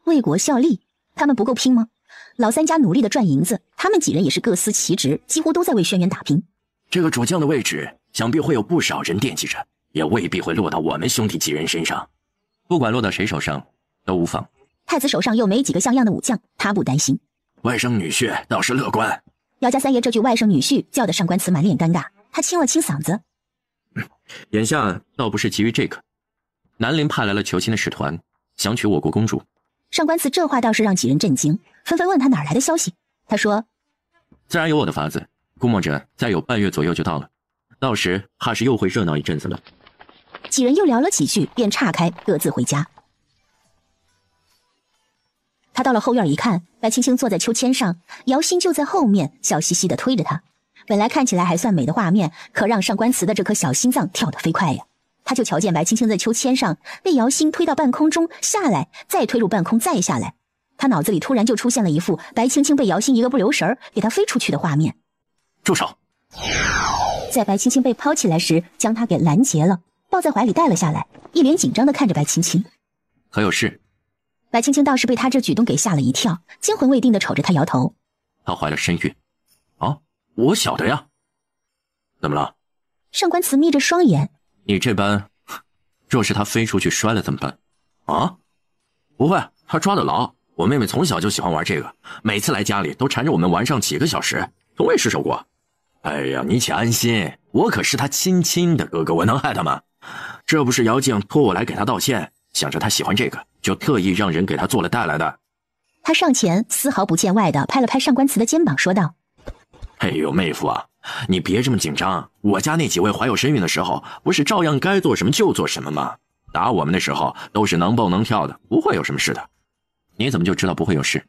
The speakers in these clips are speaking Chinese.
为国效力，他们不够拼吗？老三家努力的赚银子，他们几人也是各司其职，几乎都在为轩辕打拼。这个主将的位置，想必会有不少人惦记着，也未必会落到我们兄弟几人身上。不管落到谁手上，都无妨。太子手上又没几个像样的武将，他不担心。外甥女婿倒是乐观。姚家三爷这句外甥女婿叫得上官慈满脸尴尬，他清了清嗓子。眼下倒不是急于这个，南陵派来了求亲的使团，想娶我国公主。上官慈这话倒是让几人震惊，纷纷问他哪来的消息。他说：自然有我的法子，估摸着再有半月左右就到了，到时怕是又会热闹一阵子了。几人又聊了几句，便岔开各自回家。他到了后院一看，白青青坐在秋千上，姚心就在后面笑嘻嘻地推着他。本来看起来还算美的画面，可让上官慈的这颗小心脏跳得飞快呀。他就瞧见白青青在秋千上被姚心推到半空中下来，再推入半空再下来。他脑子里突然就出现了一副白青青被姚心一个不留神给他飞出去的画面。住手！在白青青被抛起来时，将他给拦截了，抱在怀里带了下来，一脸紧张地看着白青青。可有事？白青青倒是被他这举动给吓了一跳，惊魂未定地瞅着他摇头。她怀了身孕。啊，我晓得呀。怎么了？上官慈眯着双眼。你这般，若是她飞出去摔了怎么办？啊，不会，她抓得牢。我妹妹从小就喜欢玩这个，每次来家里都缠着我们玩上几个小时，从未失手过。哎呀，你且安心，我可是她亲亲的哥哥，我能害她吗？这不是姚静托我来给她道歉，想着她喜欢这个，就特意让人给她做了带来的。他上前丝毫不见外的拍了拍上官慈的肩膀，说道：哎呦，妹夫啊，你别这么紧张，我家那几位怀有身孕的时候，不是照样该做什么就做什么吗？打我们的时候都是能蹦能跳的，不会有什么事的。你怎么就知道不会有事？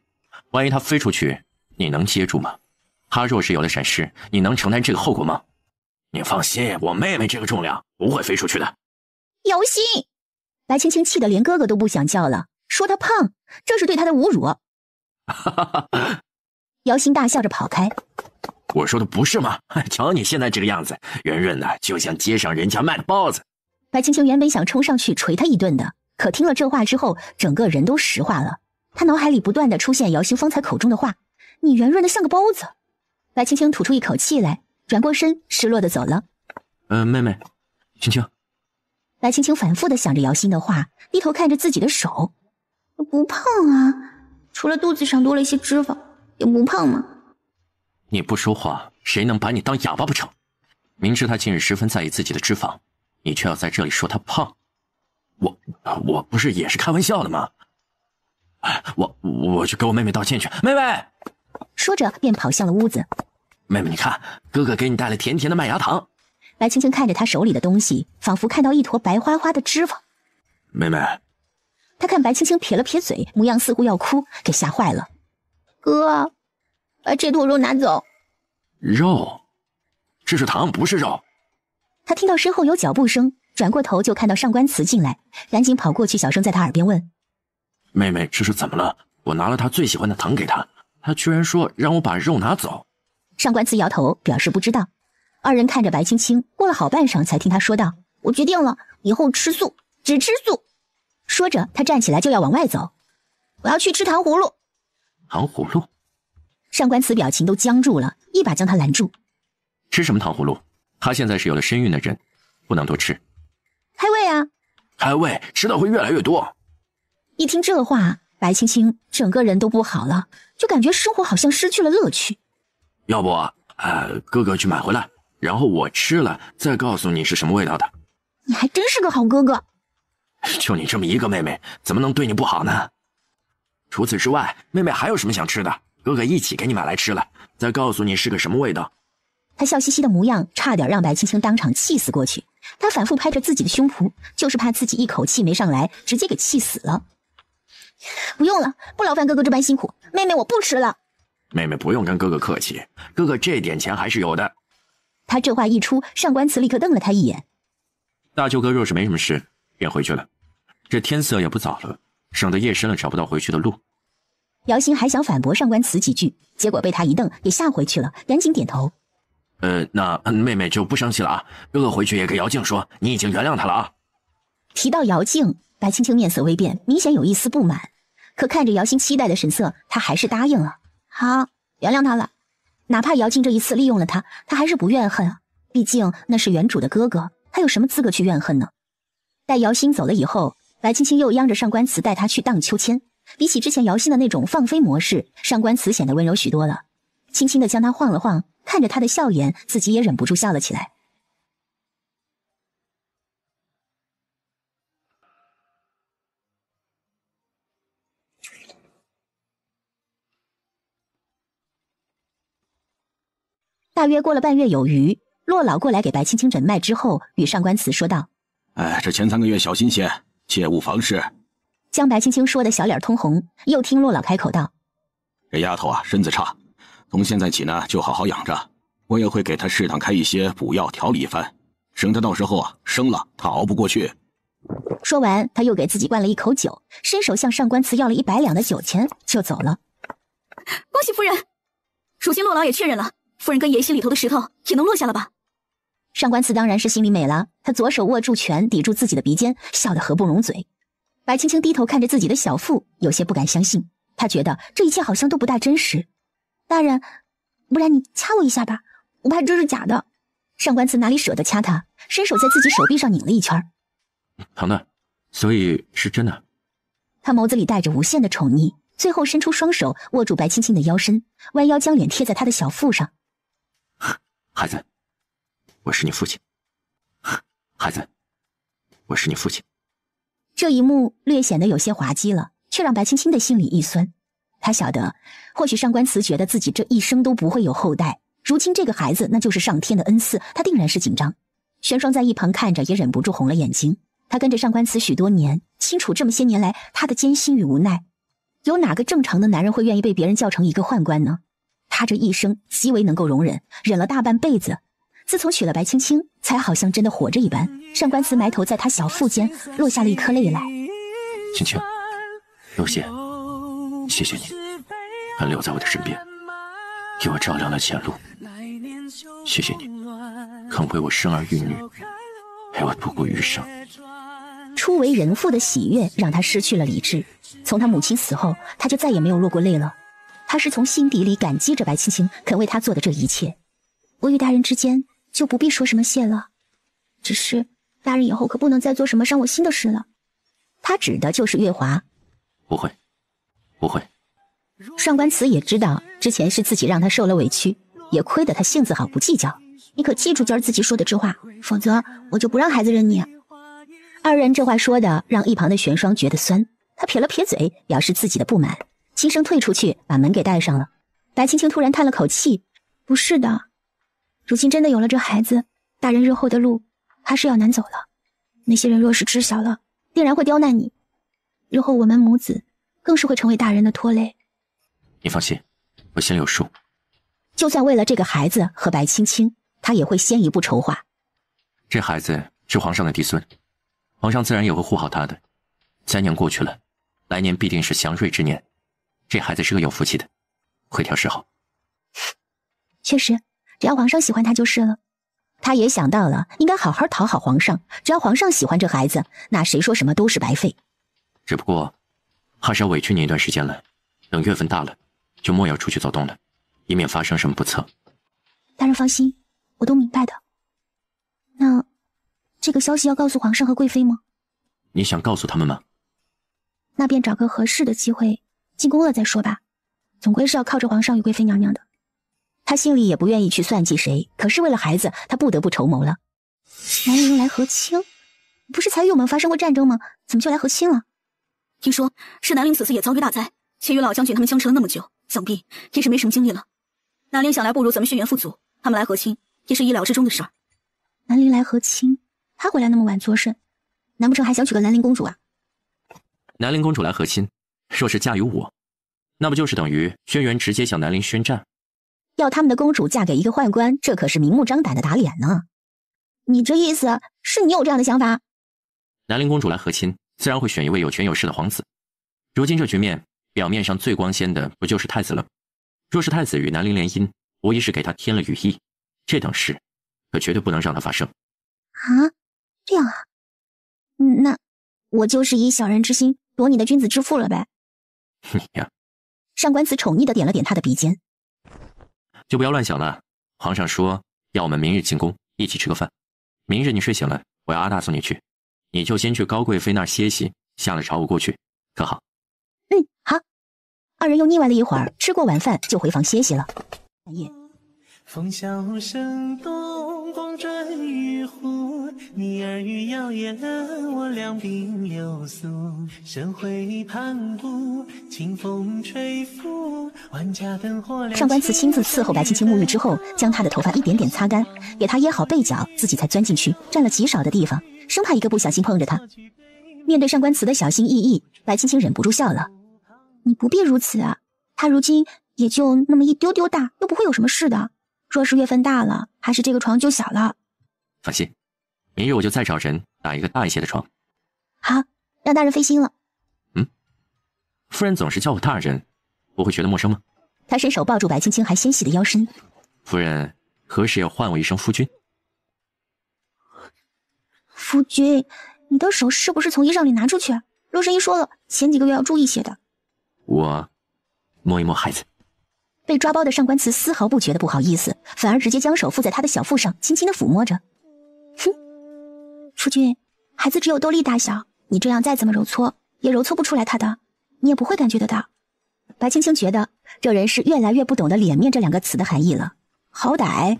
万一她飞出去，你能接住吗？她若是有了闪失，你能承担这个后果吗？你放心，我妹妹这个重量不会飞出去的。姚心！白青青气得连哥哥都不想叫了，说他胖，这是对他的侮辱。姚心大笑着跑开。我说的不是吗？瞧你现在这个样子，圆润的就像街上人家卖的包子。白青青原本想冲上去捶他一顿的，可听了这话之后，整个人都石化了。他脑海里不断的出现姚心方才口中的话：你圆润的像个包子。白青青吐出一口气来，转过身，失落的走了。妹妹，青青。白青青反复的想着姚心的话，低头看着自己的手。不胖啊，除了肚子上多了一些脂肪，也不胖嘛。你不说话，谁能把你当哑巴不成？明知他近日十分在意自己的脂肪，你却要在这里说他胖。我不是也是开玩笑的吗？我去给我妹妹道歉去。妹妹说着便跑向了屋子。妹妹你看，哥哥给你带了甜甜的麦芽糖。白青青看着他手里的东西，仿佛看到一坨白花花的脂肪。妹妹，他看白青青撇了撇嘴，模样似乎要哭，给吓坏了。哥，把这坨肉拿走。肉？这是糖，不是肉。他听到身后有脚步声，转过头就看到上官慈进来，赶紧跑过去，小声在他耳边问：妹妹，这是怎么了？我拿了她最喜欢的糖给她，她居然说让我把肉拿走。上官慈摇头表示不知道。二人看着白青青，过了好半晌才听他说道：我决定了，以后吃素，只吃素。说着他站起来就要往外走。我要去吃糖葫芦。糖葫芦？上官慈表情都僵住了，一把将他拦住。吃什么糖葫芦？他现在是有了身孕的人，不能多吃。开胃啊！开胃，吃的会越来越多。一听这话，白青青整个人都不好了，就感觉生活好像失去了乐趣。要不哥哥去买回来，然后我吃了再告诉你是什么味道的。你还真是个好哥哥。就你这么一个妹妹，怎么能对你不好呢？除此之外，妹妹还有什么想吃的，哥哥一起给你买来吃了，再告诉你是个什么味道。他笑嘻嘻的模样差点让白青青当场气死过去。他反复拍着自己的胸脯，就是怕自己一口气没上来，直接给气死了。不用了，不劳烦哥哥这般辛苦，妹妹我不吃了。妹妹不用跟哥哥客气，哥哥这点钱还是有的。他这话一出，上官慈立刻瞪了他一眼。大舅哥若是没什么事，便回去了。这天色也不早了，省得夜深了找不到回去的路。姚心还想反驳上官慈几句，结果被他一瞪给吓回去了，赶紧点头。那妹妹就不生气了啊，哥哥回去也给姚静说你已经原谅她了啊。提到姚静，白青青面色微变，明显有一丝不满。可看着姚兴期待的神色，他还是答应了。好，原谅他了。哪怕姚静这一次利用了他，他还是不怨恨啊。毕竟那是原主的哥哥，他有什么资格去怨恨呢？待姚兴走了以后，白青青又央着上官慈带他去荡秋千。比起之前姚兴的那种放飞模式，上官慈显得温柔许多了，轻轻地将他晃了晃，看着他的笑颜，自己也忍不住笑了起来。大约过了半月有余，骆老过来给白青青诊脉之后，与上官慈说道：这前3个月小心些，切勿房事。将白青青说的小脸通红，又听骆老开口道：这丫头啊，身子差，从现在起呢，就好好养着。我也会给她适当开一些补药调理一番，省得到时候啊生了她熬不过去。说完，他又给自己灌了一口酒，伸手向上官慈要了100两的酒钱，就走了。恭喜夫人，如今骆老也确认了，夫人跟爷心里头的石头也能落下了吧？上官慈当然是心里美了，他左手握住拳抵住自己的鼻尖，笑得合不拢嘴。白青青低头看着自己的小腹，有些不敢相信，她觉得这一切好像都不大真实。大人，不然你掐我一下吧，我怕这是假的。上官慈哪里舍得掐他，伸手在自己手臂上拧了一圈。疼的，所以是真的。他眸子里带着无限的宠溺，最后伸出双手握住白青青的腰身，弯腰将脸贴在她的小腹上。孩子，我是你父亲。孩子，我是你父亲。这一幕略显得有些滑稽了，却让白青青的心里一酸。他晓得，或许上官慈觉得自己这一生都不会有后代，如今这个孩子那就是上天的恩赐，他定然是紧张。玄霜在一旁看着也忍不住红了眼睛。他跟着上官慈许多年，清楚这么些年来他的艰辛与无奈。有哪个正常的男人会愿意被别人叫成一个宦官呢？他这一生极为能够容忍，忍了大半辈子。自从娶了白青青，才好像真的活着一般。上官慈埋头在他小腹间落下了一颗泪来。青青，多谢，谢谢你还留在我的身边，给我照亮了前路。谢谢你肯为我生儿育女，陪我度过余生。初为人父的喜悦让他失去了理智，从他母亲死后，他就再也没有落过泪了。他是从心底里感激着白青青肯为他做的这一切。我与大人之间就不必说什么谢了，只是大人以后可不能再做什么伤我心的事了。他指的就是月华。不会，不会。上官慈也知道之前是自己让他受了委屈，也亏得他性子好不计较。你可记住今儿自己说的这话，否则我就不让孩子认你。二人这话说的让一旁的玄霜觉得酸，他撇了撇嘴表示自己的不满，轻声退出去把门给带上了。白青青突然叹了口气，不是的，如今真的有了这孩子，大人日后的路还是要难走了。那些人若是知晓了，定然会刁难你，日后我们母子更是会成为大人的拖累。你放心，我心里有数。就算为了这个孩子和白青青，他也会先一步筹划。这孩子是皇上的嫡孙，皇上自然也会护好他的。3年过去了，来年必定是祥瑞之年，这孩子是个有福气的，会挑时好。确实，只要皇上喜欢他就是了。他也想到了，应该好好讨好皇上，只要皇上喜欢这孩子，那谁说什么都是白费。只不过还是要委屈你一段时间了，等月份大了就莫要出去走动了，以免发生什么不测。大人放心，我都明白的。那这个消息要告诉皇上和贵妃吗？你想告诉他们吗？那便找个合适的机会进宫了再说吧，总归是要靠着皇上与贵妃娘娘的。他心里也不愿意去算计谁，可是为了孩子，他不得不筹谋了。南陵来和亲？不是才与我们发生过战争吗？怎么就来和亲了？听说是南陵此次也遭遇大灾，且与老将军他们相持了那么久，想必也是没什么精力了。南陵想来不如咱们血缘父祖，他们来和亲也是意料之中的事儿。南陵来和亲，他回来那么晚作甚？难不成还想娶个南陵公主啊？南陵公主来和亲，若是嫁与我，那不就是等于轩辕直接向南陵宣战？要他们的公主嫁给一个宦官，这可是明目张胆的打脸呢。你这意思是你有这样的想法？南陵公主来和亲，自然会选一位有权有势的皇子。如今这局面，表面上最光鲜的不就是太子了？若是太子与南陵联姻，无疑是给他添了羽翼，这等事可绝对不能让他发生。啊，这样啊？那我就是以小人之心夺你的君子之腹了呗。你呀，上官子宠溺地点了点他的鼻尖，就不要乱想了。皇上说要我们明日进宫一起吃个饭，明日你睡醒了，我要阿大送你去，你就先去高贵妃那儿歇息，下了朝我过去，可好？好。二人又腻歪了一会儿，吃过晚饭就回房歇息了。半夜，风萧声动，光转玉壶，你耳语谣言，我两鬓流苏。深回盘古，清风吹拂，万家灯火亮。上官慈亲自伺候白青青沐浴之后，将她的头发一点点擦干，给她掖好被角，自己才钻进去，占了极少的地方，生怕一个不小心碰着她。面对上官慈的小心翼翼，白青青忍不住笑了。你不必如此啊，她如今也就那么一丢丢大，又不会有什么事的。若是月份大了，还是这个床就小了。放心，明日我就再找人打一个大一些的床。好，让大人费心了。夫人总是叫我大人，不会觉得陌生吗？他伸手抱住白青青还纤细的腰身。夫人何时也唤我一声夫君？夫君，你的手是不是从衣裳里拿出去？若神医说了，前几个月要注意些的。我摸一摸孩子。被抓包的上官慈丝毫不觉得不好意思，反而直接将手附在他的小腹上，轻轻地抚摸着。哼，夫君，孩子只有豆粒大小，你这样再怎么揉搓，也揉搓不出来他的，你也不会感觉得到。白青青觉得这人是越来越不懂得脸面这两个词的含义了。好歹，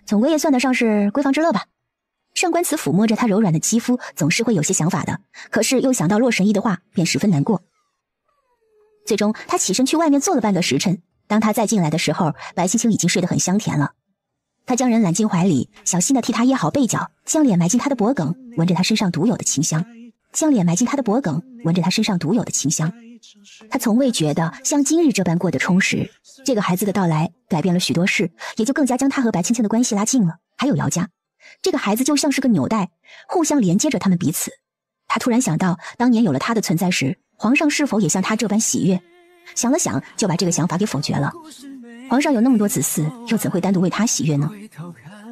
总归也算得上是闺房之乐吧。上官慈抚摸着他柔软的肌肤，总是会有些想法的，可是又想到洛神医的话，便十分难过。最终他起身去外面坐了半个时辰，当他再进来的时候，白青青已经睡得很香甜了。他将人揽进怀里，小心地替他掖好被角，将脸埋进他的脖颈，闻着他身上独有的清香。他从未觉得像今日这般过得充实。这个孩子的到来改变了许多事，也就更加将他和白青青的关系拉近了。还有姚家，这个孩子就像是个纽带，互相连接着他们彼此。他突然想到，当年有了他的存在时，皇上是否也像他这般喜悦？想了想，就把这个想法给否决了。皇上有那么多子嗣，又怎会单独为他喜悦呢？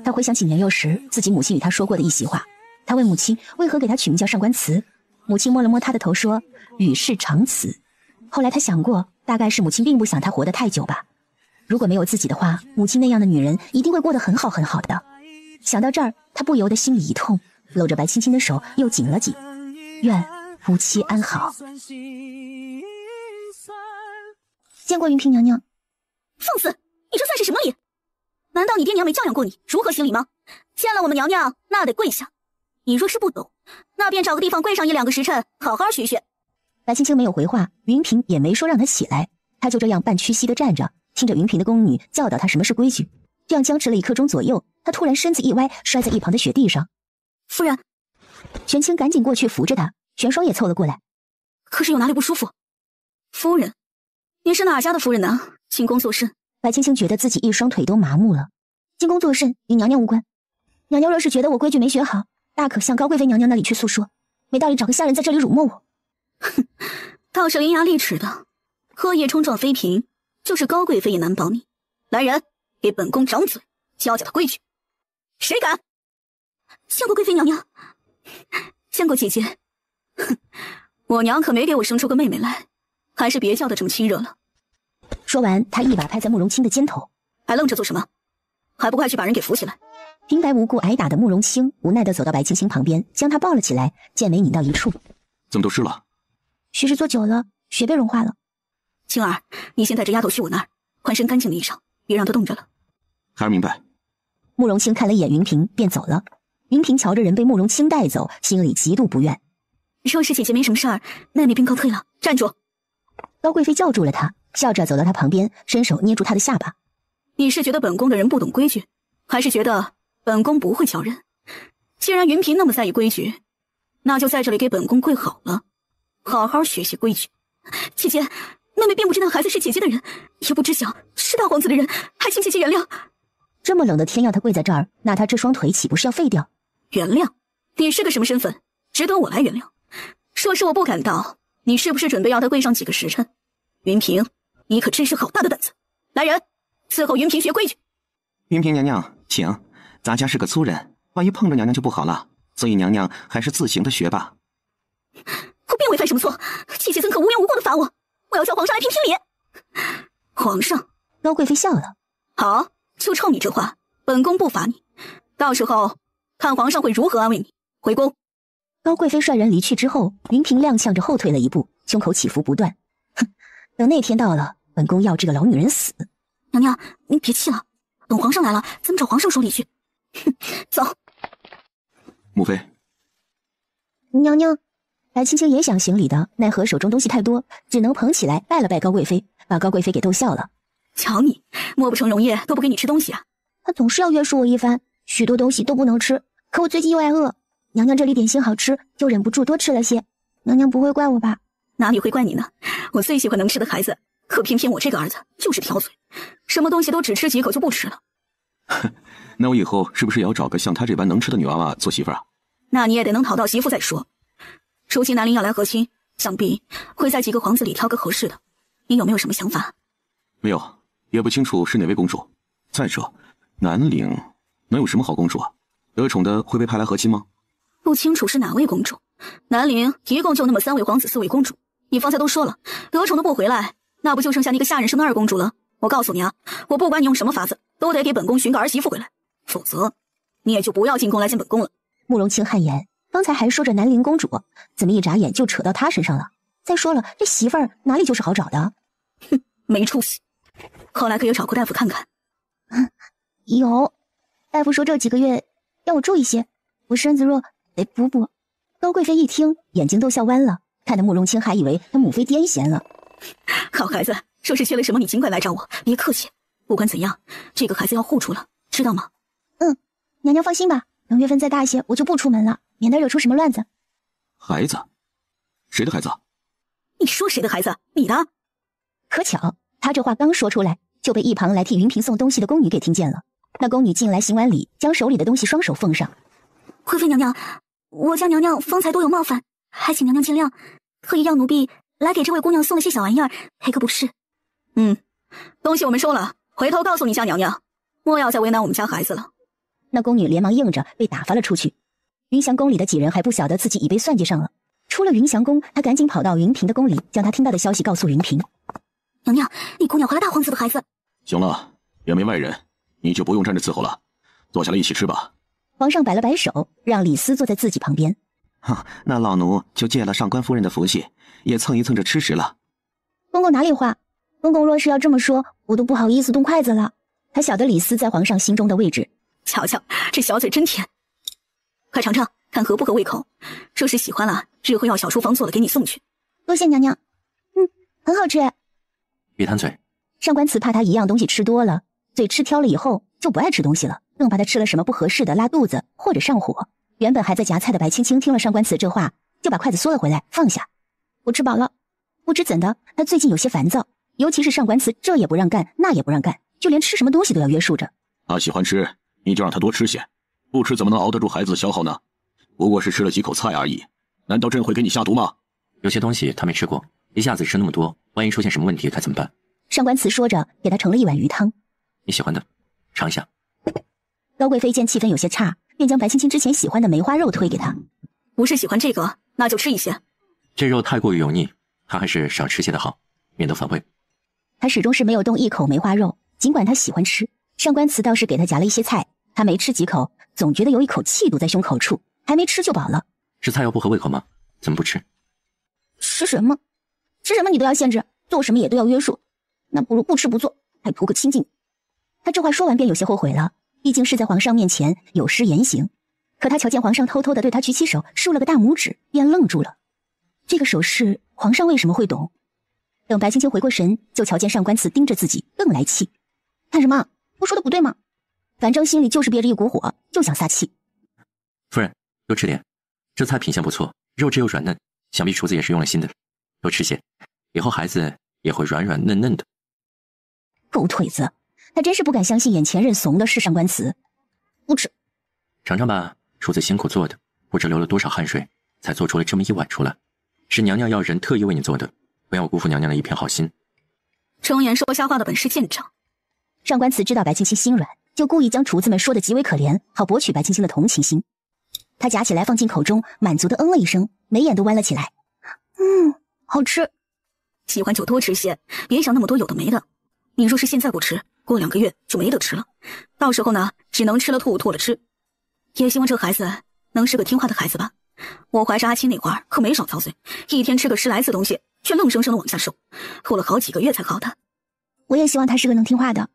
他回想起年幼时自己母亲与他说过的一席话，他问母亲为何给他取名叫上官慈，母亲摸了摸他的头说与世长辞。后来他想过，大概是母亲并不想他活得太久吧。如果没有自己的话，母亲那样的女人一定会过得很好很好的。想到这儿，他不由得心里一痛，搂着白青青的手又紧了紧。愿夫妻安好。见过云嫔娘娘。放肆！你这算是什么礼？难道你爹娘没教养过你如何行礼吗？见了我们娘娘，那得跪下。你若是不懂，那便找个地方跪上1-2个时辰，好好学学。白青青没有回话，云嫔也没说让她起来，她就这样半屈膝地站着，听着云嫔的宫女教导她什么是规矩。这样僵持了1刻钟左右，她突然身子一歪，摔在一旁的雪地上。夫人，玄清赶紧过去扶着她，玄霜也凑了过来。可是有哪里不舒服？夫人，你是哪家的夫人呢？进宫作甚？白青青觉得自己一双腿都麻木了。进宫作甚与娘娘无关。娘娘若是觉得我规矩没学好，大可向高贵妃娘娘那里去诉说，没道理找个下人在这里辱没我。哼，倒是伶牙俐齿的，喝夜冲撞妃嫔，就是高贵妃也难保你。来人，给本宫掌嘴，教教他规矩。谁敢？相国贵妃娘娘，相国姐姐，哼，我娘可没给我生出个妹妹来，还是别叫得这么亲热了。说完，他一把拍在慕容清的肩头。还愣着做什么？还不快去把人给扶起来！平白无故挨打的慕容清无奈地走到白青青旁边，将她抱了起来，剑眉拧到一处。怎么都湿了？许是坐久了，雪被融化了。青儿，你先带着丫头去我那儿换身干净的衣裳，别让她冻着了。孩儿明白。慕容清看了一眼云嫔，便走了。云嫔瞧着人被慕容清带走，心里极度不愿。若是姐姐没什么事儿，妹妹便告退了。站住！高贵妃叫住了她，笑着走到她旁边，伸手捏住她的下巴。你是觉得本宫的人不懂规矩，还是觉得本宫不会教人？既然云嫔那么在意规矩，那就在这里给本宫跪好了，好好学习规矩。姐姐，妹妹并不知道孩子是姐姐的人，也不知晓是大皇子的人，还请姐姐原谅。这么冷的天要她跪在这儿，那她这双腿岂不是要废掉？原谅？你是个什么身份，值得我来原谅？若是我不赶到，你是不是准备要她跪上几个时辰？云嫔，你可真是好大的胆子！来人，伺候云嫔学规矩。云嫔娘娘，请。咱家是个粗人，万一碰着娘娘就不好了，所以娘娘还是自行的学吧。我并未犯什么错，妻妾怎可无缘无故的罚我？我要叫皇上来评评理。皇上，高贵妃笑了。好，就冲你这话，本宫不罚你。到时候看皇上会如何安慰你。回宫。高贵妃率人离去之后，云嫔踉跄着后退了一步，胸口起伏不断。哼，等那天到了，本宫要这个老女人死。娘娘，您别气了，等皇上来了，咱们找皇上说理去。哼，走。母妃。娘娘，白青青也想行礼的，奈何手中东西太多，只能捧起来拜了拜高贵妃，把高贵妃给逗笑了。瞧你，摸不成容叶都不给你吃东西啊！他总是要约束我一番，许多东西都不能吃，可我最近又爱饿。娘娘这里点心好吃，就忍不住多吃了些。娘娘不会怪我吧？哪里会怪你呢？我最喜欢能吃的孩子，可偏偏我这个儿子就是挑嘴，什么东西都只吃几口就不吃了。那我以后是不是也要找个像他这般能吃的女娃娃做媳妇啊？那你也得能讨到媳妇再说。如今南陵要来和亲，想必会在几个皇子里挑个合适的。你有没有什么想法？没有，也不清楚是哪位公主。再说，南陵能有什么好公主啊？得宠的会被派来和亲吗？不清楚是哪位公主。南陵一共就那么3位皇子4位公主，你方才都说了，得宠的不回来，那不就剩下那个下人生的2公主了？我告诉你啊，我不管你用什么法子，都得给本宫寻个儿媳妇回来，否则你也就不要进宫来见本宫了。慕容清汗颜，方才还说着南陵公主，怎么一眨眼就扯到她身上了？再说了，这媳妇儿哪里就是好找的？哼，没出息。后来可有找过大夫看看？有，大夫说这几个月要我注意些，我身子弱，得补补。高贵妃一听，眼睛都笑弯了，看得慕容清还以为她母妃癫痫了。好孩子，说是缺了什么你尽管来找我，别客气。不管怎样，这个孩子要护住了，知道吗？娘娘放心吧，等月份再大些，我就不出门了，免得惹出什么乱子。孩子？谁的孩子？你说谁的孩子？你的？可巧，他这话刚说出来，就被一旁来替云嫔送东西的宫女给听见了。那宫女进来行完礼，将手里的东西双手奉上。贵妃娘娘，我家娘娘方才多有冒犯，还请娘娘见谅，特意让奴婢来给这位姑娘送了些小玩意儿，赔个不是。东西我们收了，回头告诉你家娘娘，莫要再为难我们家孩子了。那宫女连忙应着，被打发了出去。云祥宫里的几人还不晓得自己已被算计上了。出了云祥宫，他赶紧跑到云嫔的宫里，将他听到的消息告诉云嫔。娘娘，你姑娘怀了大皇子的孩子。行了，也没外人，你就不用站着伺候了，坐下来一起吃吧。皇上摆了摆手，让李斯坐在自己旁边。那老奴就借了上官夫人的福气，也蹭一蹭这吃食了。公公哪里话？公公若是要这么说，我都不好意思动筷子了。他晓得李斯在皇上心中的位置。瞧瞧，这小嘴真甜，快尝尝，看合不合胃口。若是喜欢了，日后要小厨房做了给你送去。多谢娘娘。很好吃。别贪嘴。上官慈怕他一样东西吃多了，嘴吃挑了以后就不爱吃东西了，更怕他吃了什么不合适的拉肚子或者上火。原本还在夹菜的白青青听了上官慈这话，就把筷子缩了回来放下。我吃饱了。不知怎的，他最近有些烦躁，尤其是上官慈这也不让干，那也不让干，就连吃什么东西都要约束着。他喜欢吃，你就让他多吃些，不吃怎么能熬得住孩子的消耗呢？不过是吃了几口菜而已，难道朕会给你下毒吗？有些东西他没吃过，一下子吃那么多，万一出现什么问题该怎么办？上官慈说着，给他盛了一碗鱼汤。你喜欢的，尝一下。高贵妃见气氛有些差，便将白青青之前喜欢的梅花肉推给他。不是喜欢这个，那就吃一些。这肉太过于油腻，他还是少吃些的好，免得反胃。他始终是没有动一口梅花肉，尽管他喜欢吃。上官慈倒是给他夹了一些菜，他没吃几口，总觉得有一口气堵在胸口处，还没吃就饱了。是菜要不合胃口吗？怎么不吃？吃什么？吃什么你都要限制，做什么也都要约束，那不如不吃不做，还图个清静。他这话说完便有些后悔了，毕竟是在皇上面前有失言行。可他瞧见皇上偷偷地对他举起手，竖了个大拇指，便愣住了。这个手势，皇上为什么会懂？等白青青回过神，就瞧见上官慈盯着自己，更来气。看什么？我说的不对吗？反正心里就是憋着一股火，就想撒气。夫人，多吃点，这菜品相不错，肉质又软嫩，想必厨子也是用了心的，多吃些，以后孩子也会软软嫩嫩的。狗腿子，他真是不敢相信眼前认怂的是上官慈。不吃。尝尝吧，厨子辛苦做的，不知流了多少汗水，才做出了这么一碗出来，是娘娘要人特意为你做的，不要辜负娘娘的一片好心。睁眼说瞎话的本事见长。上官慈知道白青青心软，就故意将厨子们说的极为可怜，好博取白青青的同情心。他夹起来放进口中，满足的嗯了一声，眉眼都弯了起来。好吃。喜欢就多吃些，别想那么多有的没的。你若是现在不吃，过2个月就没得吃了，到时候呢，只能吃了吐，吐了吃。也希望这孩子能是个听话的孩子吧。我怀着阿青那会儿可没少遭罪，一天吃个10来次东西，却愣生生的往下瘦，吐了好几个月才好的。我也希望他是个能听话的。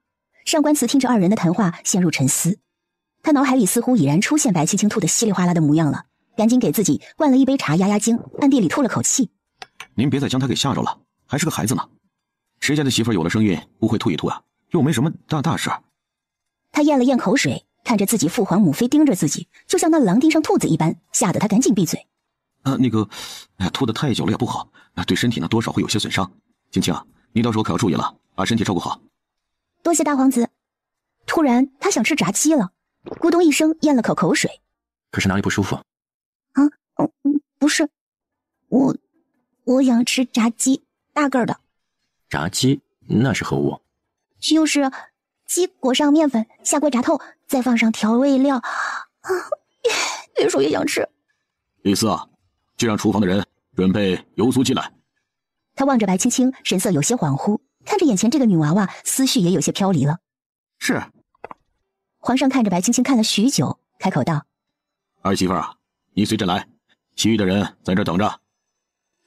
上官慈听着二人的谈话，陷入沉思。他脑海里似乎已然出现白青青吐得稀里哗啦的模样了，赶紧给自己灌了一杯茶压压惊，暗地里吐了口气。您别再将他给吓着了，还是个孩子呢。谁家的媳妇有了身孕不会吐一吐啊？又没什么大事。他咽了咽口水，看着自己父皇母妃盯着自己，就像那狼盯上兔子一般，吓得他赶紧闭嘴。吐得太久了也不好，对身体呢多少会有些损伤。青青，你到时候可要注意了，把身体照顾好。多谢大皇子。突然他想吃炸鸡了，咕咚一声咽了口水。可是哪里不舒服？不是，我想吃炸鸡，大个的。炸鸡那是何物？就是鸡裹上面粉，下锅炸透，再放上调味料。越说越想吃。李斯啊，去让厨房的人准备油酥鸡来。他望着白青青，神色有些恍惚，看着眼前这个女娃娃，思绪也有些飘离了。是。皇上看着白青青看了许久，开口道：儿媳妇啊，你随朕来，其余的人在这等着。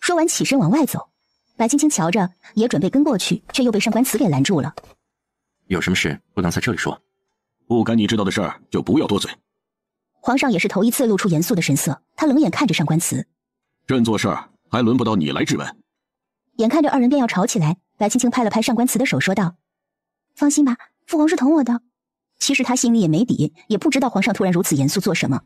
说完起身往外走。白青青瞧着也准备跟过去，却又被上官慈给拦住了。有什么事不能在这里说？不该你知道的事儿就不要多嘴。皇上也是头一次露出严肃的神色，他冷眼看着上官慈。朕做事儿还轮不到你来质问。眼看着二人便要吵起来，白青青拍了拍上官慈的手说道：放心吧，父皇是疼我的。其实他心里也没底，也不知道皇上突然如此严肃做什么。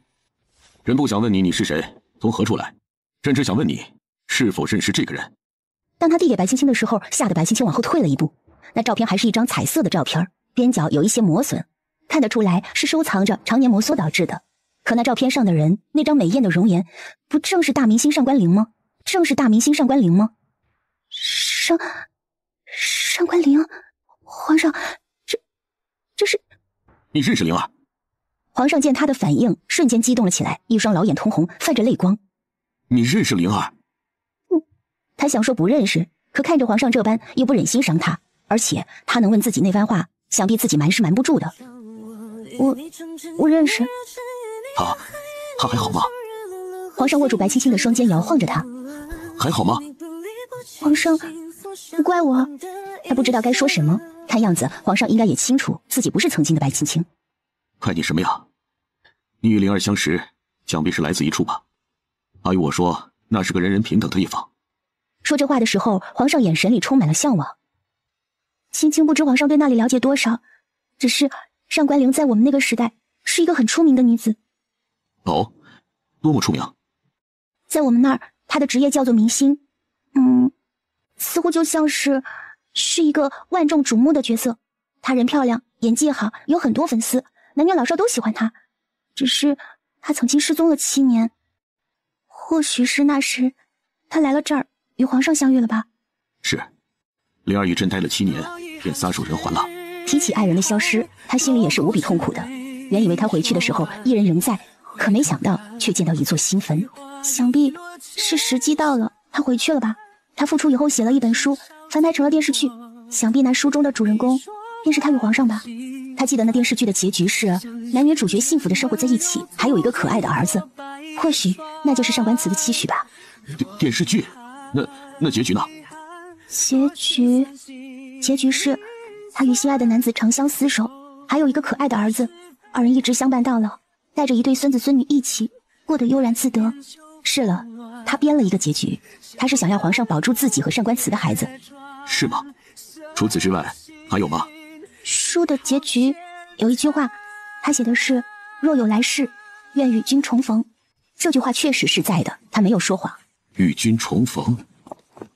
朕不想问你是谁，从何处来，朕只想问你是否认识这个人。当他递给白青青的时候，吓得白青青往后退了一步。那照片还是一张彩色的照片，边角有一些磨损，看得出来是收藏着常年磨缩导致的。可那照片上的人，那张美艳的容颜，不正是大明星上官灵吗？上官灵，皇上，这是……你认识灵儿？皇上见他的反应，瞬间激动了起来，一双老眼通红，泛着泪光。你认识灵儿？他想说不认识，可看着皇上这般，又不忍心伤他，而且他能问自己那番话，想必自己瞒是瞒不住的。我认识。他还好吗？皇上握住白青青的双肩，摇晃着他。还好吗？皇上，不怪我。他不知道该说什么，看样子皇上应该也清楚自己不是曾经的白青青。怪你什么呀？你与灵儿相识，想必是来自一处吧？阿与我说，那是个人人平等的地方。说这话的时候，皇上眼神里充满了向往。青青不知皇上对那里了解多少，只是上官灵在我们那个时代是一个很出名的女子。哦，多么出名？在我们那儿，她的职业叫做明星。似乎就像是一个万众瞩目的角色。她人漂亮，演技好，有很多粉丝，男女老少都喜欢她。只是她曾经失踪了7年，或许是那时她来了这儿与皇上相遇了吧。是，灵儿与朕待了7年，便撒手人寰了。提起爱人的消失，他心里也是无比痛苦的。原以为他回去的时候一人仍在，可没想到却见到一座新坟。想必是时机到了，他回去了吧。他复出以后写了一本书，翻拍成了电视剧，想必那书中的主人公便是他与皇上吧。他记得那电视剧的结局是男女主角幸福的生活在一起，还有一个可爱的儿子。或许那就是上官慈的期许吧。电视剧？那结局呢？结局是他与心爱的男子长相厮守，还有一个可爱的儿子，二人一直相伴到老，带着一对孙子孙女一起过得悠然自得。是了，他编了一个结局，他是想要皇上保住自己和上官慈的孩子。是吗？除此之外还有吗？书的结局有一句话，他写的是若有来世，愿与君重逢。这句话确实是在的，他没有说谎。与君重逢。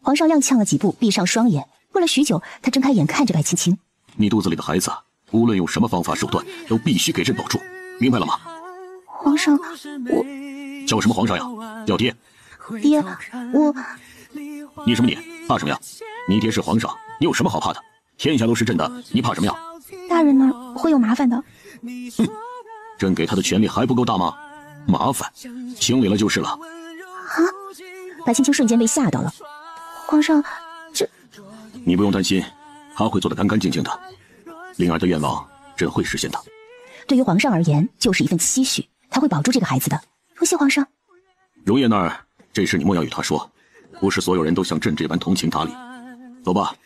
皇上踉跄了几步，闭上双眼。过了许久，他睁开眼看着白青青。你肚子里的孩子，无论用什么方法手段，都必须给朕保住，明白了吗？皇上，我叫什么皇上呀？叫爹。爹，你什么你？怕什么呀？你爹是皇上，你有什么好怕的？天下都是朕的，你怕什么呀？大人那儿会有麻烦的。朕给他的权力还不够大吗？麻烦，清理了就是了。白青青瞬间被吓到了。皇上，这……你不用担心，他会做得干干净净的。灵儿的愿望朕会实现的。对于皇上而言，就是一份期许，他会保住这个孩子的。多谢皇上。容叶那儿，这事你莫要与他说，不是所有人都像朕这般通情达理。走吧。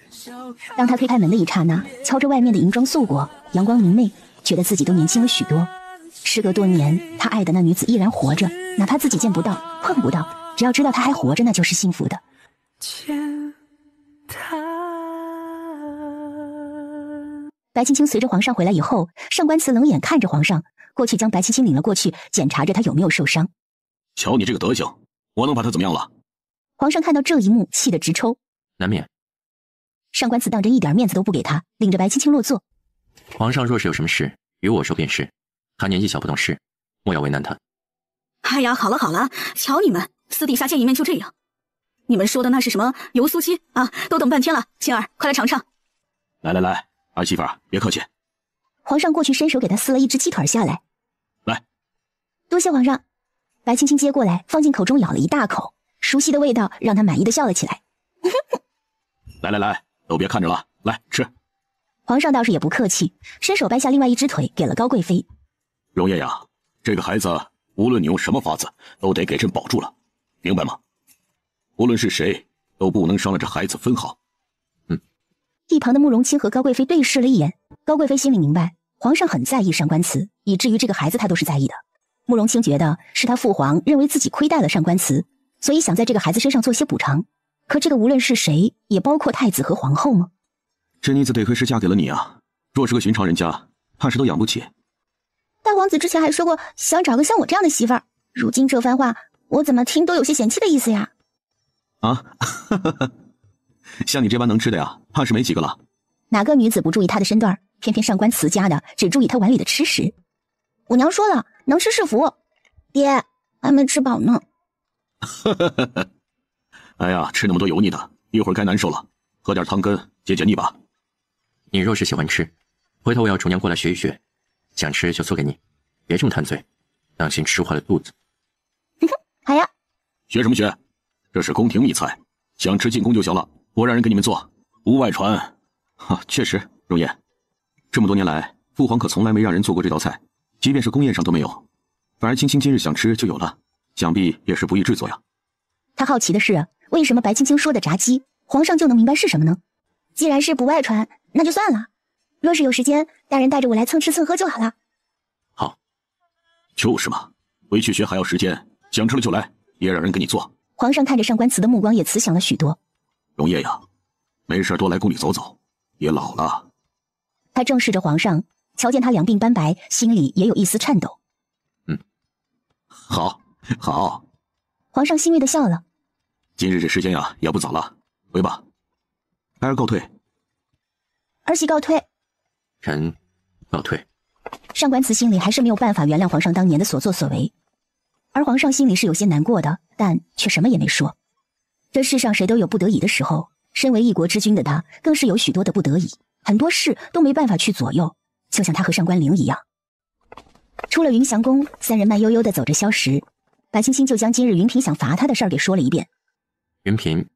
当他推开门的一刹那，瞧着外面的银装素裹，阳光明媚，觉得自己都年轻了许多。时隔多年，他爱的那女子依然活着，哪怕自己见不到、碰不到，只要知道她还活着，那就是幸福的。白青青随着皇上回来以后，上官慈冷眼看着皇上，过去将白青青领了过去，检查着她有没有受伤。瞧你这个德行，我能把她怎么样了？皇上看到这一幕，气得直抽。难免。上官慈当真一点面子都不给他，领着白青青落座。皇上若是有什么事，与我说便是。他年纪小不懂事，莫要为难他。哎呀，好了好了，瞧你们私底下见一面就这样。你们说的那是什么油酥鸡啊？都等半天了，青儿，快来尝尝。来来来，儿媳妇儿别客气。皇上过去伸手给他撕了一只鸡腿下来。来，多谢皇上。白青青接过来，放进口中咬了一大口，熟悉的味道让他满意的笑了起来。来来来，都别看着了，来吃。皇上倒是也不客气，伸手掰下另外一只腿给了高贵妃。容叶呀，这个孩子无论你用什么法子，都得给朕保住了，明白吗？无论是谁，都不能伤了这孩子分毫。一旁的慕容清和高贵妃对视了一眼，高贵妃心里明白，皇上很在意上官慈，以至于这个孩子他都是在意的。慕容清觉得是他父皇认为自己亏待了上官慈，所以想在这个孩子身上做些补偿。可这个无论是谁，也包括太子和皇后吗？这妮子得亏是嫁给了你啊，若是个寻常人家，怕是都养不起。大皇子之前还说过想找个像我这样的媳妇儿，如今这番话我怎么听都有些嫌弃的意思呀。啊，像你这般能吃的呀，怕是没几个了。哪个女子不注意她的身段，偏偏上官慈家的只注意她碗里的吃食。我娘说了，能吃是福。爹，还没吃饱呢。哎呀，吃那么多油腻的，一会儿该难受了，喝点汤根解解腻吧。你若是喜欢吃，回头我要厨娘过来学一学，想吃就做给你，别这么贪嘴，当心吃坏了肚子。好呀。学什么学？这是宫廷秘菜，想吃进宫就行了，我让人给你们做，无外传。确实，容颜，这么多年来，父皇可从来没让人做过这道菜，即便是宫宴上都没有。反而青青今日想吃就有了，想必也是不易制作呀。他好奇的是，为什么白青青说的炸鸡，皇上就能明白是什么呢？既然是不外传，那就算了。若是有时间，大人带着我来蹭吃蹭喝就好了。好。就是嘛，回去学还要时间，想吃了就来，也让人给你做。皇上看着上官慈的目光也慈祥了许多。容叶呀，没事多来宫里走走，也老了。他正视着皇上，瞧见他两鬓斑白，心里也有一丝颤抖。好，好。皇上欣慰的笑了。今日这时间呀，也不早了，回吧。孩儿告退。儿媳告退。臣告退。上官慈心里还是没有办法原谅皇上当年的所作所为，而皇上心里是有些难过的，但却什么也没说。这世上谁都有不得已的时候，身为一国之君的他，更是有许多的不得已，很多事都没办法去左右，就像他和上官灵一样。出了云祥宫，三人慢悠悠地走着消食。白青青就将今日云嫔想罚他的事儿给说了一遍。云嫔。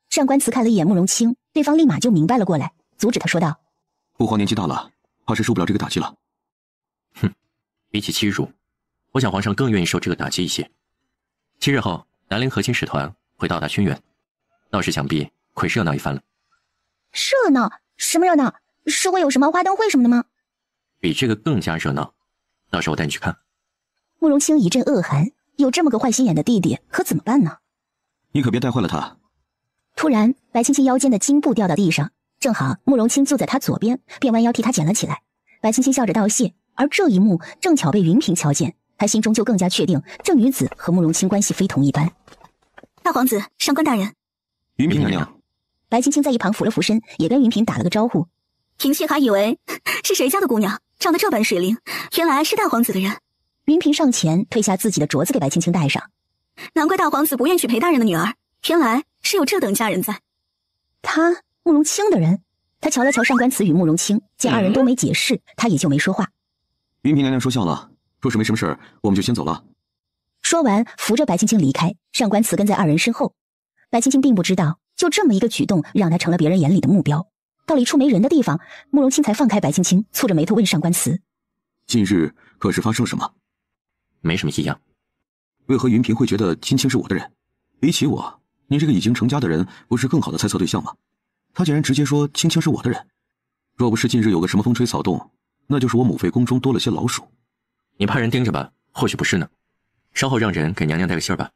上官慈看了一眼慕容清，对方立马就明白了过来，阻止他说道：父皇年纪大了，怕是受不了这个打击了。比起欺辱，我想皇上更愿意受这个打击一些。7日后，南陵和亲使团会到达轩辕，到时想必会热闹一番了。热闹？什么热闹？是会有什么花灯会什么的吗？比这个更加热闹，到时候我带你去看。慕容清一阵恶寒，有这么个坏心眼的弟弟，可怎么办呢？你可别带坏了他。突然，白青青腰间的金布掉到地上，正好慕容清坐在他左边，便弯腰替他捡了起来。白青青笑着道谢，而这一幕正巧被云嫔瞧见，他心中就更加确定这女子和慕容清关系非同一般。大皇子，上官大人。云嫔娘娘。白青青在一旁俯了俯身，也跟云嫔打了个招呼。嫔妾还以为是谁家的姑娘，长得这般水灵，原来是大皇子的人。云嫔上前褪下自己的镯子给白青青戴上。难怪大皇子不愿娶裴大人的女儿，原来是有这等佳人在。他慕容清的人。他瞧了瞧上官慈与慕容清，见二人都没解释，他也就没说话。云嫔娘娘说笑了，若是没什么事儿，我们就先走了。说完，扶着白青青离开，上官慈跟在二人身后。白青青并不知道，就这么一个举动，让她成了别人眼里的目标。到了一处没人的地方，慕容清才放开白青青，蹙着眉头问上官慈：“近日可是发生了什么？”“没什么异样。”“为何云平会觉得青青是我的人？比起我，你这个已经成家的人，不是更好的猜测对象吗？他竟然直接说青青是我的人。若不是近日有个什么风吹草动，那就是我母妃宫中多了些老鼠。”“你派人盯着吧，或许不是呢。稍后让人给娘娘带个信儿吧。”“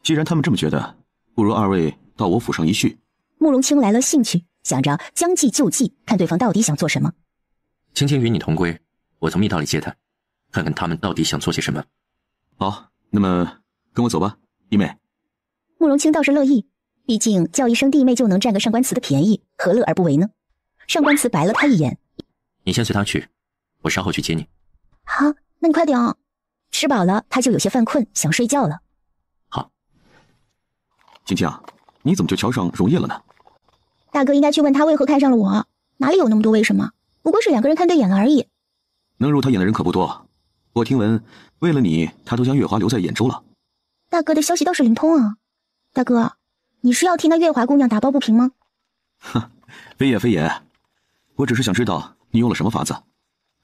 既然他们这么觉得，不如二位到我府上一叙。”慕容清来了兴趣，想着将计就计，看对方到底想做什么。青青与你同归，我从密道里接她，看看他们到底想做些什么。好，那么跟我走吧，弟妹。慕容清倒是乐意，毕竟叫一声弟妹就能占个上官慈的便宜，何乐而不为呢？上官慈白了他一眼：“你先随他去，我稍后去接你。”“好，那你快点哦。”吃饱了，他就有些犯困，想睡觉了。“好。”“青青啊，你怎么就瞧上荣烨了呢？”“大哥应该去问他为何看上了我，哪里有那么多为什么？不过是两个人看对眼了而已。”“能入他眼的人可不多，我听闻为了你，他都将月华留在兖州了。”“大哥的消息倒是灵通啊。大哥，你是要替那月华姑娘打抱不平吗？”“哼，非也非也，我只是想知道你用了什么法子。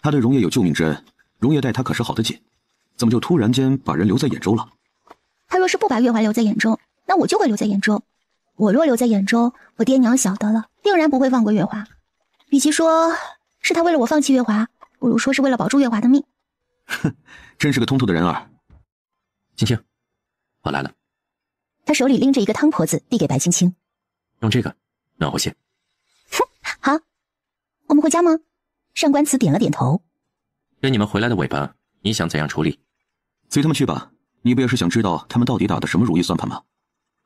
他对荣烨有救命之恩，荣烨待他可是好得紧，怎么就突然间把人留在兖州了？”“他若是不把月华留在兖州，那我就会留在兖州。我若留在兖州，我爹娘晓得了，定然不会放过月华。与其说是他为了我放弃月华，不如说是为了保住月华的命。”“哼，真是个通透的人儿。”“青青，我来了。”他手里拎着一个汤婆子，递给白青青：“用这个暖和些。”“哼，好。我们回家吗？”上官慈点了点头。“跟你们回来的尾巴，你想怎样处理？”“随他们去吧，你不也是想知道他们到底打的什么如意算盘吗？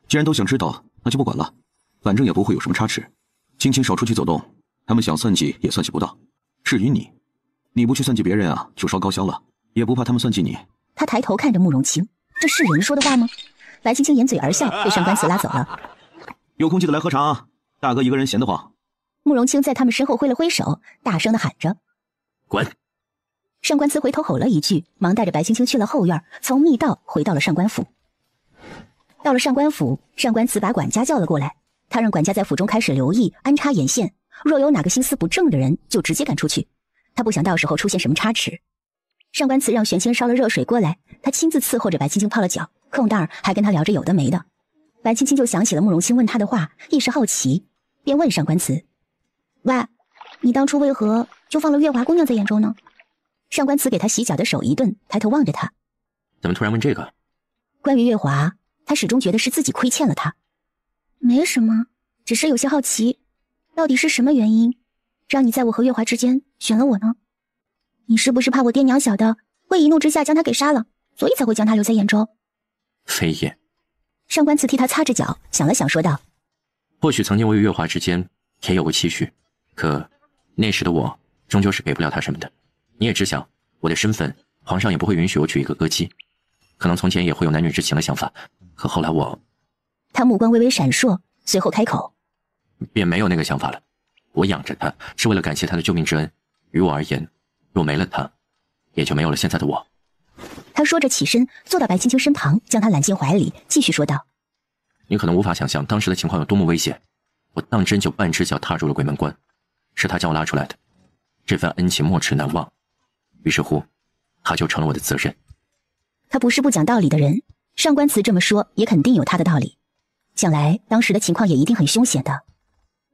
既然都想知道，那就不管了，反正也不会有什么差池。青青少出去走动，他们想算计也算计不到。至于你，你不去算计别人啊，就烧高香了，也不怕他们算计你。”他抬头看着慕容清，这是人说的话吗？白青青掩嘴而笑，被上官慈拉走了。“有空记得来喝茶啊，大哥一个人闲得慌。”慕容清在他们身后挥了挥手，大声地喊着：“滚！”上官慈回头吼了一句，忙带着白青青去了后院，从密道回到了上官府。到了上官府，上官慈把管家叫了过来，他让管家在府中开始留意安插眼线，若有哪个心思不正的人，就直接赶出去。他不想到时候出现什么差池。上官慈让玄清烧了热水过来，他亲自伺候着白青青泡了脚，空档还跟他聊着有的没的。白青青就想起了慕容清问他的话，一时好奇，便问上官慈：“喂，你当初为何就放了月华姑娘在兖州呢？”上官慈给他洗脚的手一顿，抬头望着他：“怎么突然问这个？”关于月华，他始终觉得是自己亏欠了他。没什么，只是有些好奇，到底是什么原因，让你在我和月华之间选了我呢？你是不是怕我爹娘晓得，会一怒之下将他给杀了，所以才会将他留在兖州？非也。上官慈替他擦着脚，想了想说道：“或许曾经我与月华之间也有过期许，可那时的我终究是给不了他什么的。你也知晓我的身份，皇上也不会允许我娶一个歌姬。可能从前也会有男女之情的想法，可后来我……”他目光微微闪烁，随后开口：“便没有那个想法了。我养着他是为了感谢他的救命之恩，于我而言，若没了他，也就没有了现在的我。”他说着起身，坐到白青青身旁，将她揽进怀里，继续说道：“你可能无法想象当时的情况有多么危险，我当真就半只脚踏入了鬼门关，是他将我拉出来的，这份恩情没齿难忘，于是乎，他就成了我的责任。”他不是不讲道理的人，上官慈这么说也肯定有他的道理。想来当时的情况也一定很凶险的。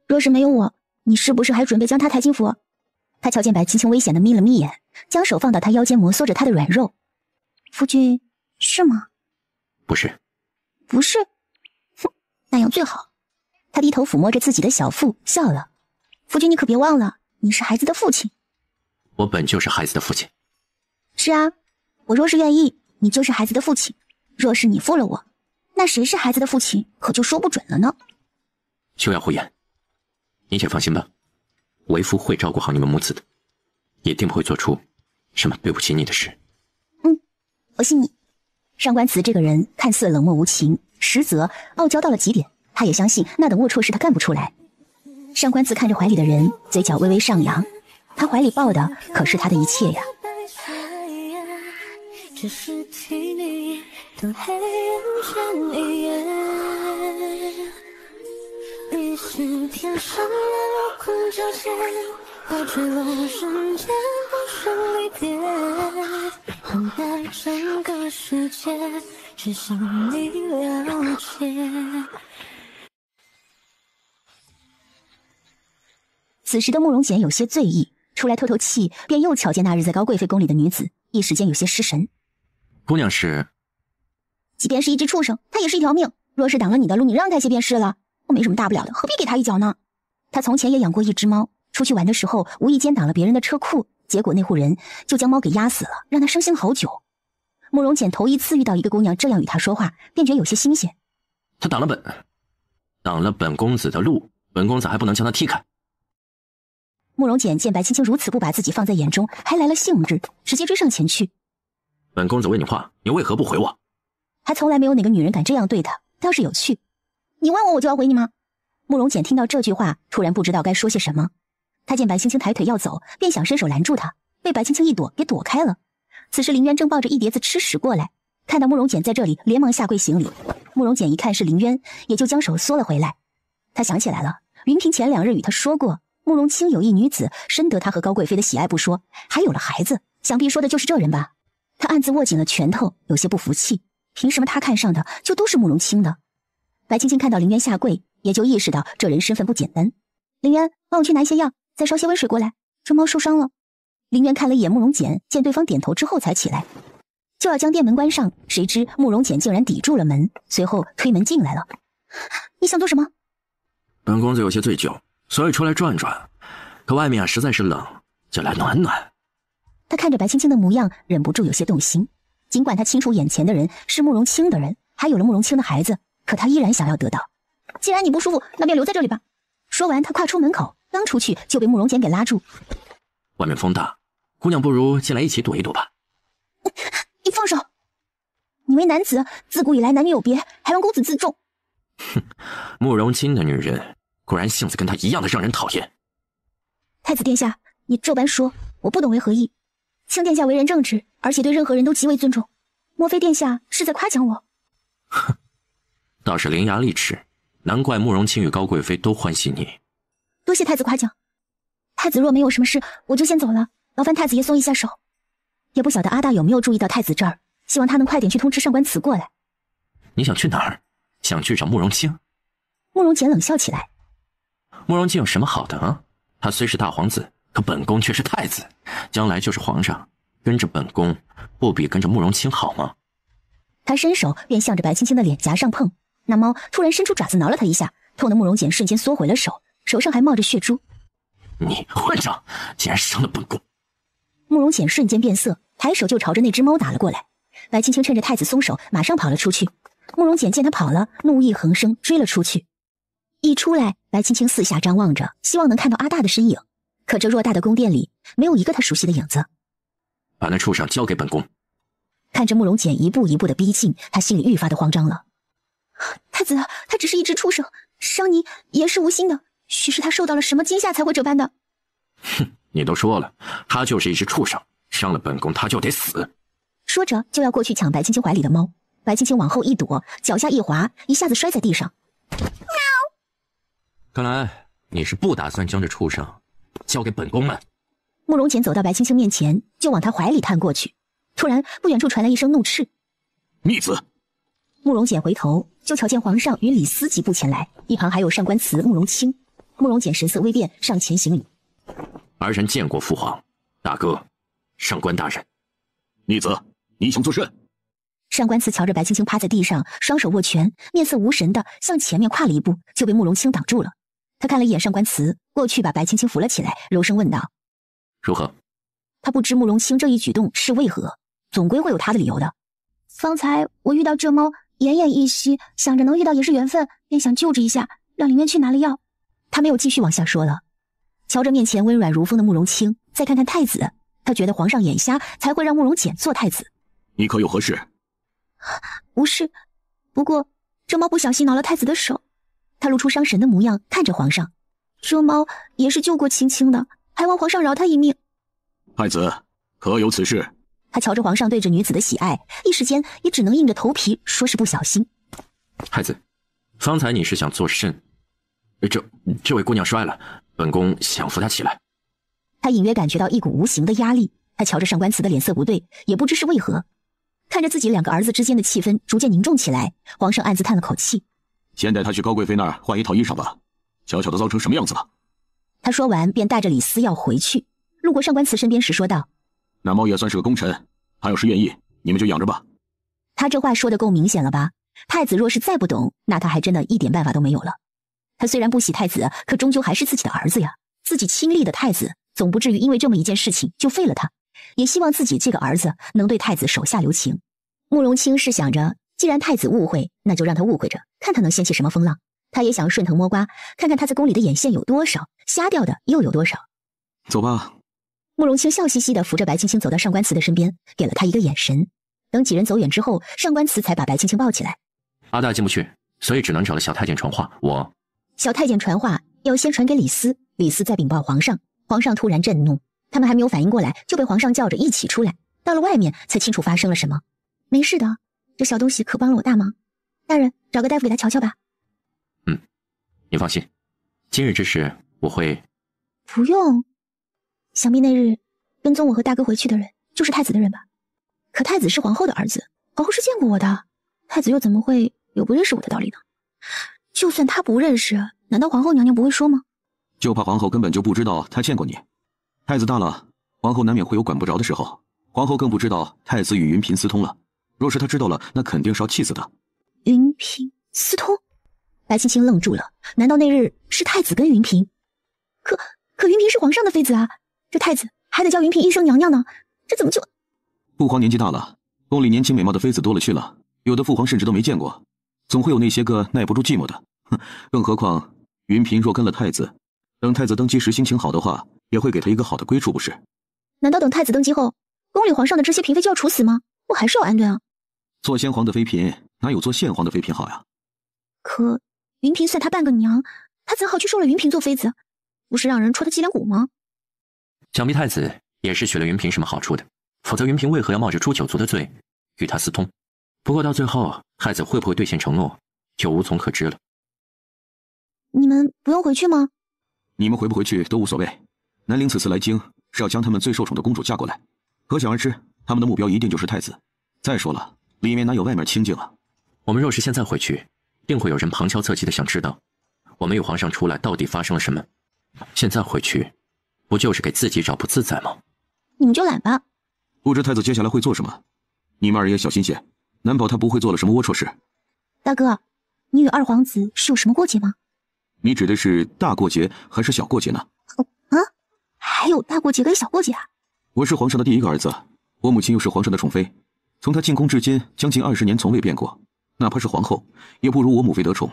若是没有我，你是不是还准备将他抬进府？他瞧见白青青危险的眯了眯眼，将手放到他腰间摩挲着他的软肉。夫君，是吗？不是。不是？哼，那样最好。他低头抚摸着自己的小腹，笑了。夫君，你可别忘了，你是孩子的父亲。我本就是孩子的父亲。是啊，我若是愿意，你就是孩子的父亲；若是你负了我，那谁是孩子的父亲，可就说不准了呢。休要胡言，你且放心吧，为夫会照顾好你们母子的，一定不会做出什么对不起你的事。我信你。上官慈这个人看似冷漠无情，实则傲娇到了极点，他也相信那等龌龊事他干不出来。上官慈看着怀里的人，嘴角微微上扬，他怀里抱的可是他的一切呀。只是替你等黑暗前一夜。你是天上的流光皎洁，花坠落瞬间不是离别。换来整个世界，只想你了解。此时的慕容简有些醉意，出来透透气，便又瞧见那日在高贵妃宫里的女子，一时间有些失神。姑娘是？即便是一只畜生，他也是一条命。若是挡了你的路，你让他些便是了。我没什么大不了的，何必给他一脚呢？他从前也养过一只猫，出去玩的时候无意间挡了别人的车库，结果那户人就将猫给压死了，让他伤心好久。慕容简头一次遇到一个姑娘这样与他说话，便觉得有些新鲜。他挡了本公子的路，本公子还不能将他踢开。慕容简见白青青如此不把自己放在眼中，还来了兴致，直接追上前去。本公子问你话，你为何不回我？还从来没有哪个女人敢这样对他，倒是有趣。你问我就要回你吗？慕容简听到这句话，突然不知道该说些什么。他见白青青抬腿要走，便想伸手拦住她，被白青青一躲给躲开了。此时林渊正抱着一碟子吃食过来，看到慕容简在这里，连忙下跪行礼。慕容简一看是林渊，也就将手缩了回来。他想起来了，云嫔前2日与他说过，慕容清有一女子深得他和高贵妃的喜爱不说，还有了孩子，想必说的就是这人吧。他暗自握紧了拳头，有些不服气，凭什么他看上的就都是慕容清的？白青青看到林渊下跪，也就意识到这人身份不简单。林渊，帮我去拿些药，再烧些温水过来，这猫受伤了。林渊看了一眼慕容简，见对方点头之后才起来，就要将店门关上，谁知慕容简竟然抵住了门，随后推门进来了。你想做什么？本公子有些醉酒，所以出来转转，可外面实在是冷，就来暖暖。他看着白青青的模样，忍不住有些动心。尽管他清楚眼前的人是慕容清的人，还有了慕容清的孩子，可他依然想要得到。既然你不舒服，那便留在这里吧。说完，他跨出门口，刚出去就被慕容简给拉住。外面风大，姑娘不如进来一起躲一躲吧。你放手！你为男子，自古以来男女有别，还望公子自重。哼，慕容清的女人果然性子跟她一样的让人讨厌。太子殿下，你这般说，我不懂为何意。卿殿下为人正直，而且对任何人都极为尊重，莫非殿下是在夸奖我？哼，倒是伶牙俐齿，难怪慕容清与高贵妃都欢喜你。多谢太子夸奖。太子若没有什么事，我就先走了，劳烦太子爷松一下手。也不晓得阿大有没有注意到太子这儿，希望他能快点去通知上官慈过来。你想去哪儿？想去找慕容清？慕容简冷笑起来。慕容清有什么好的啊？他虽是大皇子，可本宫却是太子，将来就是皇上，跟着本宫不比跟着慕容清好吗？他伸手便向着白青青的脸颊上碰，那猫突然伸出爪子挠了他一下，痛得慕容简瞬间缩回了手，手上还冒着血珠。你混账，竟然伤了本宫！慕容简瞬间变色，抬手就朝着那只猫打了过来。白青青趁着太子松手，马上跑了出去。慕容简见他跑了，怒意横生，追了出去。一出来，白青青四下张望着，希望能看到阿大的身影，可这偌大的宫殿里没有一个他熟悉的影子。把那畜生交给本宫。看着慕容简一步一步的逼近，他心里愈发的慌张了。太子，他只是一只畜生，伤你也是无心的，许是他受到了什么惊吓才会这般的。哼，你都说了，他就是一只畜生，伤了本宫他就得死。说着就要过去抢白青青怀里的猫，白青青往后一躲，脚下一滑，一下子摔在地上。看来你是不打算将这畜生交给本宫了。慕容简走到白青青面前，就往她怀里探过去。突然，不远处传来一声怒斥：“逆子！”慕容简回头，就瞧见皇上与李斯疾步前来，一旁还有上官慈、慕容清。慕容简神色微变，上前行礼：“儿臣见过父皇，大哥，上官大人。”逆子，你想做甚？上官慈瞧着白青青趴在地上，双手握拳，面色无神的向前面跨了一步，就被慕容清挡住了。他看了一眼上官慈，过去把白青青扶了起来，柔声问道：“如何？”他不知慕容清这一举动是为何，总归会有他的理由的。方才我遇到这猫，奄奄一息，想着能遇到也是缘分，便想救治一下，让里面去拿了药。他没有继续往下说了。瞧着面前温软如风的慕容清，再看看太子，他觉得皇上眼瞎，才会让慕容简做太子。你可有何事？无事，不过这猫不小心挠了太子的手。他露出伤神的模样，看着皇上。这猫也是救过青青的，还望皇上饶他一命。太子，可有此事？他瞧着皇上对着女子的喜爱，一时间也只能硬着头皮说是不小心。太子，方才你是想做甚？这位姑娘摔了，本宫想扶她起来。他隐约感觉到一股无形的压力，他瞧着上官慈的脸色不对，也不知是为何。看着自己2个儿子之间的气氛逐渐凝重起来，皇上暗自叹了口气。先带她去高贵妃那儿换一套衣裳吧，小小的糟成什么样子了。他说完便带着李斯要回去，路过上官慈身边时说道：那猫也算是个功臣，他要是愿意，你们就养着吧。他这话说得够明显了吧？太子若是再不懂，那他还真的一点办法都没有了。他虽然不喜太子，可终究还是自己的儿子呀，自己亲历的太子，总不至于因为这么一件事情就废了他。也希望自己这个儿子能对太子手下留情。慕容清是想着，既然太子误会，那就让他误会着，看他能掀起什么风浪。他也想顺藤摸瓜，看看他在宫里的眼线有多少，瞎掉的又有多少。走吧。慕容清笑嘻嘻地扶着白青青走到上官慈的身边，给了他一个眼神。等几人走远之后，上官慈才把白青青抱起来。阿大进不去，所以只能找了小太监传话。小太监传话要先传给李斯，李斯再禀报皇上。皇上突然震怒，他们还没有反应过来，就被皇上叫着一起出来。到了外面才清楚发生了什么。没事的，这小东西可帮了我大忙。大人，找个大夫给他瞧瞧吧。你放心，今日之事我会。不用，想必那日跟踪我和大哥回去的人就是太子的人吧？可太子是皇后的儿子，皇后是见过我的，太子又怎么会有不认识我的道理呢？就算他不认识，难道皇后娘娘不会说吗？就怕皇后根本就不知道他见过你。太子大了，皇后难免会有管不着的时候。皇后更不知道太子与云嫔私通了，若是她知道了，那肯定是要气死的。云嫔私通？白青青愣住了，难道那日是太子跟云嫔？可云嫔是皇上的妃子啊，这太子还得叫云嫔一声娘娘呢，这怎么就……父皇年纪大了，宫里年轻美貌的妃子多了去了，有的父皇甚至都没见过，总会有那些个耐不住寂寞的。更何况云嫔若跟了太子，等太子登基时心情好的话，也会给他一个好的归处，不是？难道等太子登基后，宫里皇上的这些嫔妃就要处死吗？我还是要安顿啊。做先皇的妃嫔哪有做现皇的妃嫔好呀？可云嫔算他半个娘，他怎好去收了云嫔做妃子？不是让人戳他脊梁骨吗？想必太子也是许了云嫔什么好处的，否则云嫔为何要冒着诛九族的罪与他私通？不过到最后，太子会不会兑现承诺，就无从可知了。你们不用回去吗？你们回不回去都无所谓。南陵此次来京是要将他们最受宠的公主嫁过来，可想而知，他们的目标一定就是太子。再说了，里面哪有外面清静啊？我们若是现在回去，定会有人旁敲侧击的想知道，我们与皇上出来到底发生了什么。现在回去，不就是给自己找不自在吗？你们就懒吧。不知太子接下来会做什么，你们二爷小心些，难保他不会做了什么龌龊事。大哥，你与二皇子是有什么过节吗？你指的是大过节还是小过节呢？还有大过节跟小过节啊？我是皇上的第一个儿子，我母亲又是皇上的宠妃，从她进宫至今将近20年从未变过，哪怕是皇后也不如我母妃得宠，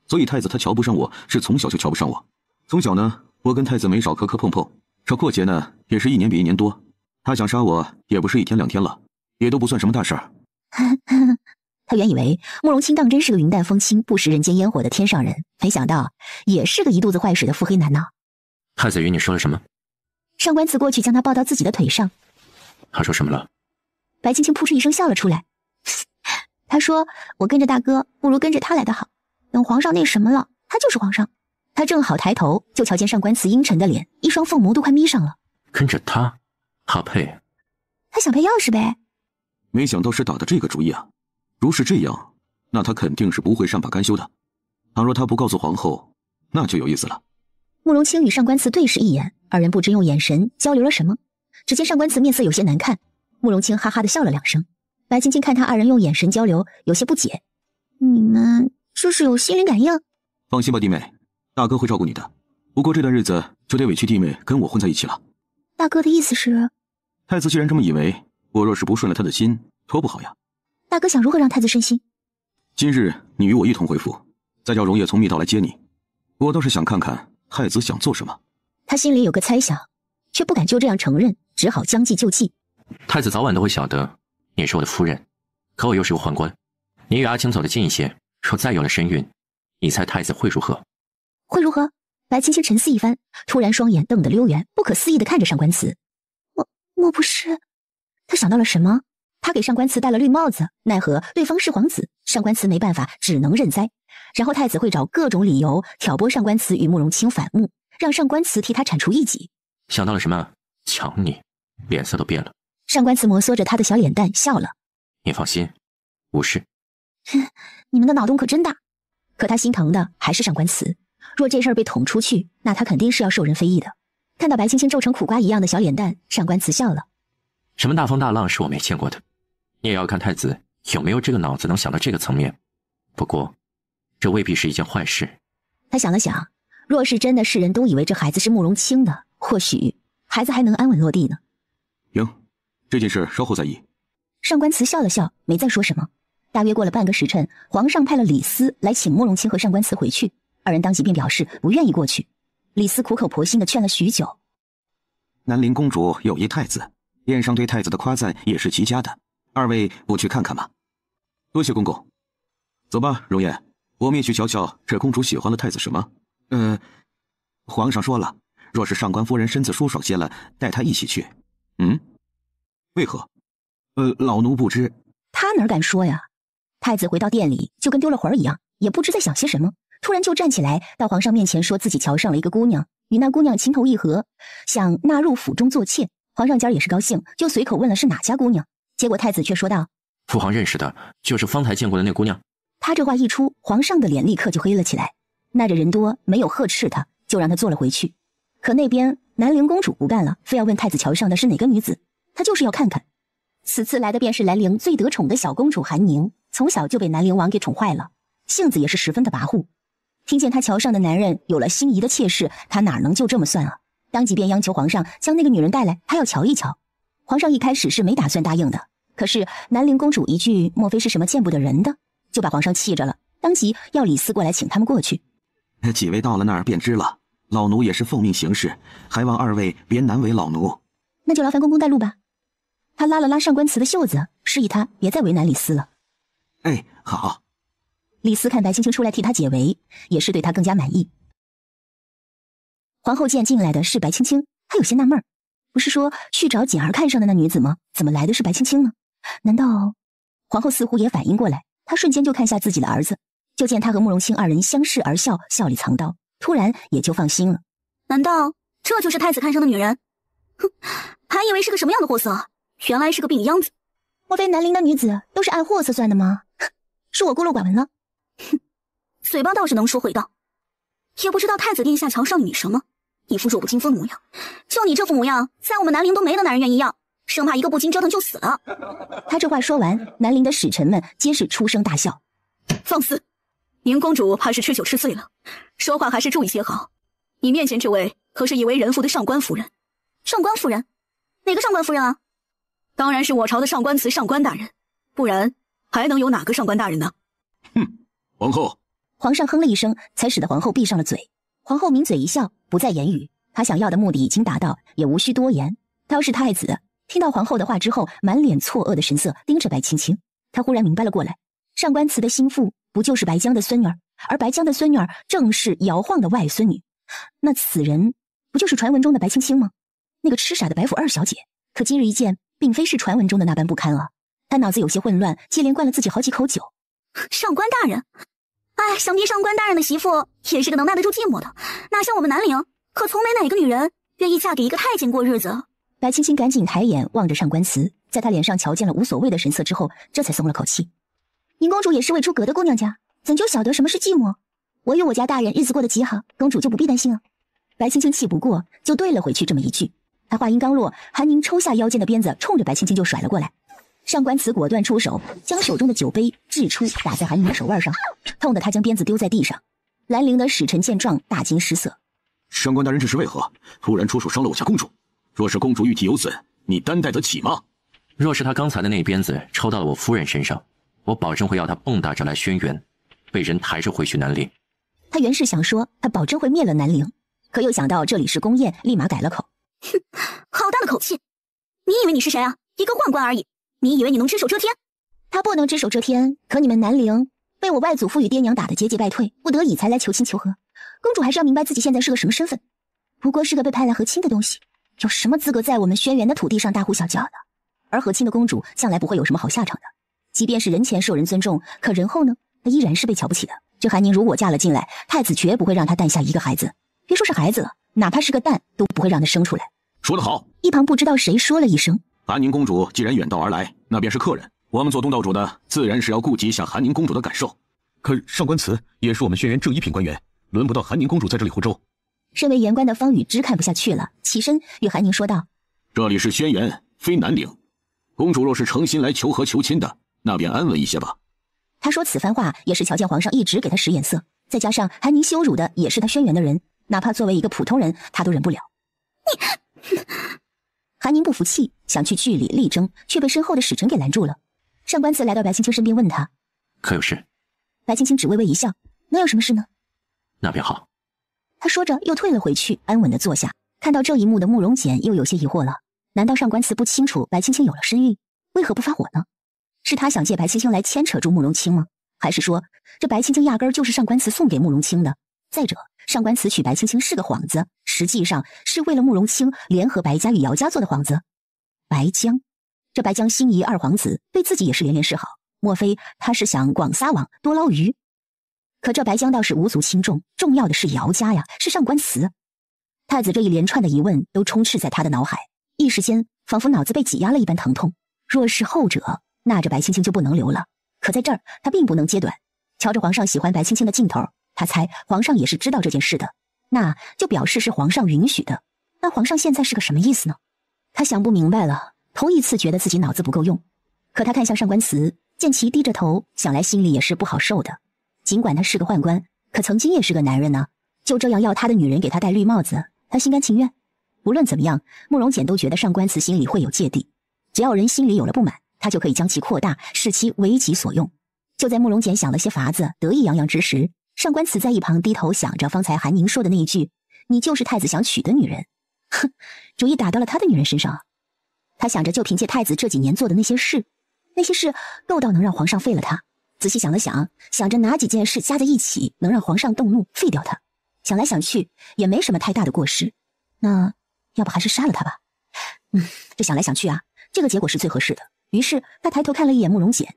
所以太子他瞧不上我是从小就瞧不上我。从小呢，我跟太子没少磕磕碰碰，这过节呢也是一年比一年多，他想杀我也不是1天2天了，也都不算什么大事儿。他原以为慕容清当真是个云淡风轻、不食人间烟火的天上人，没想到也是个一肚子坏水的腹黑男呢。太子与你说了什么？上官慈过去将他抱到自己的腿上。他说什么了？白青青扑哧一声笑了出来。他说：“我跟着大哥，不如跟着他来的好。等皇上那什么了，他就是皇上。”他正好抬头，就瞧见上官慈阴沉的脸，一双凤眸都快眯上了。跟着他，他配？他想配钥匙呗。没想到是打的这个主意啊！如是这样，那他肯定是不会善罢甘休的。倘若他不告诉皇后，那就有意思了。慕容清与上官慈对视一眼，二人不知用眼神交流了什么。只见上官慈面色有些难看，慕容清哈哈的笑了2声。白青青看他二人用眼神交流，有些不解：“你们这是有心灵感应？”放心吧，弟妹，大哥会照顾你的。不过这段日子就得委屈弟妹跟我混在一起了。大哥的意思是？太子既然这么以为，我若是不顺了他的心，多不好呀。大哥想如何让太子顺心？今日你与我一同回府，再叫荣业从密道来接你。我倒是想看看太子想做什么。他心里有个猜想，却不敢就这样承认，只好将计就计。太子早晚都会晓得你是我的夫人，可我又是个宦官，你与阿青走得近一些，若再有了身孕，你猜太子会如何？会如何？白青青沉思一番，突然双眼瞪得溜圆，不可思议地看着上官慈。莫不是他想到了什么？他给上官慈戴了绿帽子，奈何对方是皇子，上官慈没办法，只能认栽。然后太子会找各种理由挑拨上官慈与慕容清反目，让上官慈替他铲除异己。想到了什么？抢你，脸色都变了。上官慈摩挲着他的小脸蛋笑了。你放心，无事。哼，你们的脑洞可真大。可他心疼的还是上官慈，若这事儿被捅出去，那他肯定是要受人非议的。看到白青青皱成苦瓜一样的小脸蛋，上官慈笑了。什么大风大浪是我没见过的，你也要看太子有没有这个脑子能想到这个层面。不过这未必是一件坏事。他想了想，若是真的世人都以为这孩子是慕容清的，或许孩子还能安稳落地呢。行，这件事稍后再议。上官慈笑了笑，没再说什么。大约过了半个时辰，皇上派了李斯来请慕容清和上官慈回去，二人当即便表示不愿意过去。李斯苦口婆心地劝了许久。南陵公主有一太子，殿上对太子的夸赞也是极佳的，二位不去看看吗？多谢公公。走吧，容颜，我们也去瞧瞧这公主喜欢了太子什么。皇上说了，若是上官夫人身子舒爽些了，带她一起去。为何？老奴不知。他哪敢说呀？太子回到店里就跟丢了魂儿一样，也不知在想些什么，突然就站起来到皇上面前说自己瞧上了一个姑娘，与那姑娘情投意合，想纳入府中做妾。皇上今儿也是高兴，就随口问了是哪家姑娘，结果太子却说道：父皇认识的就是方才见过的那姑娘。他这话一出，皇上的脸立刻就黑了起来，耐着人多没有呵斥他，就让他坐了回去。可那边南陵公主不干了，非要问太子瞧上的是哪个女子，他就是要看看。此次来的便是兰陵最得宠的小公主韩宁，从小就被南陵王给宠坏了，性子也是十分的跋扈。听见他桥上的男人有了心仪的妾室，他哪能就这么算啊？当即便央求皇上将那个女人带来，他要瞧一瞧。皇上一开始是没打算答应的，可是南陵公主一句莫非是什么见不得人的，就把皇上气着了，当即要李斯过来请他们过去。几位到了那儿便知了，老奴也是奉命行事，还望二位别难为老奴。那就劳烦公公带路吧。他拉了拉上官慈的袖子，示意他别再为难李斯了。好。李斯看白青青出来替他解围，也是对他更加满意。皇后见进来的是白青青，她有些纳闷儿，不是说去找锦儿看上的那女子吗？怎么来的是白青青呢？难道……皇后似乎也反应过来，她瞬间就看下自己的儿子，就见他和慕容清二人相视而笑，笑里藏刀，突然也就放心了。难道这就是太子看上的女人？哼，还以为是个什么样的货色，原来是个病秧子。莫非南陵的女子都是按货色算的吗？是我孤陋寡闻了。哼，嘴巴倒是能说会道，也不知道太子殿下瞧上你什么，一副弱不禁风的模样。就你这副模样，在我们南陵都没的男人愿意要，生怕一个不经折腾就死了。他这话说完，南陵的使臣们皆是出声大笑。放肆！宁公主怕是吃酒吃醉了，说话还是注意些好。你面前这位可是已为人妇的上官夫人。上官夫人？哪个上官夫人啊？当然是我朝的上官慈上官大人，不然还能有哪个上官大人呢？皇后。皇上哼了一声，才使得皇后闭上了嘴。皇后抿嘴一笑，不再言语。她想要的目的已经达到，也无需多言。她要是太子，听到皇后的话之后，满脸错愕的神色盯着白青青。他忽然明白了过来，上官慈的心腹不就是白江的孙女儿，而白江的孙女儿正是姚晃的外孙女。那此人不就是传闻中的白青青吗？那个痴傻的白府二小姐。可今日一见，并非是传闻中的那般不堪啊。他脑子有些混乱，接连灌了自己好几口酒。上官大人，哎，想必上官大人的媳妇也是个能耐得住寂寞的，哪像我们南陵，可从没哪个女人愿意嫁给一个太监过日子。白青青赶紧抬眼望着上官慈，在他脸上瞧见了无所谓的神色之后，这才松了口气。宁公主也是未出阁的姑娘家，怎就晓得什么是寂寞？我与我家大人日子过得极好，公主就不必担心了。白青青气不过，就对了回去这么一句。他话音刚落，韩宁抽下腰间的鞭子，冲着白青青就甩了过来。上官慈果断出手，将手中的酒杯掷出，打在韩宁的手腕上，痛得他将鞭子丢在地上。兰陵的使臣见状，大惊失色。上官大人这是为何？突然出手伤了我家公主，若是公主玉体有损，你担待得起吗？若是他刚才的那鞭子抽到了我夫人身上，我保证会要他蹦跶着来轩辕，被人抬着回去南陵。他原是想说他保证会灭了南陵，可又想到这里是宫宴，立马改了口。哼，好大的口气！你以为你是谁啊？一个宦官而已，你以为你能只手遮天？他不能只手遮天，可你们南陵被我外祖父与爹娘打得节节败退，不得已才来求亲求和。公主还是要明白自己现在是个什么身份，不过是个被派来和亲的东西，有什么资格在我们轩辕的土地上大呼小叫的？而和亲的公主向来不会有什么好下场的。即便是人前受人尊重，可人后呢，她依然是被瞧不起的。这韩宁如果嫁了进来，太子绝不会让她诞下一个孩子，别说是孩子了，哪怕是个蛋都不会让她生出来。说得好。一旁不知道谁说了一声：韩宁公主既然远道而来，那便是客人，我们做东道主的自然是要顾及一下韩宁公主的感受。可上官慈也是我们轩辕正一品官员，轮不到韩宁公主在这里胡诌。身为言官的方宇之看不下去了，起身与韩宁说道：这里是轩辕，非南陵，公主若是诚心来求和求亲的，那便安稳一些吧。他说此番话也是瞧见皇上一直给他使眼色，再加上韩宁羞辱的也是他轩辕的人，哪怕作为一个普通人他都忍不了。你韩宁不服气，想去据理力争，却被身后的使臣给拦住了。上官慈来到白青青身边问他：可有事？白青青只微微一笑：能有什么事呢？那便好。他说着又退了回去，安稳地坐下。看到这一幕的慕容简又有些疑惑了，难道上官慈不清楚白青青有了身孕，为何不发火呢？是他想借白青青来牵扯住慕容清吗？还是说这白青青压根儿就是上官慈送给慕容清的？再者，上官慈娶白青青是个幌子，实际上是为了慕容清联合白家与姚家做的幌子。白江，这白江心仪二皇子，对自己也是连连示好，莫非他是想广撒网多捞鱼？可这白江倒是无足轻重，重要的是姚家呀，是上官慈。太子这一连串的疑问都充斥在他的脑海，一时间仿佛脑子被挤压了一般疼痛。若是后者，那这白青青就不能留了。可在这儿他并不能揭短，瞧着皇上喜欢白青青的劲头，他猜皇上也是知道这件事的，那就表示是皇上允许的。那皇上现在是个什么意思呢？他想不明白了，头一次觉得自己脑子不够用。可他看向上官慈，见其低着头，想来心里也是不好受的。尽管他是个宦官，可曾经也是个男人呢，就这样要他的女人给他戴绿帽子，他心甘情愿。无论怎么样，慕容简都觉得上官慈心里会有芥蒂，只要人心里有了不满，他就可以将其扩大，使其为己所用。就在慕容简想了些法子，得意洋洋之时，上官慈在一旁低头想着方才韩宁说的那一句：你就是太子想娶的女人。哼，主意打到了他的女人身上啊。他想着就凭借太子这几年做的那些事够到能让皇上废了他。仔细想了想，想着哪几件事加在一起能让皇上动怒废掉他，想来想去也没什么太大的过失，那要不还是杀了他吧。这想来想去啊，这个结果是最合适的。于是他抬头看了一眼慕容简，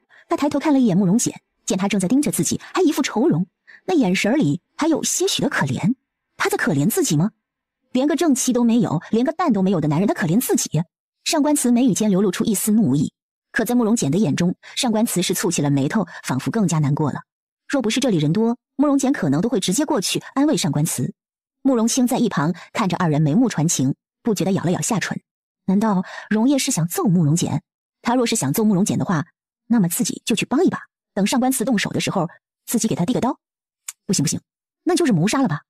见他正在盯着自己，还一副愁容，那眼神里还有些许的可怜。他在可怜自己吗？连个正妻都没有，连个蛋都没有的男人，他可怜自己？上官慈眉宇间流露出一丝怒意，可在慕容简的眼中，上官慈是蹙起了眉头，仿佛更加难过了。若不是这里人多，慕容简可能都会直接过去安慰上官慈。慕容清在一旁看着二人眉目传情，不觉得咬了咬下唇。难道荣烨是想揍慕容简？他若是想揍慕容简的话，那么自己就去帮一把，等上官慈动手的时候，自己给他递个刀。不行，那就是谋杀了吧。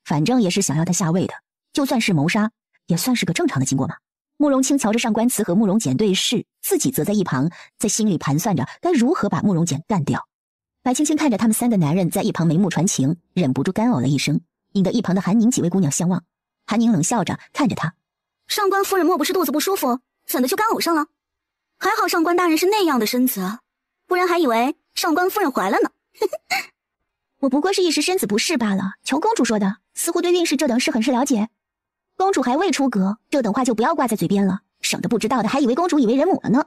反正也是想要他下位的，就算是谋杀，也算是个正常的经过嘛。慕容清瞧着上官慈和慕容简对视，自己则在一旁在心里盘算着该如何把慕容简干掉。白青青看着他们三个男人在一旁眉目传情，忍不住干呕了一声，引得一旁的韩宁几位姑娘相望。韩宁冷笑着看着他：上官夫人莫不是肚子不舒服，怎的就干呕上了？还好上官大人是那样的身子，不然还以为上官夫人怀了呢。我不过是一时身子不适罢了，求公主说的，似乎对运势这等事很是了解。公主还未出阁，这等话就不要挂在嘴边了，省得不知道的还以为公主已为人母了呢。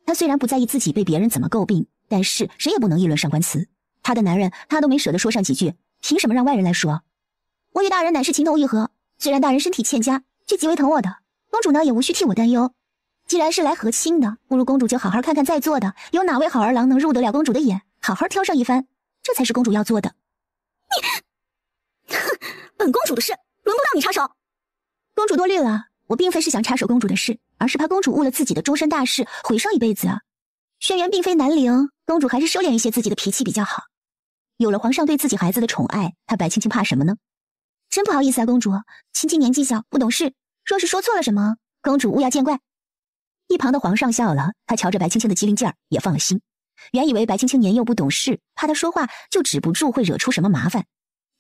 她虽然不在意自己被别人怎么诟病，但是谁也不能议论上官慈。她的男人她都没舍得说上几句，凭什么让外人来说？我与大人乃是情投意合，虽然大人身体欠佳，却极为疼我的，公主呢也无需替我担忧。既然是来和亲的，不如公主就好好看看在座的，有哪位好儿郎能入得了公主的眼，好好挑上一番，这才是公主要做的。你，本公主的事轮不到你插手。公主多虑了，我并非是想插手公主的事，而是怕公主误了自己的终身大事，毁上一辈子啊。轩辕并非南陵，公主还是收敛一些自己的脾气比较好。有了皇上对自己孩子的宠爱，她白青青怕什么呢？真不好意思啊，公主，青青年纪小，不懂事，若是说错了什么，公主勿要见怪。一旁的皇上笑了，他瞧着白青青的机灵劲儿，也放了心。原以为白青青年幼不懂事，怕她说话就止不住会惹出什么麻烦，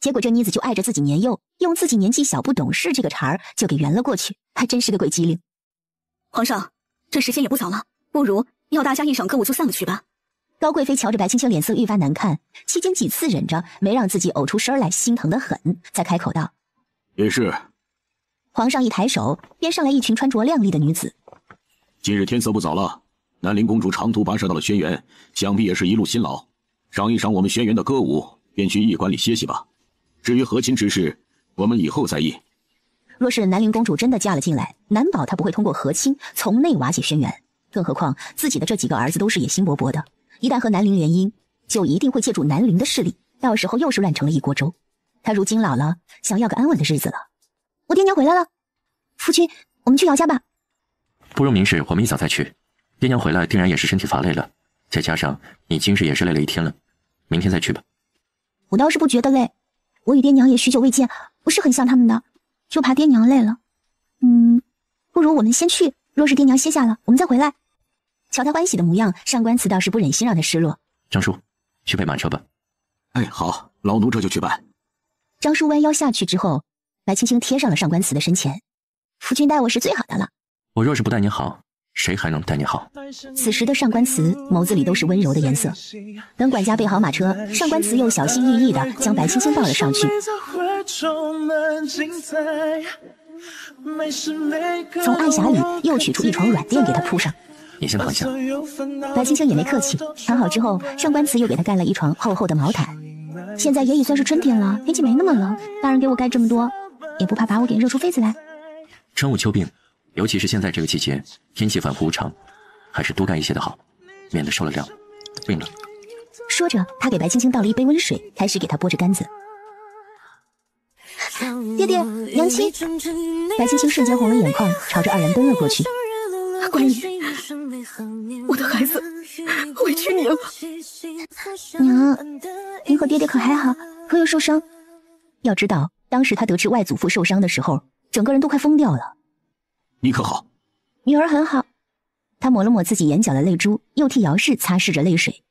结果这妮子就碍着自己年幼，用自己年纪小不懂事这个茬儿就给圆了过去，还真是个鬼机灵。皇上，这时间也不早了，不如要大家一赏歌舞就散了去吧。高贵妃瞧着白青青脸色愈发难看，期间几次忍着没让自己呕出声来，心疼得很，才开口道：也是。皇上一抬手，便上来一群穿着靓丽的女子。今日天色不早了，南陵公主长途跋涉到了轩辕，想必也是一路辛劳。赏一赏我们轩辕的歌舞，便去驿馆里歇息吧。至于和亲之事，我们以后再议。若是南陵公主真的嫁了进来，难保她不会通过和亲从内瓦解轩辕。更何况自己的这几个儿子都是野心勃勃的，一旦和南陵联姻，就一定会借助南陵的势力，到时候又是乱成了一锅粥。她如今老了，想要个安稳的日子了。我爹娘回来了，夫君，我们去姚家吧。不容明示，我们一早再去。爹娘回来定然也是身体乏累了，再加上你今日也是累了一天了，明天再去吧。我倒是不觉得累，我与爹娘也许久未见，不是很像他们的，就怕爹娘累了。不如我们先去，若是爹娘歇下了，我们再回来。瞧他欢喜的模样，上官慈倒是不忍心让他失落。张叔，去备马车吧。哎，好，老奴这就去办。张叔弯腰下去之后，白青青贴上了上官慈的身前。夫君待我是最好的了。我若是不待你好，谁还能待你好？此时的上官慈眸子里都是温柔的颜色。等管家备好马车，上官慈又小心翼翼地将白青青抱了上去。从暗匣里又取出一床软垫给他铺上。你先躺下。白青青也没客气，躺好之后，上官慈又给他盖了一床厚厚的毛毯。现在也已算是春天了，天气没那么冷，大人给我盖这么多，也不怕把我给热出痱子来。春捂秋病，尤其是现在这个季节，天气反复无常，还是多盖一些的好，免得受了凉病了。说着，他给白青青倒了一杯温水，开始给她拨着杆子。爹爹，娘亲！白青青瞬间红了眼眶，朝着二人奔了过去。关羽，我的孩子，委屈你了。娘，您和爹爹可还好？可有受伤？要知道，当时他得知外祖父受伤的时候，整个人都快疯掉了。你可好？女儿很好。他抹了抹自己眼角的泪珠，又替姚氏擦拭着泪水。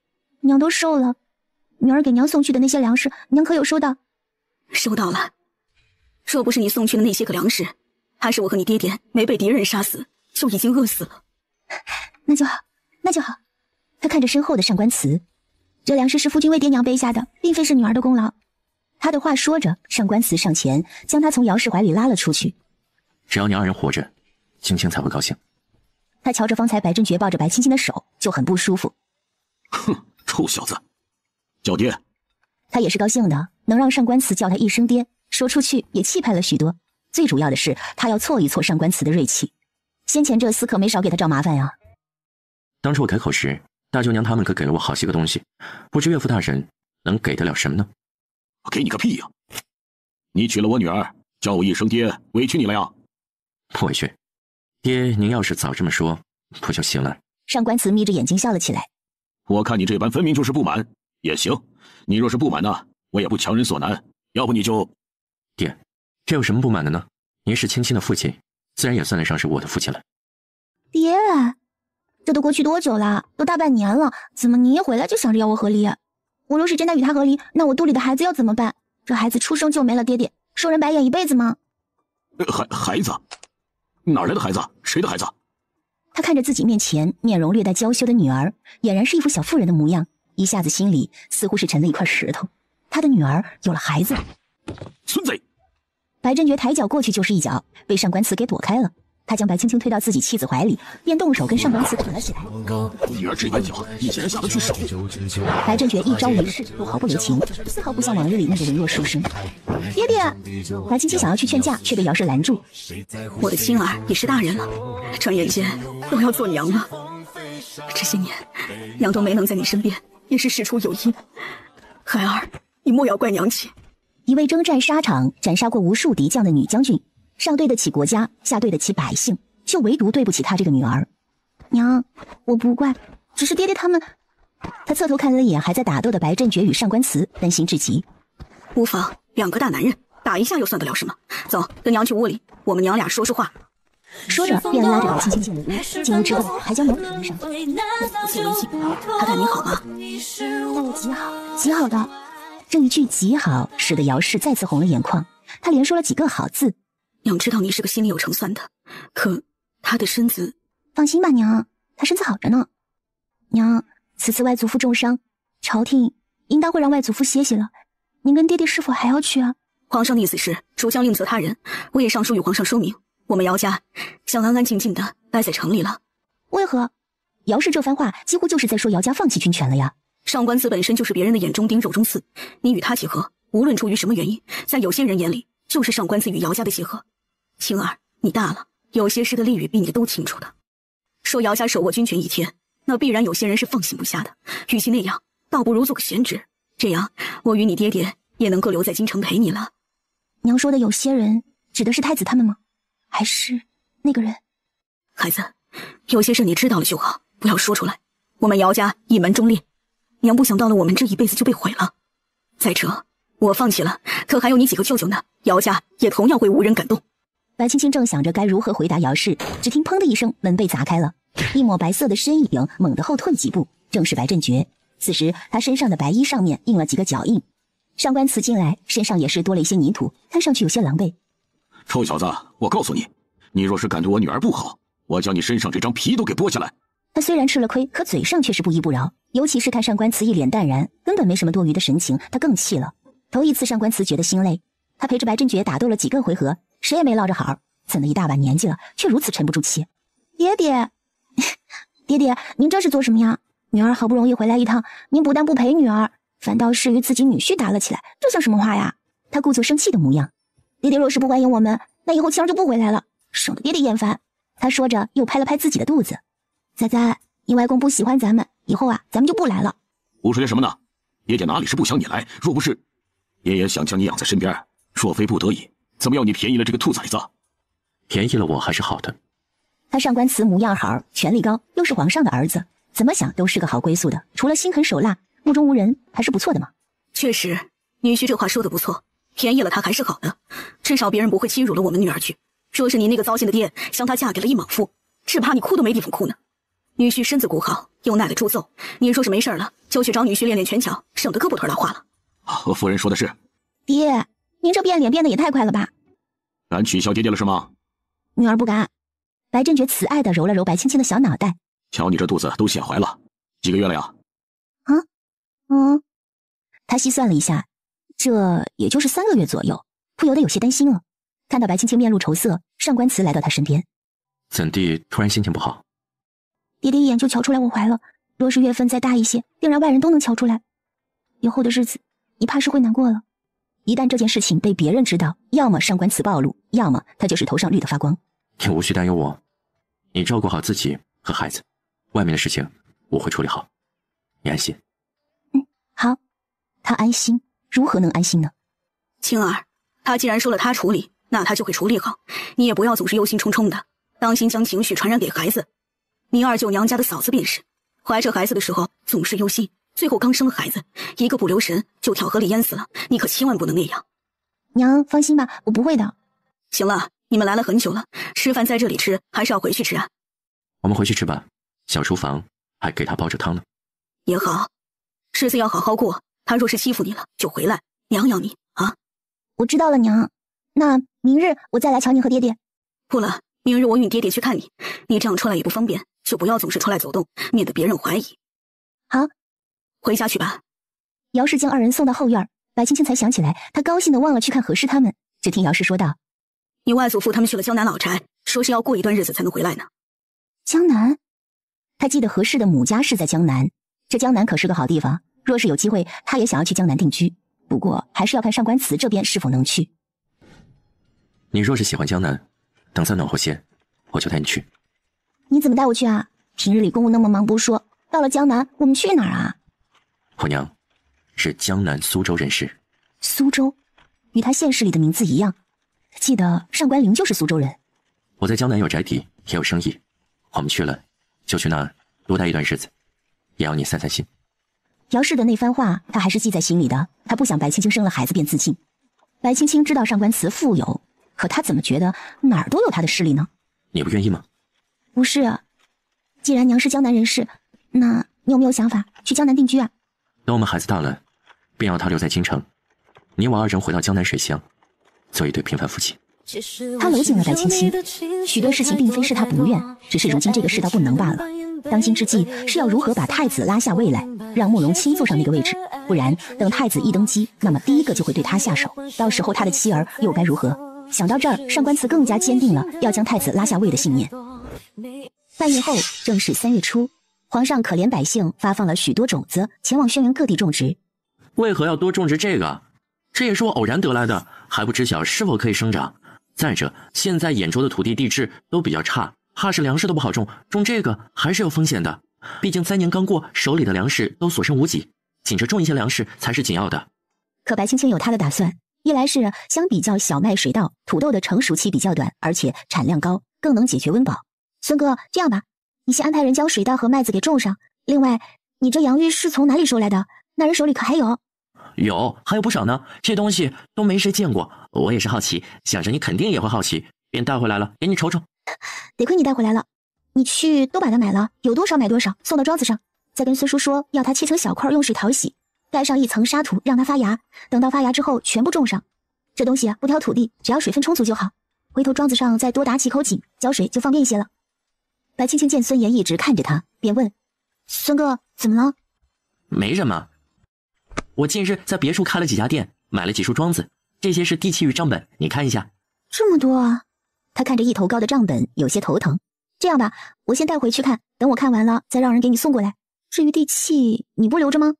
娘都瘦了，女儿给娘送去的那些粮食，娘可有收到？收到了。若不是你送去的那些个粮食，还是我和你爹爹没被敌人杀死，就已经饿死了。那就好，那就好。他看着身后的上官慈，这粮食是夫君为爹娘背下的，并非是女儿的功劳。他的话说着，上官慈上前将他从姚氏怀里拉了出去。只要你二人活着，青青才会高兴。他瞧着方才白真觉抱着白青青的手，就很不舒服。哼，臭小子，叫爹。他也是高兴的，能让上官慈叫他一声爹，说出去也气派了许多。最主要的是，他要挫一挫上官慈的锐气。先前这厮可没少给他找麻烦呀。当初我开口时，大舅娘他们可给了我好些个东西，不知岳父大人能给得了什么呢？我给你个屁呀！你娶了我女儿，叫我一声爹，委屈你了呀？不委屈，爹，您要是早这么说，不就行了？上官慈眯着眼睛笑了起来。我看你这般分明就是不满，也行。你若是不满呢，我也不强人所难。要不你就……爹，这有什么不满的呢？您是青青的父亲，自然也算得上是我的父亲了。爹，这都过去多久了？都大半年了，怎么你一回来就想着要我和离？我若是真的与他和离，那我肚里的孩子要怎么办？这孩子出生就没了爹爹，受人白眼一辈子吗？孩子？哪来的孩子？谁的孩子？他看着自己面前面容略带娇羞的女儿，俨然是一副小妇人的模样，一下子心里似乎是沉了一块石头。他的女儿有了孩子。孙子！白真觉抬脚过去就是一脚，被上官慈给躲开了。他将白青青推到自己妻子怀里，便动手跟上官慈打了起来。女儿这般脚，你竟然下得去手？白真觉一招一式都毫不留情，丝毫不像往日里那个文弱书生。爹爹，白青青想要去劝架，却被姚氏拦住。我的青儿也是大人了，转眼间都要做娘了。这些年，娘都没能在你身边，也是事出有因。孩儿，你莫要怪娘亲。一位征战沙场、斩杀过无数敌将的女将军，上对得起国家，下对得起百姓，就唯独对不起她这个女儿。娘，我不怪，只是爹爹他们……他侧头看了一眼还在打斗的白振觉与上官慈，担心至极。无妨，两个大男人打一下又算得了什么？走，跟娘去屋里，我们娘俩说说话。说着，便拉着白青青进了屋。进屋之后，还将门给关上。不谢为敬，他待你好吗？待我极好，极好的。这一句极好，使得姚氏再次红了眼眶。他连说了几个好字。娘知道你是个心里有成算的，可他的身子……放心吧，娘，他身子好着呢。娘，此次外祖父重伤，朝廷应当会让外祖父歇息了。您跟爹爹是否还要去啊？皇上的意思是，主将另择他人，我也上书与皇上说明，我们姚家想安安静静的待在城里了。为何？姚氏这番话几乎就是在说姚家放弃军权了呀。上官子本身就是别人的眼中钉肉中刺，你与他结合，无论出于什么原因，在有些人眼里就是上官子与姚家的结合。青儿，你大了，有些事的利与弊你都清楚的。说姚家手握军权一天，那必然有些人是放心不下的，与其那样，倒不如做个闲职，这样我与你爹爹也能够留在京城陪你了。娘说的有些人指的是太子他们吗？还是那个人？孩子，有些事你知道了就好，不要说出来。我们姚家一门忠烈，娘不想到了我们这一辈子就被毁了。再者，我放弃了，可还有你几个舅舅呢，姚家也同样会无人敢动。白青青正想着该如何回答姚氏，只听砰的一声，门被砸开了，一抹白色的身影猛地后退几步，正是白振觉。此时他身上的白衣上面印了几个脚印。上官慈进来，身上也是多了一些泥土，看上去有些狼狈。臭小子，我告诉你，你若是敢对我女儿不好，我将你身上这张皮都给剥下来。他虽然吃了亏，可嘴上却是不依不饶，尤其是看上官慈一脸淡然，根本没什么多余的神情，他更气了。头一次上官慈觉得心累，他陪着白振觉打斗了几个回合，谁也没落着好，怎么一大把年纪了，却如此沉不住气？爹爹，爹爹，您这是做什么呀？女儿好不容易回来一趟，您不但不陪女儿，反倒是与自己女婿打了起来，这算什么话呀？他故作生气的模样。爹爹若是不欢迎我们，那以后青儿就不回来了，省得爹爹厌烦。他说着又拍了拍自己的肚子。仔仔，你外公不喜欢咱们，以后啊，咱们就不来了。胡说些什么呢？爹爹哪里是不想你来，若不是爷爷想将你养在身边，若非不得已，怎么要你便宜了这个兔崽子？便宜了我还是好的。他上官慈模样好，权力高，又是皇上的儿子，怎么想都是个好归宿的，除了心狠手辣，目中无人，还是不错的嘛。确实，女婿这话说的不错，便宜了他还是好的，至少别人不会欺辱了我们女儿去。若是你那个糟心的爹将她嫁给了一莽夫，只怕你哭都没地方哭呢。女婿身子骨好，又耐得住揍，你说是没事了，就去找女婿练练拳脚，省得胳膊腿老化了。夫人说的是。爹，您这变脸变得也太快了吧？敢取笑爹爹了是吗？女儿不敢。白振觉慈爱地揉了揉白青青的小脑袋。瞧你这肚子都显怀了，几个月了呀？他细算了一下，这也就是3个月左右，不由得有些担心了。看到白青青面露愁色，上官慈来到他身边。怎地突然心情不好？爹爹一眼就瞧出来我怀了，若是月份再大一些，定让外人都能瞧出来。以后的日子，你怕是会难过了。一旦这件事情被别人知道，要么上官慈暴露，要么他就是头上绿得发光。你无需担忧我，你照顾好自己和孩子，外面的事情我会处理好，你安心。好。他安心，如何能安心呢？青儿，他既然说了他处理，那他就会处理好，你也不要总是忧心忡忡的，当心将情绪传染给孩子。你二舅娘家的嫂子便是，怀着孩子的时候总是忧心，最后刚生了孩子，一个不留神就跳河里淹死了，你可千万不能那样。娘放心吧，我不会的。行了，你们来了很久了，吃饭在这里吃，还是要回去吃啊？我们回去吃吧，小厨房还给他煲着汤呢。也好，日子要好好过，他若是欺负你了，就回来，娘养你啊。我知道了，娘。那明日我再来瞧您和爹爹。不了，明日我与你爹爹去看你，你这样出来也不方便，就不要总是出来走动，免得别人怀疑。好，回家去吧。姚氏将二人送到后院，白青青才想起来，她高兴地忘了去看何氏他们。只听姚氏说道：“你外祖父他们去了江南老宅，说是要过一段日子才能回来呢。”江南？他记得何氏的母家是在江南，这江南可是个好地方。若是有机会，他也想要去江南定居，不过还是要看上官慈这边是否能去。你若是喜欢江南，等再暖和些，我就带你去。你怎么带我去啊？平日里公务那么忙不说，到了江南我们去哪儿啊？我娘是江南苏州人士。苏州，与他现实里的名字一样。记得上官灵就是苏州人。我在江南有宅邸，也有生意，我们去了就去那儿多待一段日子，也要你散散心。姚氏的那番话他还是记在心里的，他不想白青青生了孩子便自尽。白青青知道上官慈富有，可他怎么觉得哪儿都有他的势力呢？你不愿意吗？不是啊，既然娘是江南人士，那你有没有想法去江南定居啊？等我们孩子大了，便要他留在京城，你我二人回到江南水乡，做一对平凡夫妻。他搂紧了白青青，许多事情并非是他不愿，只是如今这个世道不能罢了。当今之计是要如何把太子拉下位来，让慕容清坐上那个位置，不然等太子一登基，那么第一个就会对他下手，到时候他的妻儿又该如何？想到这儿，上官慈更加坚定了要将太子拉下位的信念。半夜后，正是3月初，皇上可怜百姓，发放了许多种子，前往轩辕各地种植。为何要多种植这个？这也是我偶然得来的，还不知晓是否可以生长。再者，现在兖州的土地地质都比较差，怕是粮食都不好种，种这个还是有风险的。毕竟3年刚过，手里的粮食都所剩无几，紧着种一些粮食才是紧要的。可白青青有他的打算，一来是相比较小麦、水稻、土豆的成熟期比较短，而且产量高，更能解决温饱。孙哥，这样吧，你先安排人将水稻和麦子给种上。另外，你这洋芋是从哪里收来的？那人手里可还有？有，还有不少呢。这东西都没谁见过，我也是好奇，想着你肯定也会好奇，便带回来了，给你瞅瞅。得亏你带回来了，你去都把它买了，有多少买多少，送到庄子上。再跟孙叔说，要它切成小块，用水淘洗，盖上一层沙土，让它发芽。等到发芽之后，全部种上。这东西不挑土地，只要水分充足就好。回头庄子上再多打几口井，浇水就方便一些了。白青青见孙岩一直看着他，便问：“孙哥，怎么了？”没什么。我近日在别处开了几家店，买了几束庄子，这些是地契与账本，你看一下。这么多啊！他看着一头高的账本，有些头疼。这样吧，我先带回去看，等我看完了，再让人给你送过来。至于地契，你不留着吗？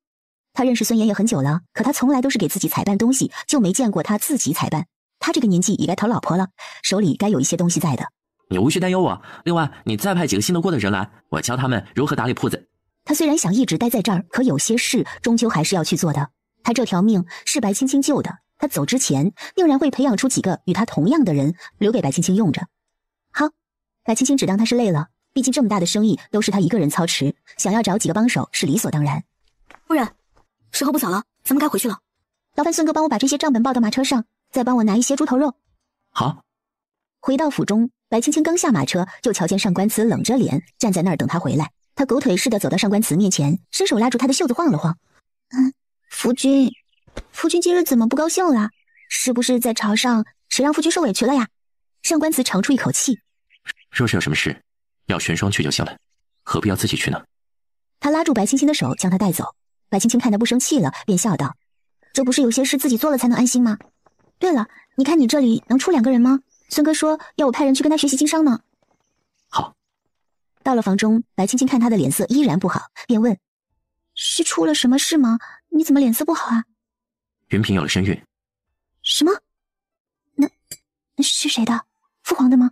他认识孙岩也很久了，可他从来都是给自己采办东西，就没见过他自己采办。他这个年纪也该讨老婆了，手里该有一些东西在的。你无需担忧我，另外你再派几个信得过的人来，我教他们如何打理铺子。他虽然想一直待在这儿，可有些事终究还是要去做的。他这条命是白青青救的，他走之前定然会培养出几个与他同样的人，留给白青青用着。好，白青青只当他是累了，毕竟这么大的生意都是他一个人操持，想要找几个帮手是理所当然。夫人，时候不早了，咱们该回去了。劳烦孙哥帮我把这些账本抱到马车上，再帮我拿一些猪头肉。好。回到府中，白青青刚下马车，就瞧见上官慈冷着脸站在那儿等他回来。他狗腿似的走到上官慈面前，伸手拉住他的袖子晃了晃。夫君今日怎么不高兴了？是不是在朝上谁让夫君受委屈了呀？上官慈长出一口气。若是有什么事，要玄霜去就行了，何必要自己去呢？他拉住白青青的手，将她带走。白青青看他不生气了，便笑道：“这不是有些事自己做了才能安心吗？对了，你看你这里能出2个人吗？孙哥说要我派人去跟他学习经商呢。”好。到了房中，白青青看他的脸色依然不好，便问：“是出了什么事吗？你怎么脸色不好啊？”云嫔有了身孕。什么？那是谁的？父皇的吗？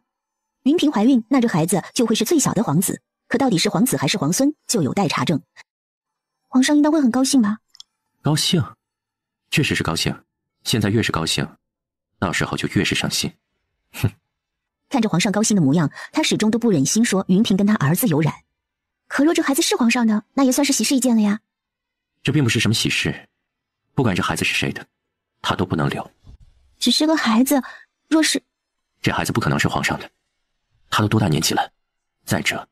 云嫔怀孕，那这孩子就会是最小的皇子，可到底是皇子还是皇孙，就有待查证。皇上应当会很高兴吧？高兴，确实是高兴。现在越是高兴，到时候就越是伤心。哼！看着皇上高兴的模样，他始终都不忍心说云嫔跟他儿子有染。可若这孩子是皇上的，那也算是喜事一件了呀。这并不是什么喜事，不管这孩子是谁的，他都不能留。只是个孩子，若是……这孩子不可能是皇上的，他都多大年纪了？再者，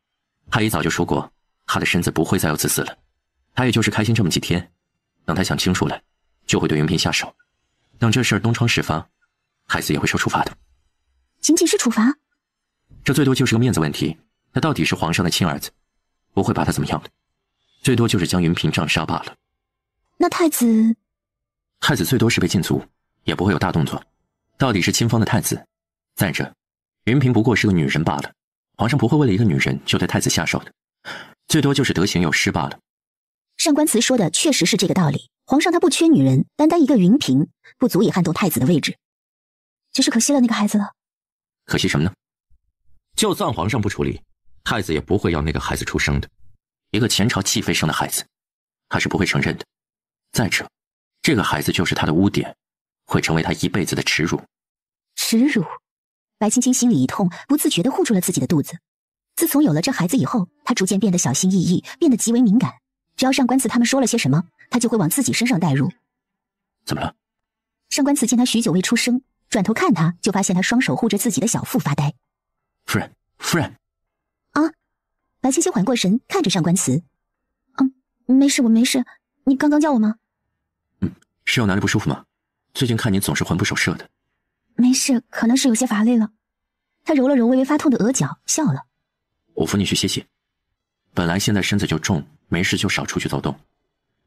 他也早就说过，他的身子不会再有子嗣了。他也就是开心这么几天，等他想清楚了，就会对云嫔下手。等这事儿东窗事发，孩子也会受处罚的。仅仅是处罚？这最多就是个面子问题。他到底是皇上的亲儿子，不会把他怎么样的，最多就是将云嫔杖杀罢了。那太子最多是被禁足，也不会有大动作。到底是亲封的太子。再者，云嫔不过是个女人罢了，皇上不会为了一个女人就对太子下手的，最多就是得刑有失罢了。上官慈说的确实是这个道理，皇上他不缺女人，单单一个云嫔不足以撼动太子的位置。只是可惜了那个孩子了。可惜什么呢？就算皇上不处理，太子也不会要那个孩子出生的。一个前朝弃妃生的孩子，他是不会承认的。再者，这个孩子就是他的污点，会成为他一辈子的耻辱。耻辱？白青青心里一痛，不自觉地护住了自己的肚子。自从有了这孩子以后，她逐渐变得小心翼翼，变得极为敏感。只要上官慈他们说了些什么，她就会往自己身上带入。怎么了？上官慈见他许久未出声，转头看他，就发现他双手护着自己的小腹发呆。夫人。啊！白青青缓过神，看着上官慈。没事，我没事。你刚刚叫我吗？是有哪里不舒服吗？最近看你总是魂不守舍的。没事，可能是有些乏累了。他揉了揉微微发痛的额角，笑了。我扶你去歇歇。本来现在身子就重，没事就少出去走动。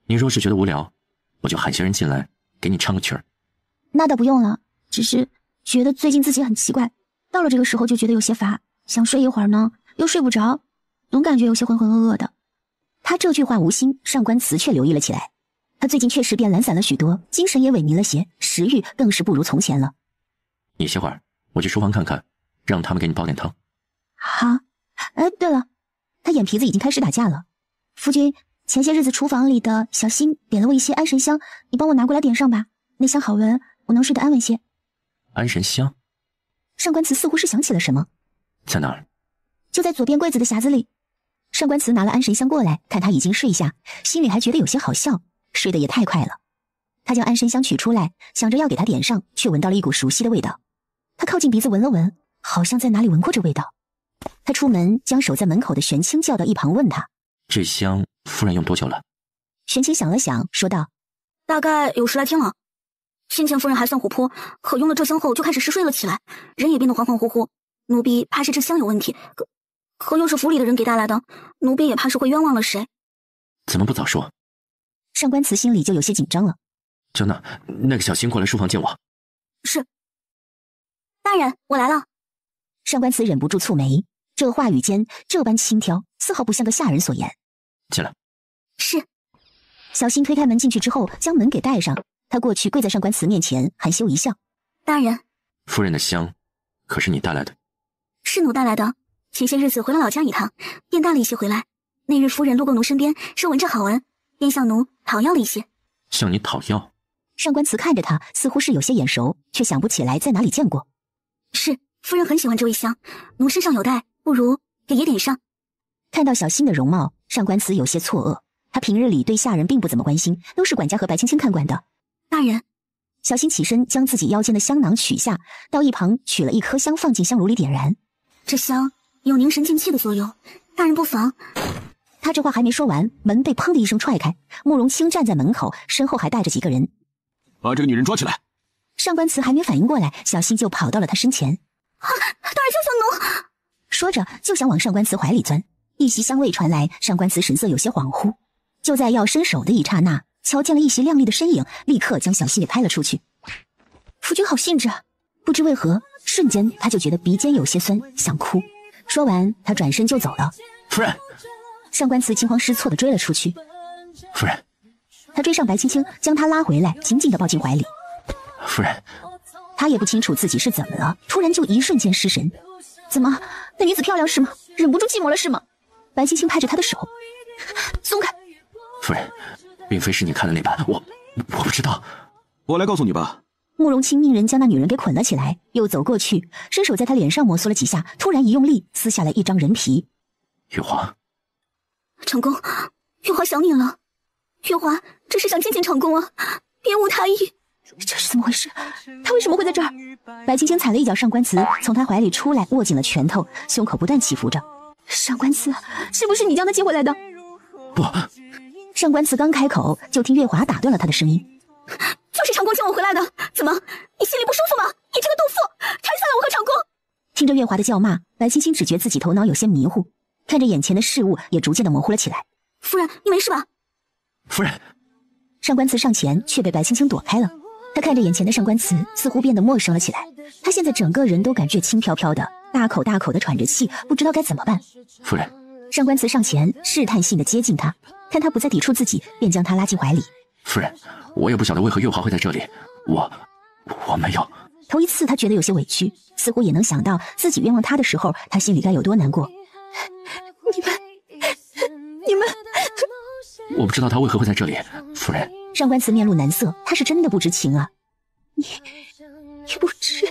你若是觉得无聊，我就喊些人进来，给你唱个曲儿。那倒不用了，只是觉得最近自己很奇怪，到了这个时候就觉得有些乏，想睡一会儿呢，又睡不着，总感觉有些浑浑噩噩的。他这句话无心，上官慈却留意了起来。他最近确实变懒散了许多，精神也萎靡了些，食欲更是不如从前了。你歇会儿，我去书房看看，让他们给你煲点汤。好。哎，对了，他眼皮子已经开始打架了。夫君，前些日子厨房里的小新点了我一些安神香，你帮我拿过来点上吧，那香好闻，我能睡得安稳些。安神香？上官慈似乎是想起了什么。在哪儿？就在左边柜子的匣子里。上官慈拿了安神香过来，看他已经睡下，心里还觉得有些好笑，睡得也太快了。他将安神香取出来，想着要给他点上，却闻到了一股熟悉的味道。他靠近鼻子闻了闻，好像在哪里闻过这味道。他出门将守在门口的玄清叫到一旁，问他：这香夫人用多久了？玄清想了想，说道：大概有10来天了。先前夫人还算活泼，可用了这香后就开始嗜睡了起来，人也变得恍恍惚惚。奴婢怕是这香有问题，可又是府里的人给带来的，奴婢也怕是会冤枉了谁。怎么不早说？上官慈心里就有些紧张了。江娜，那个小新过来书房见我。是。大人，我来了。上官慈忍不住蹙眉，这话语间这般轻佻，丝毫不像个下人所言。进来。是。小新推开门进去之后，将门给带上。他过去跪在上官慈面前，含羞一笑：大人，夫人的香可是你带来的？是奴带来的，前些日子回了老家一趟，便带了一些回来。那日夫人路过奴身边，说闻着好闻，便向奴讨要了一些。向你讨要？上官慈看着他，似乎是有些眼熟，却想不起来在哪里见过。是，夫人很喜欢这味香，奴身上有带，不如给爷点上。看到小新的容貌，上官慈有些错愕。他平日里对下人并不怎么关心，都是管家和白青青看管的。大人，小新起身将自己腰间的香囊取下，到一旁取了一颗香放进香炉里点燃。这香有凝神静气的作用，大人不妨。他这话还没说完，门被砰的一声踹开，慕容清站在门口，身后还带着几个人。把这个女人抓起来！上官慈还没反应过来，小新就跑到了他身前。大人救救奴！说着就想往上官慈怀里钻。一袭香味传来，上官慈神色有些恍惚，就在要伸手的一刹那，瞧见了一袭亮丽的身影，立刻将小新给拍了出去。夫君好兴致啊！不知为何，瞬间他就觉得鼻尖有些酸，想哭。说完，他转身就走了。夫人！上官慈惊慌失措地追了出去。夫人！他追上白青青，将她拉回来，紧紧地抱进怀里。夫人！他也不清楚自己是怎么了，突然就一瞬间失神。怎么？那女子漂亮是吗？忍不住寂寞了是吗？白青青拍着他的手，松开。夫人，并非是你看的那般，我不知道。我来告诉你吧。慕容清命人将那女人给捆了起来，又走过去，伸手在她脸上摩挲了几下，突然一用力，撕下了一张人皮。玉华，长公，玉华想你了。玉华只是想见见长公啊，别无他意。这是怎么回事？他为什么会在这儿？白青青踩了一脚上官慈，从他怀里出来，握紧了拳头，胸口不断起伏着。上官慈，是不是你将他接回来的？不。上官慈刚开口，就听月华打断了他的声音。就是长公接我回来的，怎么，你心里不舒服吗？你这个毒妇，拆散了我和长公！听着月华的叫骂，白青青只觉自己头脑有些迷糊，看着眼前的事物也逐渐的模糊了起来。夫人，你没事吧？夫人！上官慈上前，却被白青青躲开了。他看着眼前的上官慈，似乎变得陌生了起来。他现在整个人都感觉轻飘飘的，大口大口的喘着气，不知道该怎么办。夫人！上官慈上前，试探性的接近他，看他不再抵触自己，便将他拉进怀里。夫人，我也不晓得为何月华会在这里，我没有。头一次他觉得有些委屈，似乎也能想到自己冤枉他的时候，他心里该有多难过。你们，我不知道他为何会在这里，夫人。上官慈面露难色，他是真的不知情啊。你不知。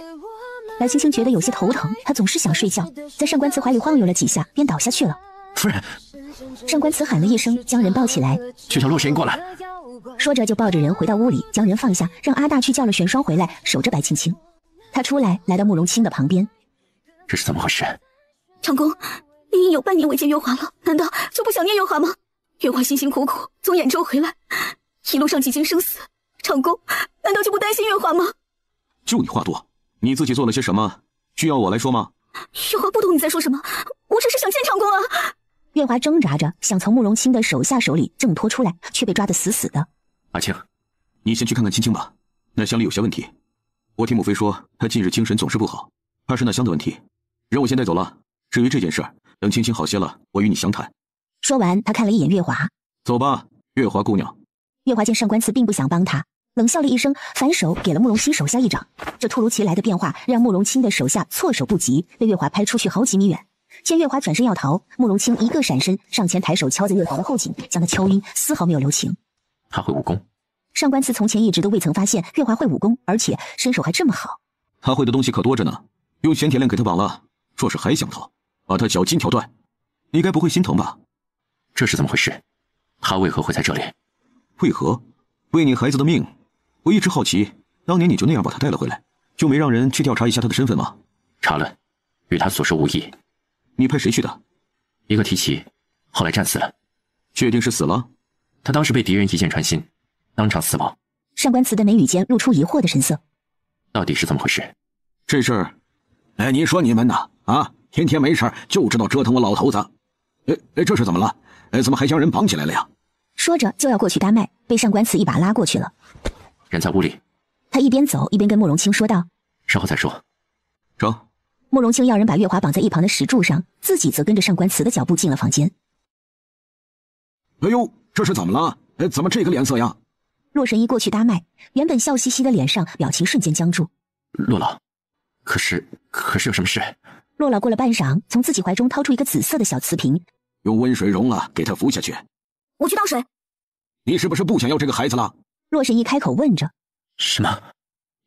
白青青觉得有些头疼，她总是想睡觉，在上官慈怀里晃悠了几下，便倒下去了。夫人！上官慈喊了一声，将人抱起来。去叫洛神过来。说着就抱着人回到屋里，将人放下，让阿大去叫了玄霜回来守着白青青。他出来，来到慕容清的旁边。这是怎么回事？长公，你已有半年未见月华了，难道就不想念月华吗？月华辛辛苦苦从兖州回来，一路上几经生死，长公难道就不担心月华吗？就你话多，你自己做了些什么，需要我来说吗？月华不懂你在说什么，我只是想见长公啊。月华挣扎着想从慕容清的手下手里挣脱出来，却被抓得死死的。阿青，你先去看看青青吧，那香里有些问题。我听母妃说她近日精神总是不好，怕是那香的问题，让我先带走了。至于这件事，等青青好些了，我与你详谈。说完，他看了一眼月华。走吧，月华姑娘。月华见上官慈并不想帮他，冷笑了一声，反手给了慕容清手下一掌。这突如其来的变化让慕容清的手下措手不及，被月华拍出去好几米远。见月华转身要逃，慕容清一个闪身上前抬手敲在月华的后颈，将他敲晕，丝毫没有留情。他会武功。上官慈从前一直都未曾发现月华会武功，而且身手还这么好。他会的东西可多着呢，用玄铁链给他绑了，若是还想逃，把他脚筋挑断，你该不会心疼吧？这是怎么回事？他为何会在这里？为何？为你孩子的命。我一直好奇，当年你就那样把他带了回来，就没让人去调查一下他的身份吗？查了，与他所说无异。你派谁去的？一个提起，后来战死了。确定是死了？他当时被敌人一箭穿心，当场死亡。上官慈的眉宇间露出疑惑的神色。到底是怎么回事？这事儿，你说你们呢？啊，天天没事就知道折腾我老头子。这是怎么了？怎么还将人绑起来了呀？说着就要过去搭脉，被上官慈一把拉过去了。人在屋里。他一边走一边跟慕容清说道：“稍后再说。”成。慕容清要人把月华绑在一旁的石柱上，自己则跟着上官慈的脚步进了房间。哎呦，这是怎么了？怎么这个脸色呀？洛神医过去搭脉，原本笑嘻嘻的脸上表情瞬间僵住。洛老，可是有什么事？洛老过了半晌，从自己怀中掏出一个紫色的小瓷瓶，用温水溶了，给他服下去。我去倒水。你是不是不想要这个孩子了？洛神医开口问着。什么？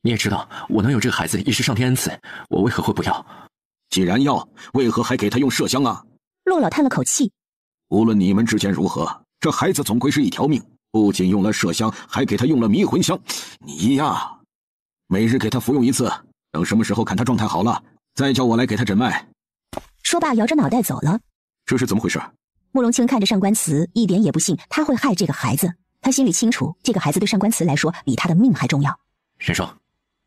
你也知道我能有这个孩子也是上天恩赐，我为何会不要？既然要，为何还给他用麝香啊？洛老叹了口气。无论你们之间如何，这孩子总归是一条命，不仅用了麝香，还给他用了迷魂香。你呀，每日给他服用一次，等什么时候看他状态好了，再叫我来给他诊脉。说罢摇着脑袋走了。这是怎么回事？慕容清看着上官慈，一点也不信他会害这个孩子。他心里清楚，这个孩子对上官慈来说比他的命还重要。玄霜，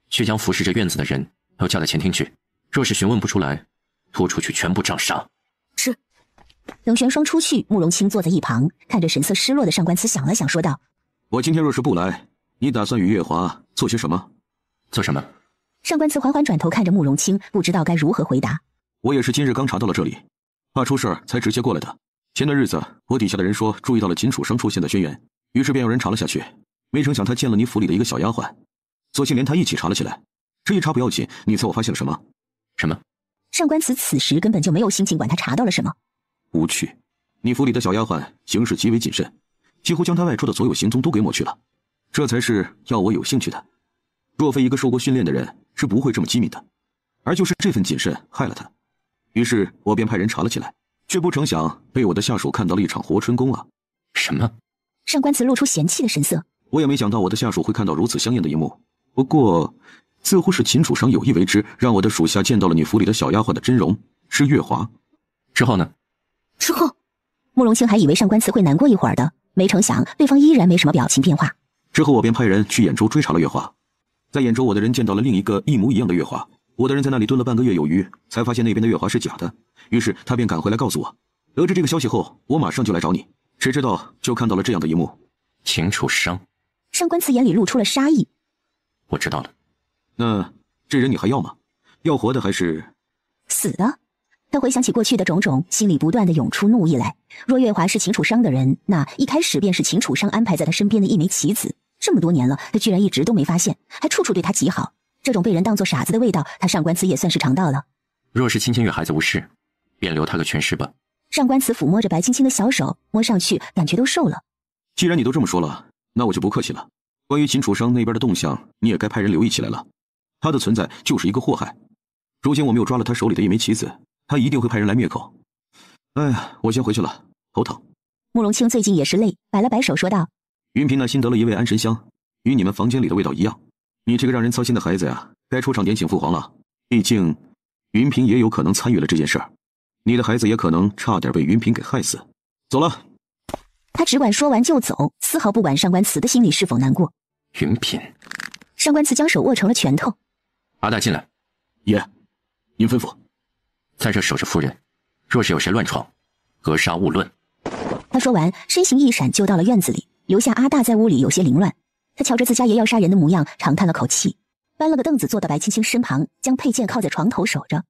去将服侍这院子的人都叫到前厅去，若是询问不出来，拖出去全部杖杀。是。等玄霜出去，慕容清坐在一旁，看着神色失落的上官慈，想了想，说道：“我今天若是不来，你打算与月华做些什么？”做什么？上官慈缓缓转头看着慕容清，不知道该如何回答。我也是今日刚查到了这里，怕出事儿才直接过来的。前段日子，我底下的人说注意到了秦楚生出现的轩辕，于是便有人查了下去，没成想他见了你府里的一个小丫鬟，索性连他一起查了起来。这一查不要紧，你猜我发现了什么？什么？上官慈此时根本就没有心情管他查到了什么。无趣，你府里的小丫鬟行事极为谨慎，几乎将他外出的所有行踪都给抹去了，这才是要我有兴趣的。若非一个受过训练的人，是不会这么机敏的，而就是这份谨慎害了他。于是我便派人查了起来，却不成想被我的下属看到了一场活春宫啊！什么？上官慈露出嫌弃的神色。我也没想到我的下属会看到如此香艳的一幕，不过似乎是秦楚商有意为之，让我的属下见到了你府里的小丫鬟的真容，是月华。之后呢？之后，慕容清还以为上官慈会难过一会儿的，没成想对方依然没什么表情变化。之后我便派人去兖州追查了月华，在兖州我的人见到了另一个一模一样的月华，我的人在那里蹲了半个月有余，才发现那边的月华是假的，于是他便赶回来告诉我。得知这个消息后，我马上就来找你，谁知道就看到了这样的一幕。秦楚商。上官慈眼里露出了杀意。我知道了。那这人你还要吗？要活的还是死的？他回想起过去的种种，心里不断的涌出怒意来。若月华是秦楚商的人，那一开始便是秦楚商安排在他身边的一枚棋子。这么多年了，他居然一直都没发现，还处处对他极好。这种被人当作傻子的味道，他上官慈也算是尝到了。若是青青与孩子无事，便留他个全尸吧。上官慈抚摸着白青青的小手，摸上去感觉都瘦了。既然你都这么说了，那我就不客气了。关于秦楚商那边的动向，你也该派人留意起来了。他的存在就是一个祸害。如今我们又抓了他手里的一枚棋子，他一定会派人来灭口。哎呀，我先回去了，头疼。慕容清最近也是累，摆了摆手说道：“云嫔那新得了一味安神香，与你们房间里的味道一样。你这个让人操心的孩子呀，该出场点醒父皇了。毕竟，云嫔也有可能参与了这件事儿，你的孩子也可能差点被云嫔给害死。走了。”他只管说完就走，丝毫不管上官慈的心里是否难过。云嫔。上官慈将手握成了拳头。阿大进来。爷，您吩咐。在这守着夫人，若是有谁乱闯，格杀勿论。他说完，身形一闪就到了院子里，留下阿大在屋里有些凌乱。他瞧着自家爷要杀人的模样，长叹了口气，搬了个凳子坐到白青青身旁，将佩剑靠在床头守着。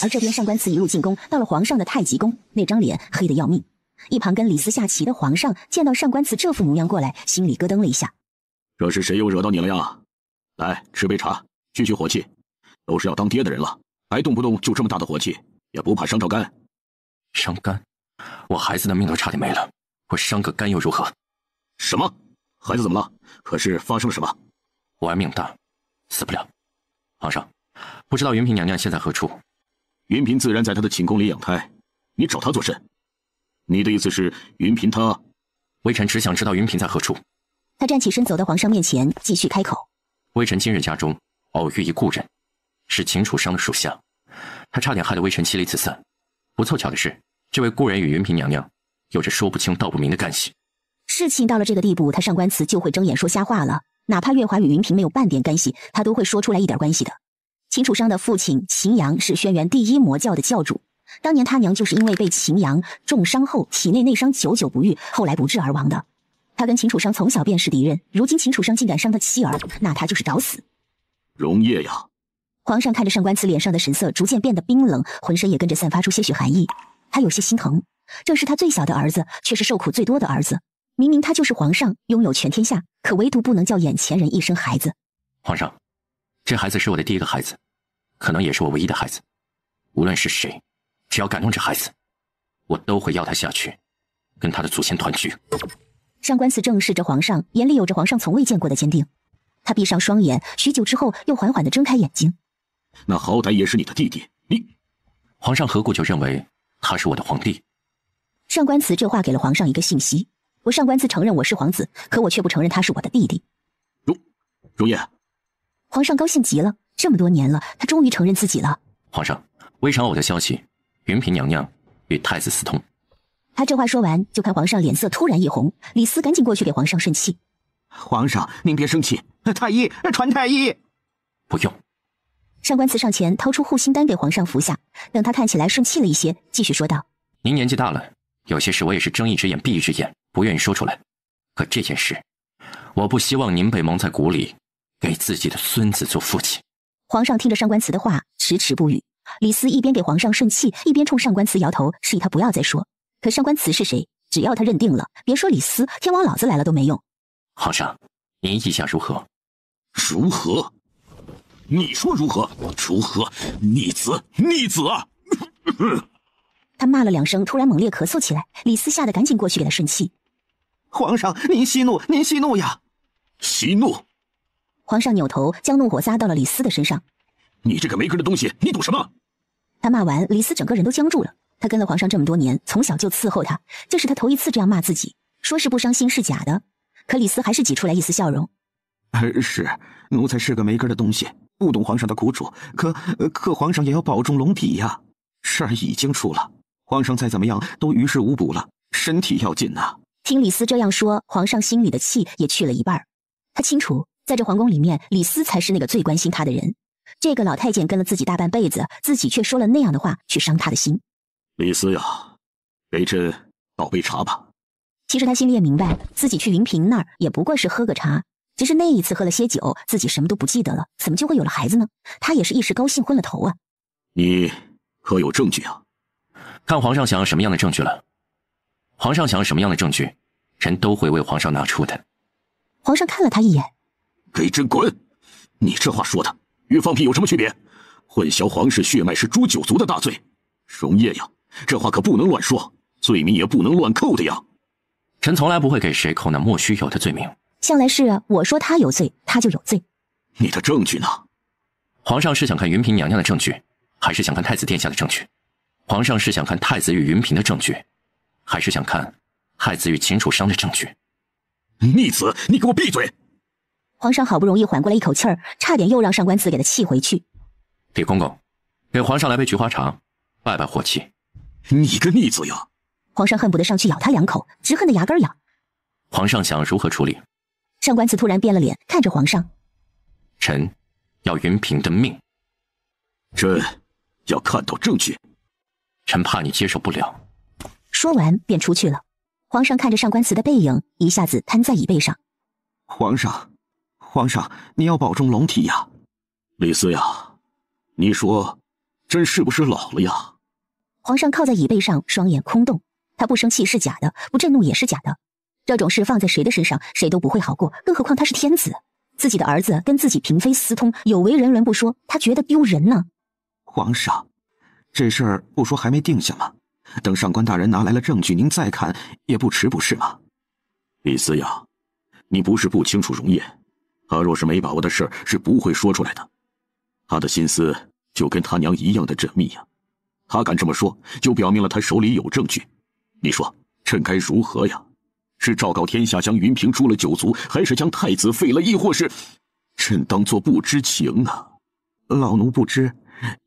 而这边上官慈一路进攻，到了皇上的太极宫，那张脸黑得要命。一旁跟李斯下棋的皇上见到上官慈这副模样过来，心里咯噔了一下。这是谁又惹到你了呀？来，吃杯茶，去去火气。都是要当爹的人了，还动不动就这么大的火气，也不怕伤着肝。伤肝？我孩子的命都差点没了，我伤个肝又如何？什么？孩子怎么了？可是发生了什么？我爱命大，死不了。皇上，不知道云嫔娘娘现在何处？云嫔自然在她的寝宫里养胎，你找她做甚？你的意思是云嫔她……微臣只想知道云嫔在何处。他站起身走到皇上面前，继续开口。微臣今日家中偶遇一故人，是秦楚商的属下，他差点害得微臣妻离子散。不凑巧的是，这位故人与云嫔娘娘有着说不清道不明的干系。事情到了这个地步，他上官慈就会睁眼说瞎话了。哪怕月华与云嫔没有半点干系，他都会说出来一点关系的。秦楚商的父亲秦阳是轩辕第一魔教的教主，当年他娘就是因为被秦阳重伤后体内内伤久久不愈，后来不治而亡的。他跟秦楚商从小便是敌人，如今秦楚商竟敢伤他妻儿，那他就是找死。荣烨呀！皇上看着上官慈脸上的神色逐渐变得冰冷，浑身也跟着散发出些许寒意。他有些心疼，这是他最小的儿子，却是受苦最多的儿子。明明他就是皇上，拥有全天下，可唯独不能叫眼前人一声孩子。皇上，这孩子是我的第一个孩子，可能也是我唯一的孩子。无论是谁，只要敢动这孩子，我都会要他下去，跟他的祖先团聚。上官慈正视着皇上，眼里有着皇上从未见过的坚定。他闭上双眼，许久之后又缓缓地睁开眼睛。那好歹也是你的弟弟，你……皇上何故就认为他是我的皇帝？上官慈这话给了皇上一个信息：我上官慈承认我是皇子，可我却不承认他是我的弟弟。荣烨，皇上高兴极了，这么多年了，他终于承认自己了。皇上，微臣偶的消息，云嫔娘娘与太子私通。他这话说完，就看皇上脸色突然一红，李斯赶紧过去给皇上顺气。皇上，您别生气，太医传太医。不用。上官慈上前掏出护心丹给皇上服下，等他看起来顺气了一些，继续说道：您年纪大了，有些事我也是睁一只眼闭一只眼，不愿意说出来。可这件事，我不希望您被蒙在鼓里，给自己的孙子做父亲。皇上听着上官慈的话，迟迟不语。李斯一边给皇上顺气，一边冲上官慈摇头，示意他不要再说。可上官慈是谁？只要他认定了，别说李斯，天王老子来了都没用。皇上，您意下如何？如何？你说如何？如何？逆子，逆子啊！他骂了2声，突然猛烈咳嗽起来。李斯吓得赶紧过去给他顺气。皇上，您息怒，您息怒呀！息怒！皇上扭头将怒火撒到了李斯的身上。你这个没根的东西，你懂什么？他骂完，李斯整个人都僵住了。他跟了皇上这么多年，从小就伺候他，这是他头一次这样骂自己，说是不伤心是假的。可李斯还是挤出来一丝笑容。是，奴才是个没根的东西，不懂皇上的苦楚，可皇上也要保重龙体呀。事儿已经出了，皇上再怎么样都于事无补了，身体要紧呐。听李斯这样说，皇上心里的气也去了一半。他清楚，在这皇宫里面，李斯才是那个最关心他的人。这个老太监跟了自己大半辈子，自己却说了那样的话，去伤他的心。李斯呀，给朕倒杯茶吧。其实他心里也明白，自己去云嫔那儿也不过是喝个茶，只是那一次喝了些酒，自己什么都不记得了，怎么就会有了孩子呢？他也是一时高兴昏了头啊。你可有证据啊？看皇上想要什么样的证据了。皇上想要什么样的证据，臣都会为皇上拿出的。皇上看了他一眼，给朕滚！你这话说的与放屁有什么区别？混淆皇室血脉是诛九族的大罪。荣烨呀，这话可不能乱说，罪名也不能乱扣的呀。臣从来不会给谁扣那莫须有的罪名。向来是啊，我说他有罪，他就有罪。你的证据呢？皇上是想看云嫔娘娘的证据，还是想看太子殿下的证据？皇上是想看太子与云嫔的证据，还是想看太子与秦楚商的证据？逆子，你给我闭嘴！皇上好不容易缓过来一口气儿，差点又让上官慈给他气回去。李公公，给皇上来杯菊花茶，败败火气。你个逆子呀！皇上恨不得上去咬他2口，直恨得牙根痒。皇上想如何处理？上官慈突然变了脸，看着皇上。臣要云嫔的命。朕要看到证据。臣怕你接受不了。说完便出去了。皇上看着上官慈的背影，一下子瘫在椅背上。皇上，你要保重龙体呀。李斯呀，你说朕是不是老了呀？皇上靠在椅背上，双眼空洞。他不生气是假的，不震怒也是假的。这种事放在谁的身上，谁都不会好过，更何况他是天子，自己的儿子跟自己嫔妃私通，有违人伦不说，他觉得丢人呢。皇上，这事儿不说还没定下吗？等上官大人拿来了证据，您再看也不迟，不是吗？李思呀，你不是不清楚容颜，他若是没把握的事是不会说出来的。他的心思就跟他娘一样的缜密呀，他敢这么说，就表明了他手里有证据。你说朕该如何呀？是昭告天下将云嫔诛了9族，还是将太子废了，亦或是朕当作不知情啊？老奴不知，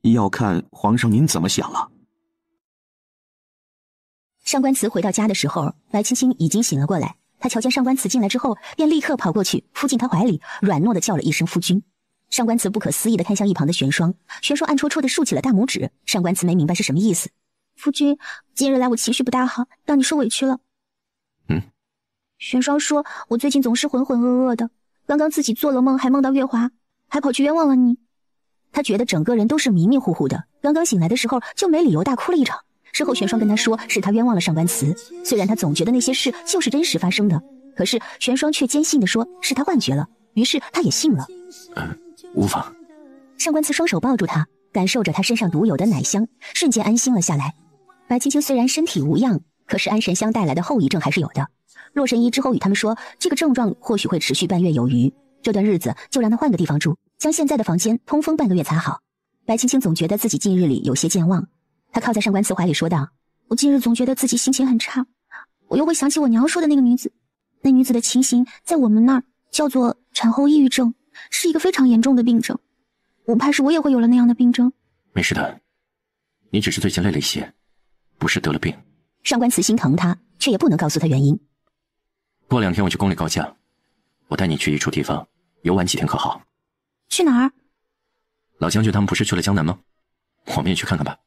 要看皇上您怎么想了。上官慈回到家的时候，白青青已经醒了过来。她瞧见上官慈进来之后，便立刻跑过去扑进他怀里，软糯的叫了一声夫君。上官慈不可思议的看向一旁的玄霜，玄霜暗戳戳的竖起了大拇指。上官慈没明白是什么意思。夫君，今日来我情绪不大好，让你受委屈了。玄霜说我最近总是浑浑噩噩的，刚刚自己做了梦，还梦到月华，还跑去冤枉了你。他觉得整个人都是迷迷糊糊的，刚刚醒来的时候就没理由大哭了一场。事后玄霜跟他说是他冤枉了上官慈，虽然他总觉得那些事就是真实发生的，可是玄霜却坚信的说是他幻觉了，于是他也信了。无妨。上官慈双手抱住他，感受着他身上独有的奶香，瞬间安心了下来。白青青虽然身体无恙，可是安神香带来的后遗症还是有的。洛神医之后与他们说，这个症状或许会持续半月有余，这段日子就让他换个地方住，将现在的房间通风半个月才好。白青青总觉得自己近日里有些健忘，她靠在上官慈怀里说道：我近日总觉得自己心情很差，我又会想起我娘说的那个女子，那女子的情形在我们那儿叫做产后抑郁症，是一个非常严重的病症，我怕是我也会有了那样的病症。没事的，你只是最近累了一些，不是得了病。上官慈心疼他，却也不能告诉他原因。过2天我去宫里告假，我带你去一处地方游玩几天可好？去哪儿？老将军他们不是去了江南吗？我们也去看看吧。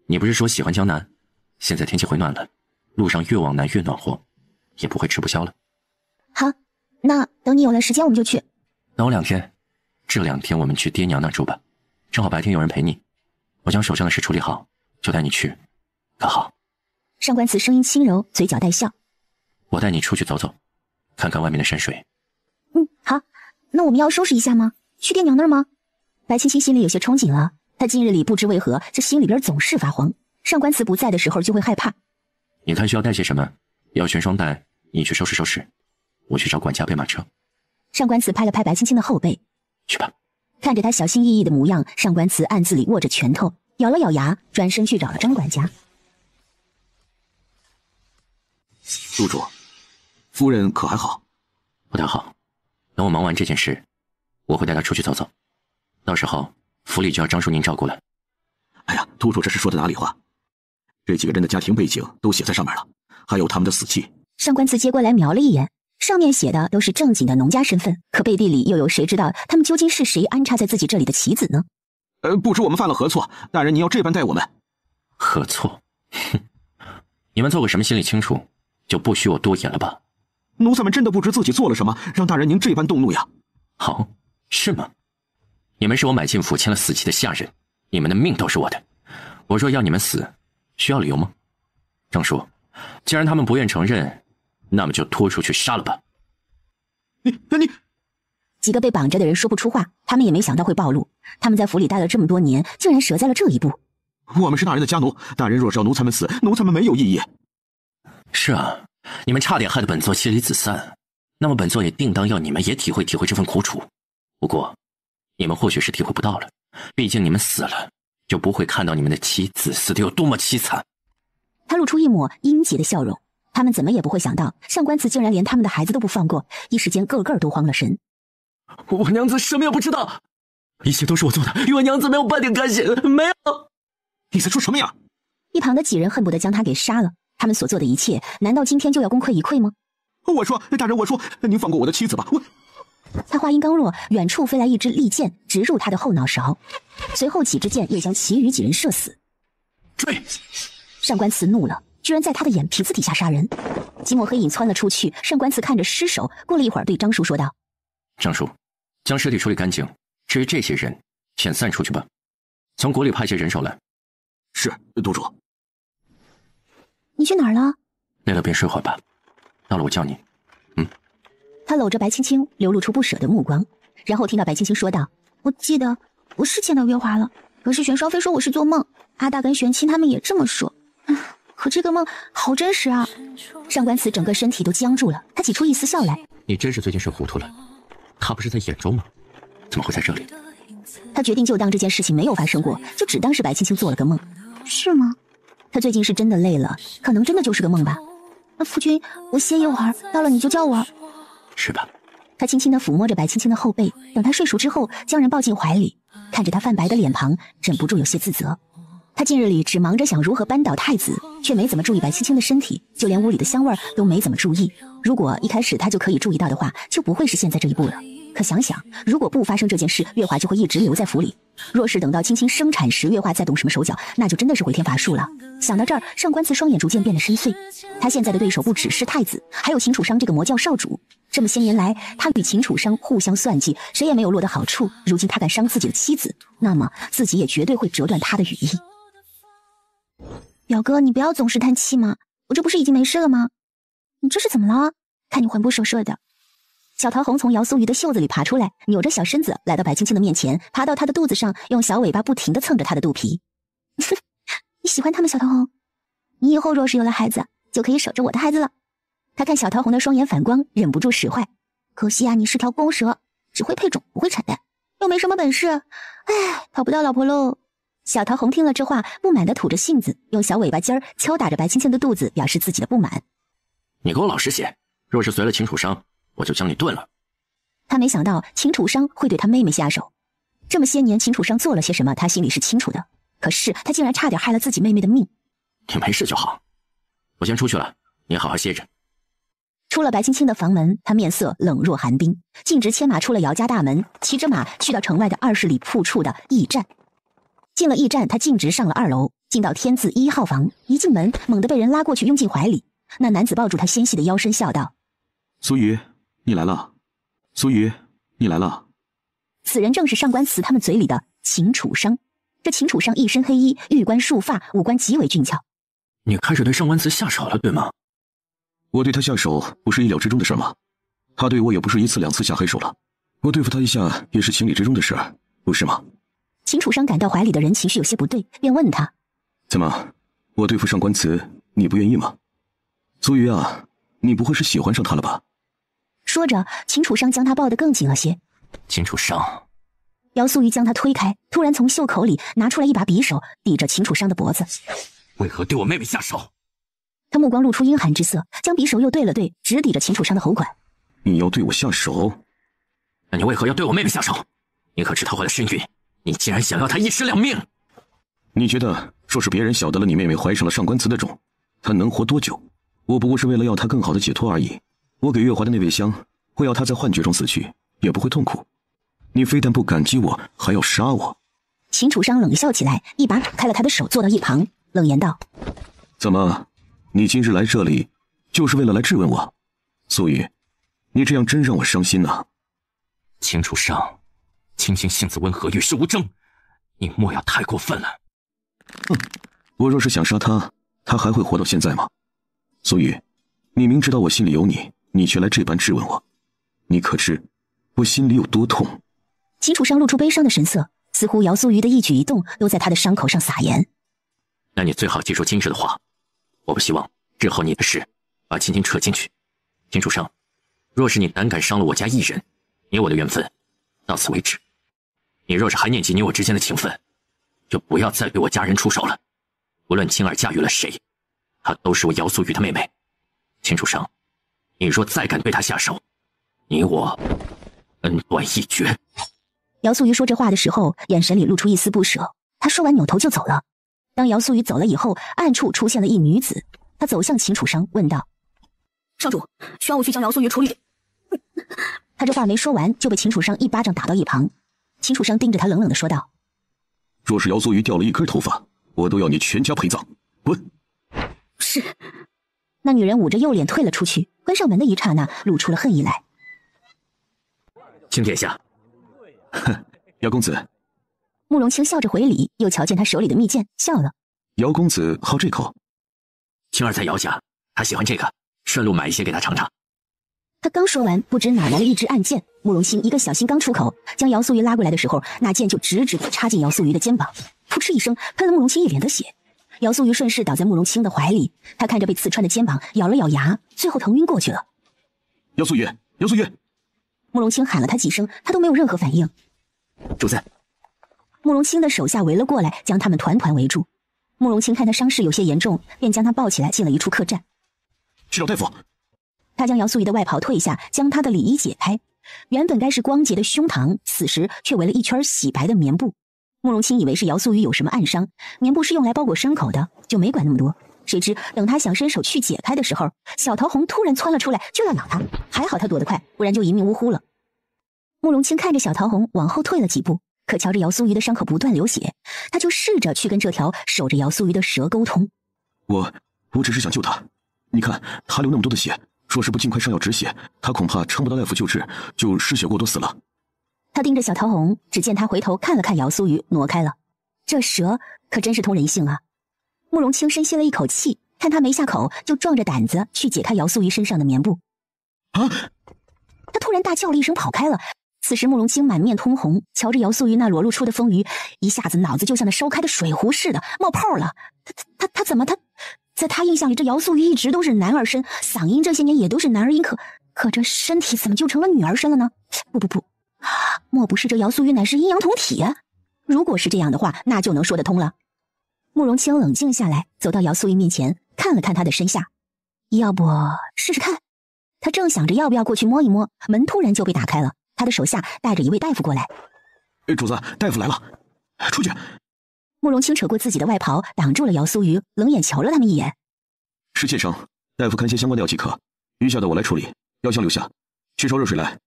你不是说喜欢江南？现在天气回暖了，路上越往南越暖和，也不会吃不消了。好，那等你有了时间我们就去。等我2天，这2天我们去爹娘那住吧，正好白天有人陪你。我将手上的事处理好，就带你去，可好？上官慈声音轻柔，嘴角带笑。我带你出去走走，看看外面的山水。好，那我们要收拾一下吗？去爹娘那儿吗？白青青心里有些憧憬了，她近日里不知为何这心里边总是发慌，上官慈不在的时候就会害怕。你看需要带些什么？要玄霜带，你去收拾收拾，我去找管家备马车。上官慈拍了拍白青青的后背，去吧。看着他小心翼翼的模样，上官慈暗自里握着拳头，咬了咬牙，转身去找了张管家。督主，夫人可还好？不太好。等我忙完这件事，我会带她出去走走，到时候府里就要张叔您照顾了。哎呀，督主这是说的哪里话？这几个人的家庭背景都写在上面了，还有他们的死期。上官慈接过来瞄了一眼，上面写的都是正经的农家身份，可背地里又有谁知道他们究竟是谁安插在自己这里的棋子呢？不知我们犯了何错，大人您要这般待我们？何错？哼，你们做过什么心里清楚，就不许我多言了吧？奴才们真的不知自己做了什么，让大人您这般动怒呀？好，是吗？你们是我买进府签了死期的下人，你们的命都是我的。我若要你们死，需要理由吗？张叔，既然他们不愿承认，那么就拖出去杀了吧。你几个被绑着的人说不出话，他们也没想到会暴露。他们在府里待了这么多年，竟然折在了这一步。我们是大人的家奴，大人若是要奴才们死，奴才们没有异议。是啊，你们差点害得本座妻离子散，那么本座也定当要你们也体会体会这份苦楚。不过，你们或许是体会不到了，毕竟你们死了，就不会看到你们的妻子死得有多么凄惨。他露出一抹阴极的笑容，他们怎么也不会想到，上官慈竟然连他们的孩子都不放过，一时间个个都慌了神。我娘子什么也不知道，一切都是我做的，与我娘子没有半点干系，没有。你在说什么呀？一旁的几人恨不得将他给杀了，他们所做的一切，难道今天就要功亏一篑吗？我说，大人，我说，您放过我的妻子吧。他话音刚落，远处飞来一支利箭，直入他的后脑勺，随后几支箭又将其余几人射死。追！上官慈怒了，居然在他的眼皮子底下杀人。几抹黑影窜了出去，上官慈看着尸首，过了一会儿对张叔说道：张叔，将尸体处理干净，至于这些人，遣散出去吧。从国里派些人手来。是，督主。你去哪儿了？累了便睡会吧，到了我叫你。他搂着白青青，流露出不舍的目光，然后听到白青青说道：“我记得我是见到月华了，可是玄少非说我是做梦，阿大跟玄清他们也这么说。可这个梦好真实啊！”上官慈整个身体都僵住了，他挤出一丝笑来：“你真是最近睡糊涂了，他不是在眼中吗？怎么会在这里？”他决定就当这件事情没有发生过，就只当是白青青做了个梦。是吗？他最近是真的累了，可能真的就是个梦吧。那夫君，我歇一会儿，到了你就叫我。是吧？他轻轻地抚摸着白青青的后背，等他睡熟之后，将人抱进怀里，看着他泛白的脸庞，忍不住有些自责。他近日里只忙着想如何扳倒太子，却没怎么注意白青青的身体，就连屋里的香味都没怎么注意。如果一开始他就可以注意到的话，就不会是现在这一步了。可想想，如果不发生这件事，月华就会一直留在府里。若是等到青青生产时，月华再动什么手脚，那就真的是回天乏术了。想到这儿，上官慈双眼逐渐变得深邃。他现在的对手不只是太子，还有秦楚商这个魔教少主。这么些年来，他与秦楚商互相算计，谁也没有落得好处。如今他敢伤自己的妻子，那么自己也绝对会折断他的羽翼。表哥，你不要总是叹气嘛，我这不是已经没事了吗？你这是怎么了？看你魂不守舍的。小桃红从姚苏瑜的袖子里爬出来，扭着小身子来到白青青的面前，爬到她的肚子上，用小尾巴不停地蹭着她的肚皮。你喜欢他们，小桃红？你以后若是有了孩子，就可以守着我的孩子了。他看小桃红的双眼反光，忍不住使坏。可惜啊，你是条公蛇，只会配种不会产蛋，又没什么本事，哎，讨不到老婆喽。小桃红听了这话，不满地吐着信子，用小尾巴尖儿敲打着白青青的肚子，表示自己的不满。你给我老实些，若是随了秦楚商，我就将你炖了。他没想到秦楚商会对他妹妹下手，这么些年秦楚商做了些什么，他心里是清楚的。可是他竟然差点害了自己妹妹的命。你没事就好，我先出去了，你好好歇着。出了白青青的房门，他面色冷若寒冰，径直牵马出了姚家大门，骑着马去到城外的20里铺处的驿站。进了驿站，他径直上了2楼，进到天字1号房。一进门，猛地被人拉过去拥进怀里。那男子抱住他纤细的腰身，笑道：“苏瑜，你来了。苏瑜，你来了。”此人正是上官慈他们嘴里的秦楚商。这秦楚商一身黑衣，玉冠束发，五官极为俊俏。你开始对上官慈下手了，对吗？我对他下手不是意料之中的事吗？他对我也不是1次2次下黑手了，我对付他一下也是情理之中的事，不是吗？秦楚商感到怀里的人情绪有些不对，便问他：“怎么，我对付上官慈，你不愿意吗？苏瑜啊，你不会是喜欢上他了吧？”说着，秦楚商将他抱得更紧了些。秦楚商，姚苏瑜将他推开，突然从袖口里拿出来一把匕首，抵着秦楚商的脖子。为何对我妹妹下手？他目光露出阴寒之色，将匕首又对了对，直抵着秦楚商的喉管。你要对我下手？那你为何要对我妹妹下手？你可知她怀了身孕？你竟然想要她一尸两命？你觉得，若是别人晓得了你妹妹怀上了上官慈的种，她能活多久？我不过是为了要她更好的解脱而已。我给月华的那味香，会要她在幻觉中死去，也不会痛苦。你非但不感激我，还要杀我。秦楚商冷笑起来，一把开了他的手，坐到一旁，冷言道：“怎么，你今日来这里，就是为了来质问我？苏瑜，你这样真让我伤心呐。”秦楚商，青青性子温和，与世无争，你莫要太过分了。哼，我若是想杀他，他还会活到现在吗？苏瑜，你明知道我心里有你，你却来这般质问我，你可知我心里有多痛？秦楚商露出悲伤的神色，似乎姚苏瑜的一举一动都在他的伤口上撒盐。那你最好记住今日的话，我不希望日后你的事把青青扯进去。秦楚商，若是你胆敢伤了我家一人，你我的缘分到此为止。你若是还念及你我之间的情分，就不要再对我家人出手了。无论青儿嫁与了谁，她都是我姚苏瑜的妹妹。秦楚商，你若再敢对她下手，你我恩断义绝。姚苏瑜说这话的时候，眼神里露出一丝不舍。他说完扭头就走了。当姚苏瑜走了以后，暗处出现了一女子。她走向秦楚商，问道：“少主，需要我去将姚苏瑜处理？”他这话没说完，就被秦楚商一巴掌打到一旁。秦楚商盯着他冷冷地说道：“若是姚苏瑜掉了一根头发，我都要你全家陪葬，滚！”是。那女人捂着右脸退了出去，关上门的一刹那，露出了恨意来。秦殿下。哼，姚公子，慕容清笑着回礼，又瞧见他手里的蜜饯，笑了。姚公子好这口。青儿在姚家，他喜欢这个，顺路买一些给他尝尝。他刚说完，不知哪来了一支暗箭，慕容清一个小心刚出口，将姚素瑜拉过来的时候，那箭就直直地插进姚素瑜的肩膀，噗嗤一声，喷了慕容清一脸的血。姚素瑜顺势倒在慕容清的怀里，他看着被刺穿的肩膀，咬了咬牙，最后疼晕过去了。姚素瑜，姚素瑜！慕容清喊了他几声，他都没有任何反应。主子。慕容清的手下围了过来，将他们团团围住。慕容清看他伤势有些严重，便将他抱起来进了一处客栈。去找大夫。他将姚素瑜的外袍褪下，将她的里衣解开，原本该是光洁的胸膛，此时却围了一圈洗白的棉布。慕容清以为是姚素瑜有什么暗伤，棉布是用来包裹伤口的，就没管那么多。谁知等他想伸手去解开的时候，小桃红突然窜了出来，就要咬他，还好他躲得快，不然就一命呜呼了。慕容清看着小桃红往后退了几步，可瞧着姚素瑜的伤口不断流血，他就试着去跟这条守着姚素瑜的蛇沟通。我只是想救他，你看他流那么多的血，若是不尽快上药止血，他恐怕撑不到大夫救治，就失血过多死了。他盯着小桃红，只见他回头看了看姚素瑜，挪开了。这蛇可真是通人性啊！慕容清深吸了一口气，看他没下口，就壮着胆子去解开姚素瑜身上的棉布。啊！他突然大叫了一声，跑开了。此时慕容清满面通红，瞧着姚素瑜那裸露出的丰腴，一下子脑子就像那烧开的水壶似的冒泡了。他怎么在他印象里，这姚素瑜一直都是男儿身，嗓音这些年也都是男儿音，可这身体怎么就成了女儿身了呢？不，莫不是这姚素瑜乃是阴阳同体啊？如果是这样的话，那就能说得通了。慕容清冷静下来，走到姚素瑜面前，看了看她的身下，要不试试看？他正想着要不要过去摸一摸，门突然就被打开了，他的手下带着一位大夫过来。主子，大夫来了，出去。慕容清扯过自己的外袍，挡住了姚素瑜，冷眼瞧了他们一眼。是妾生，大夫看些相关的药即可，余下的我来处理，药箱留下，去烧热水来。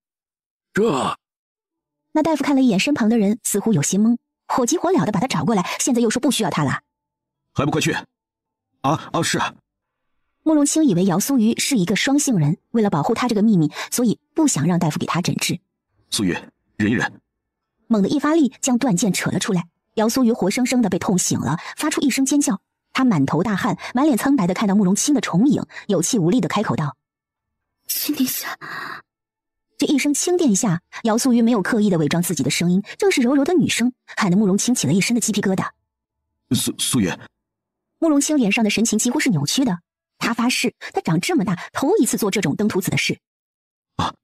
那大夫看了一眼身旁的人，似乎有些懵，火急火燎的把他找过来，现在又说不需要他了。还不快去！是。慕容清以为姚素瑜是一个双性人，为了保护他这个秘密，所以不想让大夫给他诊治。素瑜，忍一忍。猛地一发力，将断剑扯了出来。姚素瑜活生生的被痛醒了，发出一声尖叫。他满头大汗，满脸苍白的看到慕容清的重影，有气无力的开口道：“亲殿下。”这一声亲殿下，姚素瑜没有刻意的伪装自己的声音，正是柔柔的女声，喊得慕容清起了一身的鸡皮疙瘩。素瑜。慕容清脸上的神情几乎是扭曲的，他发誓，他长这么大头一次做这种登徒子的事。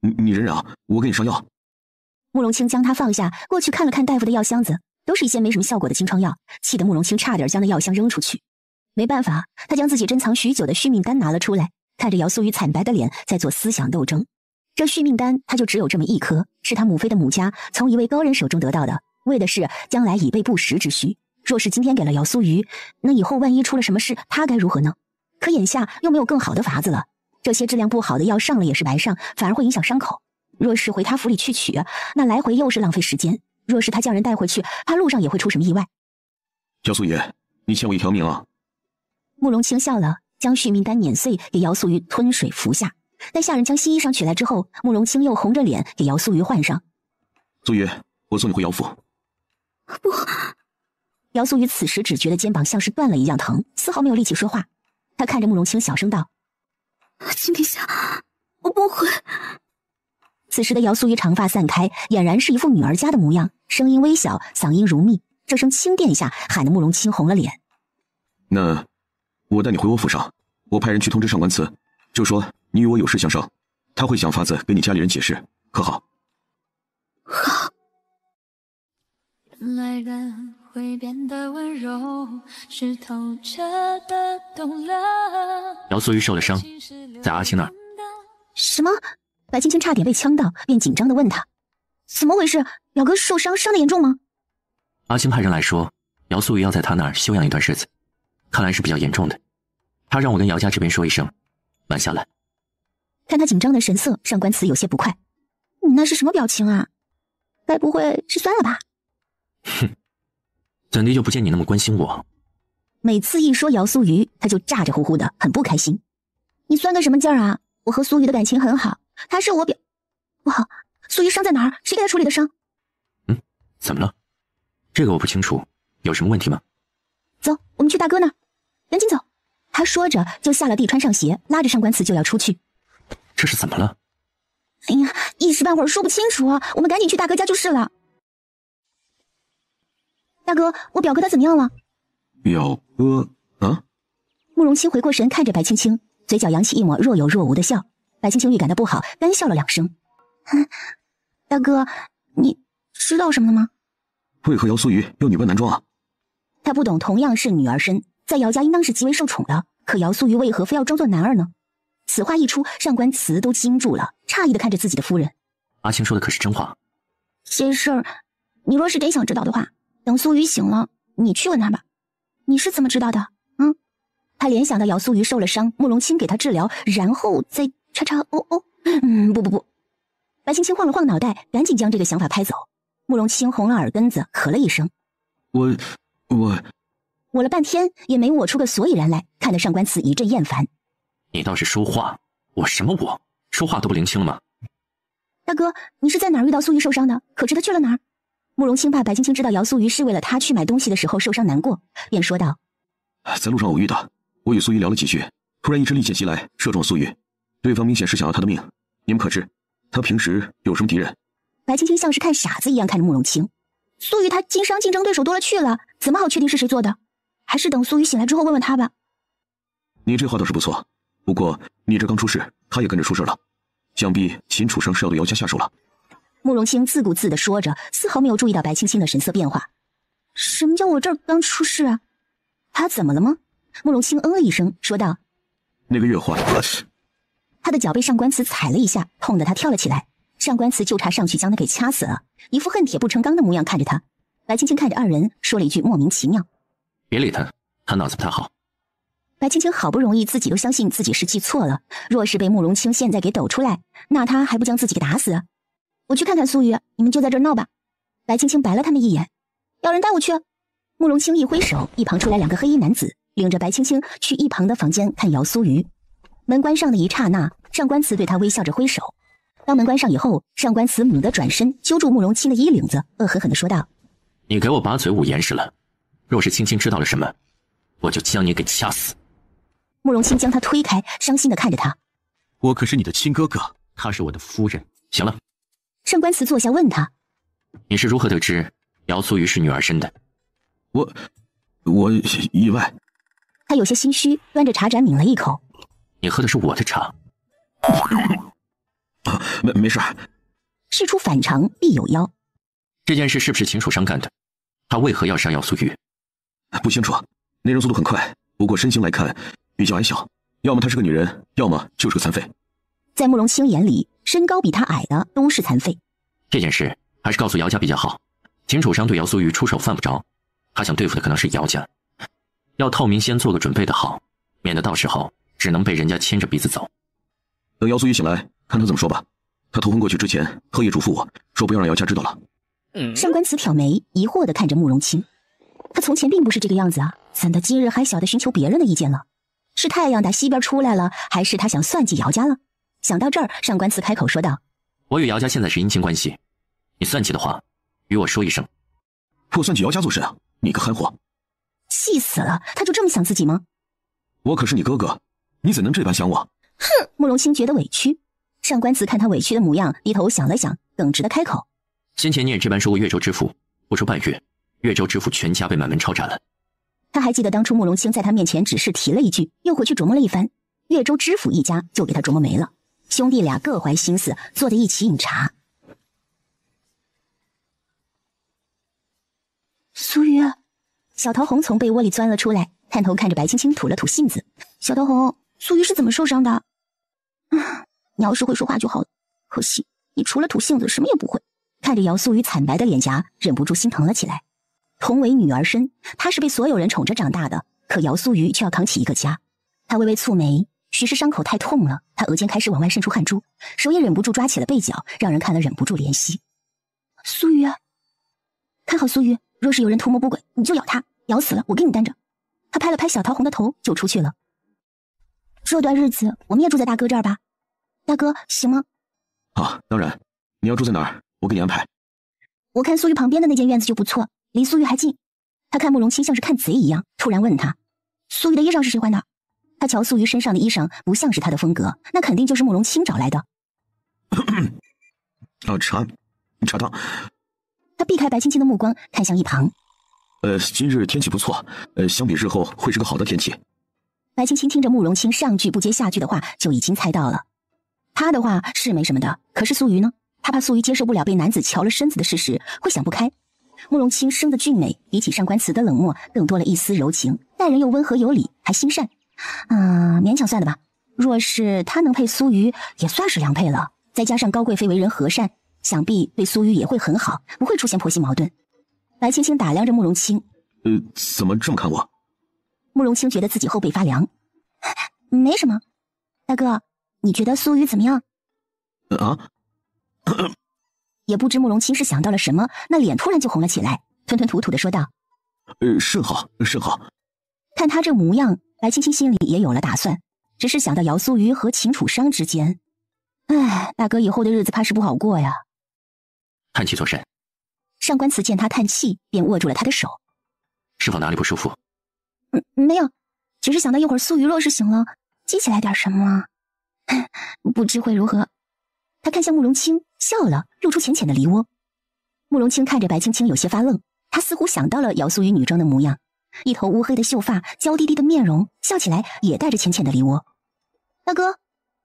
你忍忍啊，我给你上药。慕容清将他放下，过去看了看大夫的药箱子，都是一些没什么效果的清创药，气得慕容清差点将那药箱扔出去。没办法，他将自己珍藏许久的续命丹拿了出来，看着姚素瑜惨白的脸，在做思想斗争。这续命丹他就只有这么一颗，是他母妃的母家从一位高人手中得到的，为的是将来以备不时之需。若是今天给了姚素瑜，那以后万一出了什么事，他该如何呢？可眼下又没有更好的法子了，这些质量不好的药上了也是白上，反而会影响伤口。若是回他府里去取，那来回又是浪费时间。若是他叫人带回去，怕路上也会出什么意外。姚素爷，你欠我一条命啊！慕容清笑了，将续命丹碾碎，给姚素瑜吞水服下。待下人将新衣裳取来之后，慕容清又红着脸给姚素瑜换上。素瑜，我送你回姚府。不。姚素瑜此时只觉得肩膀像是断了一样疼，丝毫没有力气说话。他看着慕容清小声道：“亲殿下，我不会。”此时的姚素瑜长发散开，俨然是一副女儿家的模样，声音微小，嗓音如蜜。这声亲殿下喊得慕容清红了脸。那我带你回我府上，我派人去通知上官慈，就说你与我有事相商，他会想法子给你家里人解释，可好？好。原来人会变得温柔，是透彻的懂了。姚素瑜受了伤，在阿青那儿。什么？白青青差点被呛到，便紧张地问他：“怎么回事？表哥受伤，伤得严重吗？”阿青派人来说，姚素瑜要在他那儿休养一段日子，看来是比较严重的。他让我跟姚家这边说一声，慢下来。看他紧张的神色，上官慈有些不快：“你那是什么表情啊？该不会是酸了吧？”哼，怎地就不见你那么关心我？每次一说姚素瑜，他就咋咋呼呼的，很不开心。你酸个什么劲儿啊？我和素瑜的感情很好，他是我表。不好，素瑜伤在哪儿？谁给他处理的伤？怎么了？这个我不清楚，有什么问题吗？走，我们去大哥那儿，赶紧走。他说着就下了地，穿上鞋，拉着上官慈就要出去。这是怎么了？哎呀，一时半会儿说不清楚啊，我们赶紧去大哥家就是了。大哥，我表哥他怎么样了？表哥啊？慕容清回过神，看着白青青，嘴角扬起一抹若有若无的笑。白青青预感到不好，干笑了2声。大哥，你知道什么了吗？为何姚苏瑜要女扮男装啊？他不懂，同样是女儿身，在姚家应当是极为受宠的，可姚苏瑜为何非要装作男儿呢？此话一出，上官慈都惊住了，诧异地看着自己的夫人。阿青说的可是真话？这事儿，你若是真想知道的话，等苏瑜醒了，你去问他吧。你是怎么知道的？他联想到姚苏瑜受了伤，慕容清给他治疗，然后再叉叉哦哦。不。白青青晃了晃脑袋，赶紧将这个想法拍走。慕容清红了耳根子，咳了一声。我了半天也没我出个所以然来，看得上官慈一阵厌烦。你倒是说话，我什么我？说话都不灵清了吗？大哥，你是在哪儿遇到苏瑜受伤的？可知他去了哪儿？慕容清怕白青青知道姚苏瑜是为了他去买东西的时候受伤难过，便说道：在路上偶遇的，我与苏瑜聊了几句，突然一支利箭袭来，射中了苏瑜，对方明显是想要他的命。你们可知他平时有什么敌人？白青青像是看傻子一样看着慕容清。苏瑜他经商竞争对手多了去了，怎么好确定是谁做的？还是等苏瑜醒来之后问问他吧。你这话倒是不错，不过你这刚出事，他也跟着出事了，想必秦楚生是要对姚家下手了。慕容清自顾自地说着，丝毫没有注意到白青青的神色变化。什么叫我这儿刚出事啊？他怎么了吗？慕容清了一声，说道：那个月花，他的脚被上官慈踩了一下，痛得他跳了起来。上官慈就差上去将他给掐死了，一副恨铁不成钢的模样看着他。白青青看着二人，说了一句莫名其妙：别理他，他脑子不太好。白青青好不容易自己都相信自己是记错了，若是被慕容清现在给抖出来，那他还不将自己给打死啊？我去看看苏瑜，你们就在这儿闹吧。白青青白了他们一眼，要人带我去。慕容清一挥手，一旁出来2个黑衣男子，领着白青青去一旁的房间看姚苏瑜。门关上的一刹那，上官慈对他微笑着挥手。当门关上以后，上官慈猛地转身揪住慕容清的衣领子，恶狠狠地说道：你给我把嘴捂严实了，若是青青知道了什么，我就将你给掐死。慕容清将他推开，伤心地看着他：我可是你的亲哥哥，她是我的夫人。行了。上官慈坐下问他：你是如何得知姚苏瑜是女儿身的？我意外。他有些心虚，端着茶盏抿了一口。你喝的是我的茶。没事。事出反常必有妖。这件事是不是秦楚生干的？他为何要杀姚苏瑜？不清楚，那人速度很快，不过身形来看比较矮小，要么她是个女人，要么就是个残废。在慕容清眼里，身高比他矮的都是残废。这件事还是告诉姚家比较好。秦楚生对姚苏瑜出手犯不着，他想对付的可能是姚家。要透明先做个准备的好，免得到时候只能被人家牵着鼻子走。等姚苏瑜醒来，看他怎么说吧。他头昏过去之前，特意嘱咐我说不要让姚家知道了。上官慈挑眉，疑惑地看着慕容清。他从前并不是这个样子啊，怎的今日还晓得寻求别人的意见了？是太阳打西边出来了，还是他想算计姚家了？想到这儿，上官慈开口说道：我与姚家现在是姻亲关系，你算计的话与我说一声。我算计姚家做甚啊？你个憨货！气死了，他就这么想自己吗？我可是你哥哥，你怎能这般想我？哼！慕容清觉得委屈。上官慈看他委屈的模样，低头想了想，耿直的开口：先前你也这般说过越州知府，不出半月，越州知府全家被满门抄斩了。他还记得当初慕容清在他面前只是提了一句，又回去琢磨了一番，越州知府一家就给他琢磨没了。兄弟俩各怀心思，坐在一起饮茶。苏瑜，小桃红从被窝里钻了出来，探头看着白青青，吐了吐信子。小桃红，苏瑜是怎么受伤的？你要是会说话就好了，可惜你除了吐信子什么也不会。看着姚苏瑜惨白的脸颊，忍不住心疼了起来。同为女儿身，她是被所有人宠着长大的，可姚苏瑜却要扛起一个家。她微微蹙眉，许是伤口太痛了，她额间开始往外渗出汗珠，手也忍不住抓起了背角，让人看了忍不住怜惜。苏瑜，看好苏瑜，若是有人图谋不轨，你就咬他，咬死了我给你担着。他拍了拍小桃红的头，就出去了。这段日子我们也住在大哥这儿吧？大哥行吗？啊，当然，你要住在哪儿，我给你安排。我看苏瑜旁边的那间院子就不错，离苏玉还近。他看慕容清像是看贼一样，突然问他：“苏玉的衣裳是谁换的？”他瞧苏玉身上的衣裳不像是他的风格，那肯定就是慕容清找来的。茶汤。他避开白青青的目光，看向一旁。今日天气不错，相比日后会是个好的天气。白青青听着慕容清上句不接下句的话，就已经猜到了。他的话是没什么的，可是苏瑜呢？他怕苏瑜接受不了被男子瞧了身子的事实，会想不开。慕容清生的俊美，比起上官词的冷漠，更多了一丝柔情，待人又温和有礼，还心善。勉强算的吧。若是他能配苏瑜，也算是良配了。再加上高贵妃为人和善，想必对苏瑜也会很好，不会出现婆媳矛盾。白青青打量着慕容清，怎么这么看我？慕容清觉得自己后背发凉。没什么，大哥，你觉得苏瑜怎么样？也不知慕容清是想到了什么，那脸突然就红了起来，吞吞吐吐地说道：“甚好，甚好。”看他这模样，白青青心里也有了打算，只是想到姚苏瑜和秦楚商之间，大哥以后的日子怕是不好过呀。叹气作甚。上官词见他叹气，便握住了他的手。是否哪里不舒服？没有，只是想到一会儿苏瑜若是醒了，记起来点什么，不知会如何。他看向慕容清，笑了，露出浅浅的梨涡。慕容清看着白青青有些发愣，他似乎想到了姚苏瑜女装的模样，一头乌黑的秀发，娇滴滴的面容，笑起来也带着浅浅的梨涡。大哥，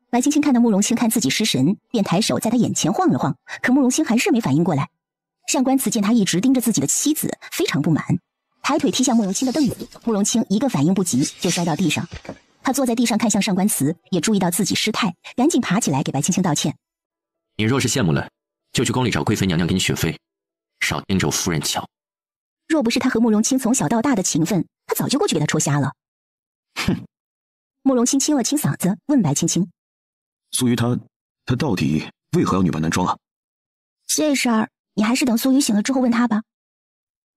白青青看到慕容清看自己失神，便抬手在他眼前晃了晃，可慕容清还是没反应过来。上官词见他一直盯着自己的妻子，非常不满，抬腿踢向慕容清的凳子，慕容清一个反应不及就摔到地上。他坐在地上看向上官词，也注意到自己失态，赶紧爬起来给白青青道歉。你若是羡慕了，就去宫里找贵妃娘娘给你选妃，少盯着我夫人瞧。若不是他和慕容清从小到大的情分，他早就过去给他戳瞎了。哼！慕容清清了清嗓子，问白青青：“苏瑜他到底为何要女扮男装啊？”这事儿你还是等苏瑜醒了之后问他吧。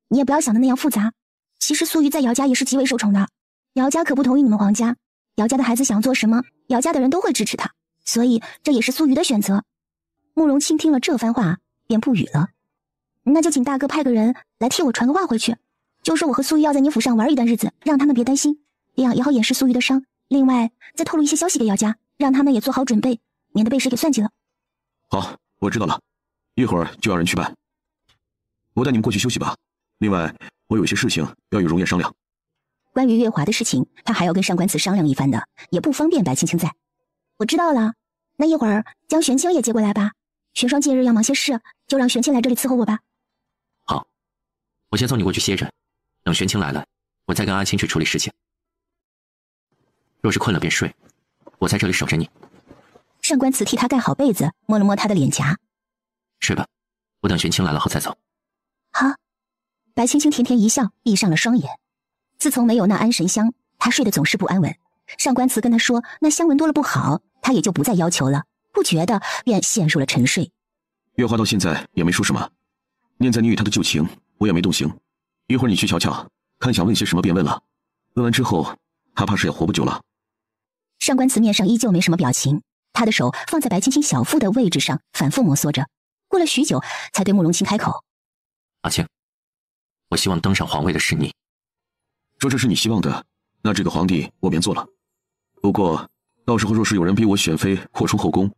你也不要想的那样复杂。其实苏瑜在姚家也是极为受宠的，姚家可不同于你们皇家，姚家的孩子想做什么，姚家的人都会支持他，所以这也是苏瑜的选择。慕容清听了这番话，便不语了。那就请大哥派个人来替我传个话回去，就说我和苏瑜要在你府上玩一段日子，让他们别担心，这样也好掩饰苏瑜的伤。另外，再透露一些消息给姚家，让他们也做好准备，免得被谁给算计了。好，我知道了，一会儿就让人去办。我带你们过去休息吧。另外，我有些事情要与容颜商量。关于月华的事情，他还要跟上官词商量一番的，也不方便白青青在。我知道了，那一会儿将玄清也接过来吧。玄霜近日要忙些事，就让玄清来这里伺候我吧。好，我先送你过去歇着，等玄清来了，我再跟阿青去处理事情。若是困了便睡，我在这里守着你。上官词替他盖好被子，摸了摸他的脸颊。睡吧，我等玄清来了后再走。好。白青青甜甜一笑，闭上了双眼。自从没有那安神香，她睡得总是不安稳。上官词跟她说那香闻多了不好，她也就不再要求了，不觉得便陷入了沉睡。月华到现在也没说什么，念在你与他的旧情，我也没动刑。一会儿你去瞧瞧，看想问些什么便问了。问完之后，他怕是也活不久了。上官词面上依旧没什么表情，他的手放在白青青小腹的位置上，反复摩挲着。过了许久，才对慕容清开口：“阿青，我希望登上皇位的是你。说这是你希望的，那这个皇帝我便做了。不过到时候若是有人逼我选妃扩充后宫，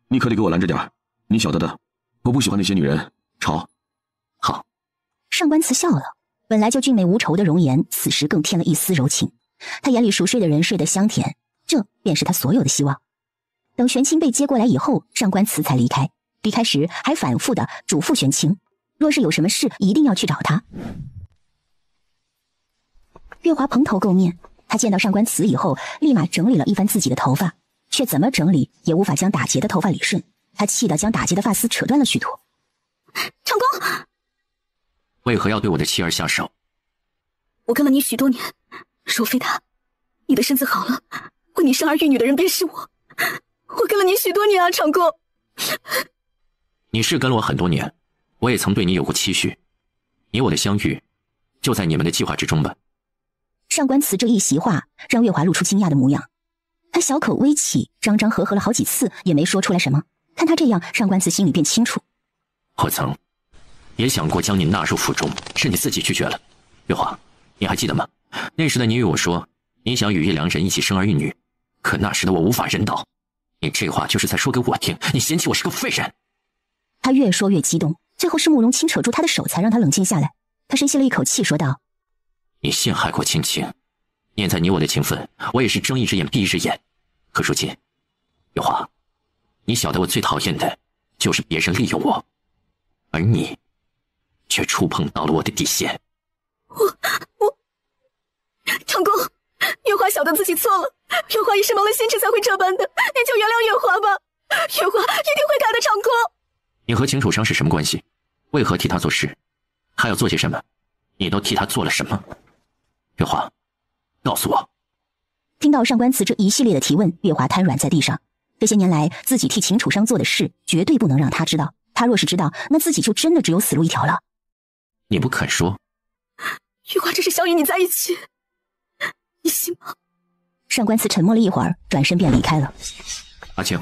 你可得给我拦着点，你晓得的，我不喜欢那些女人吵。”好。上官词笑了，本来就俊美无愁的容颜，此时更添了一丝柔情。他眼里熟睡的人睡得香甜，这便是他所有的希望。等玄清被接过来以后，上官词才离开。离开时还反复的嘱咐玄清，若是有什么事一定要去找他。月华蓬头垢面，他见到上官词以后，立马整理了一番自己的头发，却怎么整理也无法将打结的头发理顺。他气得将打结的发丝扯断了许多。长公，为何要对我的妻儿下手？我跟了你许多年，若非他，你的身子好了，为你生儿育女的人便是我。我跟了你许多年啊，长公。你是跟了我很多年，我也曾对你有过期许，你我的相遇，就在你们的计划之中吧。上官词这一席话，让月华露出惊讶的模样。他小口微气，张张合合了好几次，也没说出来什么。看他这样，上官词心里便清楚，我曾也想过将你纳入府中，是你自己拒绝了。月华，你还记得吗？那时的你与我说，你想与叶良人一起生儿育女，可那时的我无法人道。你这话就是在说给我听，你嫌弃我是个废人。他越说越激动，最后是慕容清扯住他的手，才让他冷静下来。他深吸了一口气，说道：你陷害过青青，念在你我的情分，我也是睁一只眼闭一只眼。可如今，月华，你晓得我最讨厌的就是别人利用我，而你却触碰到了我的底线。我，长公，月华晓得自己错了，月华也是蒙了先知才会这般的，您就原谅月华吧，月华一定会改的。长公，你和秦楚商是什么关系？为何替他做事？他要做些什么？你都替他做了什么？月华，告诉我。听到上官慈这一系列的提问，月华瘫软在地上。这些年来自己替秦楚商做的事，绝对不能让他知道。他若是知道，那自己就真的只有死路一条了。你不肯说？月华只是想与你在一起，你信吗？上官慈沉默了一会儿，转身便离开了。阿青，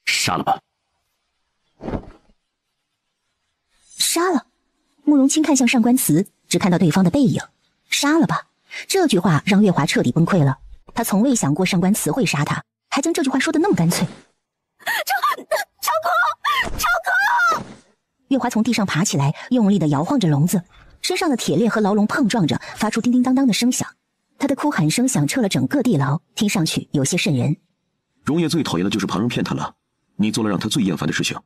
杀了吧。杀了？慕容清看向上官慈，只看到对方的背影。杀了吧？这句话让月华彻底崩溃了。他从未想过上官慈会杀他，还将这句话说得那么干脆。长空！月华从地上爬起来，用力地摇晃着笼子，身上的铁链和牢笼碰撞着，发出叮叮当当的声响。他的哭喊声响彻了整个地牢，听上去有些瘆人。荣叶最讨厌的就是旁人骗他了，你做了让他最厌烦的事情。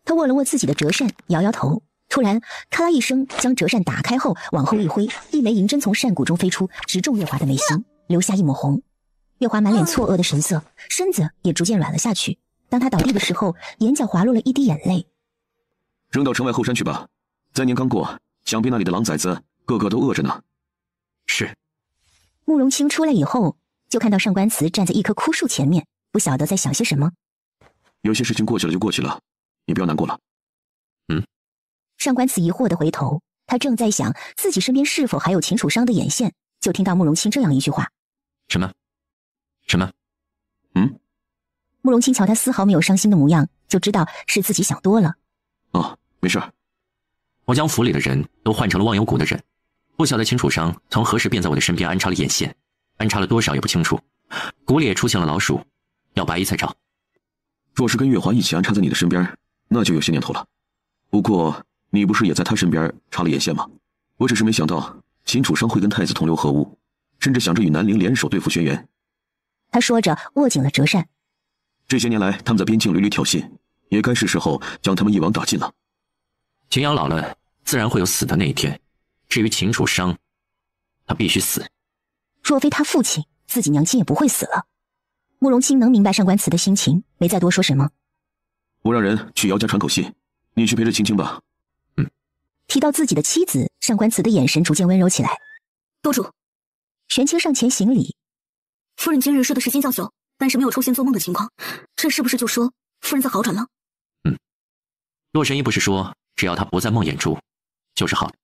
他握了握自己的折扇，摇摇头。突然，咔啦一声，将折扇打开后往后一挥，一枚银针从扇骨中飞出，直中月华的眉心，留下一抹红。月华满脸错愕的神色，身子也逐渐软了下去。当他倒地的时候，眼角滑落了一滴眼泪。扔到城外后山去吧，灾年刚过，想必那里的狼崽子个个都饿着呢。是。慕容清出来以后，就看到上官慈站在一棵枯树前面，不晓得在想些什么。有些事情过去了就过去了，你不要难过了。上官慈疑惑地回头，他正在想自己身边是否还有秦楚商的眼线，就听到慕容清这样一句话：什么？慕容清瞧他丝毫没有伤心的模样，就知道是自己想多了。哦，没事。我将府里的人都换成了忘忧谷的人，不晓得秦楚商从何时便在我的身边安插了眼线，安插了多少也不清楚。谷里也出现了老鼠，要白衣才找。若是跟月华一起安插在你的身边，那就有些年头了。不过你不是也在他身边插了眼线吗？我只是没想到秦楚商会跟太子同流合污，甚至想着与南陵联手对付轩辕。他说着握紧了折扇。这些年来他们在边境屡屡挑衅，也该是时候将他们一网打尽了。秦阳老了，自然会有死的那一天。至于秦楚商，他必须死。若非他父亲，自己娘亲也不会死了。慕容清能明白上官慈的心情，没再多说什么。我让人去姚家传口信，你去陪着青青吧。提到自己的妻子，上官慈的眼神逐渐温柔起来。督主，玄清上前行礼。夫人今日睡的时间较久，但是没有出现做梦的情况，这是不是就说夫人在好转了？洛神医不是说只要她不在梦魇住，就是好的。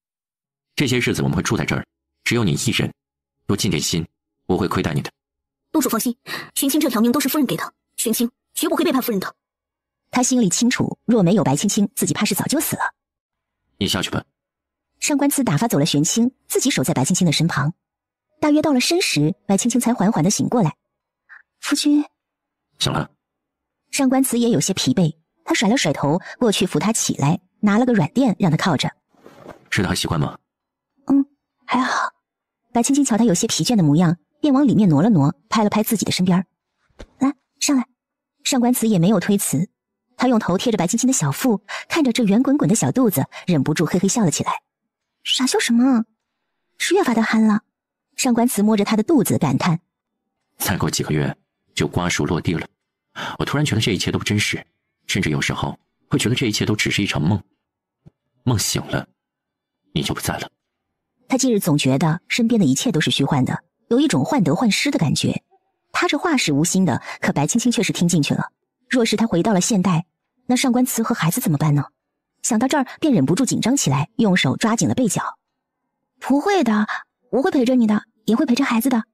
这些日子我们会住在这儿，只有你一人，多尽点心，不会亏待你的。督主放心，玄清这条命都是夫人给的，玄清绝不会背叛夫人的。他心里清楚，若没有白青青，自己怕是早就死了。你下去吧。上官慈打发走了玄清，自己守在白青青的身旁。大约到了申时，白青青才缓缓地醒过来。夫君，醒了。上官慈也有些疲惫，他甩了甩头，过去扶他起来，拿了个软垫让他靠着。睡得还习惯吗？还好。白青青瞧他有些疲倦的模样，便往里面挪了挪，拍了拍自己的身边。来，上来。上官慈也没有推辞，他用头贴着白青青的小腹，看着这圆滚滚的小肚子，忍不住嘿嘿笑了起来。傻笑什么？是越发的憨了。上官慈摸着他的肚子感叹：再过几个月就瓜熟落地了。我突然觉得这一切都不真实，甚至有时候会觉得这一切都只是一场梦。梦醒了，你就不在了。他近日总觉得身边的一切都是虚幻的，有一种患得患失的感觉。他这话是无心的，可白青青却是听进去了。若是他回到了现代，那上官慈和孩子怎么办呢？想到这儿，便忍不住紧张起来，用手抓紧了背角。不会的，我会陪着你的，也会陪着孩子的，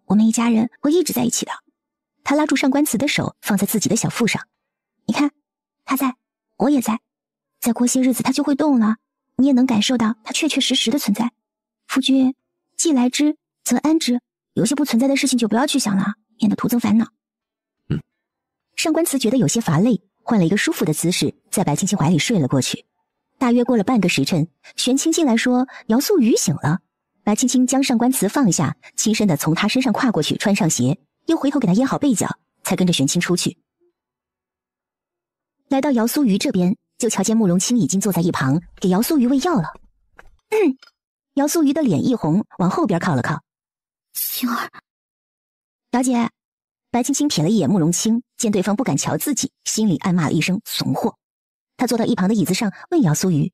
我们一家人会一直在一起的。他拉住上官慈的手，放在自己的小腹上。你看，他在，我也在，再过些日子他就会动了，你也能感受到他确确实实的存在。夫君，既来之，则安之。有些不存在的事情就不要去想了，免得徒增烦恼。上官慈觉得有些乏累，换了一个舒服的姿势，在白青青怀里睡了过去。大约过了半个时辰，玄清进来说姚素瑜醒了。白青青将上官慈放下，轻身的从他身上跨过去，穿上鞋，又回头给他掖好被角，才跟着玄清出去。来到姚素瑜这边，就瞧见慕容清已经坐在一旁给姚素瑜喂药了。姚素瑜的脸一红，往后边靠了靠。青儿，小姐。白青青瞥了一眼慕容清，见对方不敢瞧自己，心里暗骂了一声怂货。他坐到一旁的椅子上，问姚素瑜：“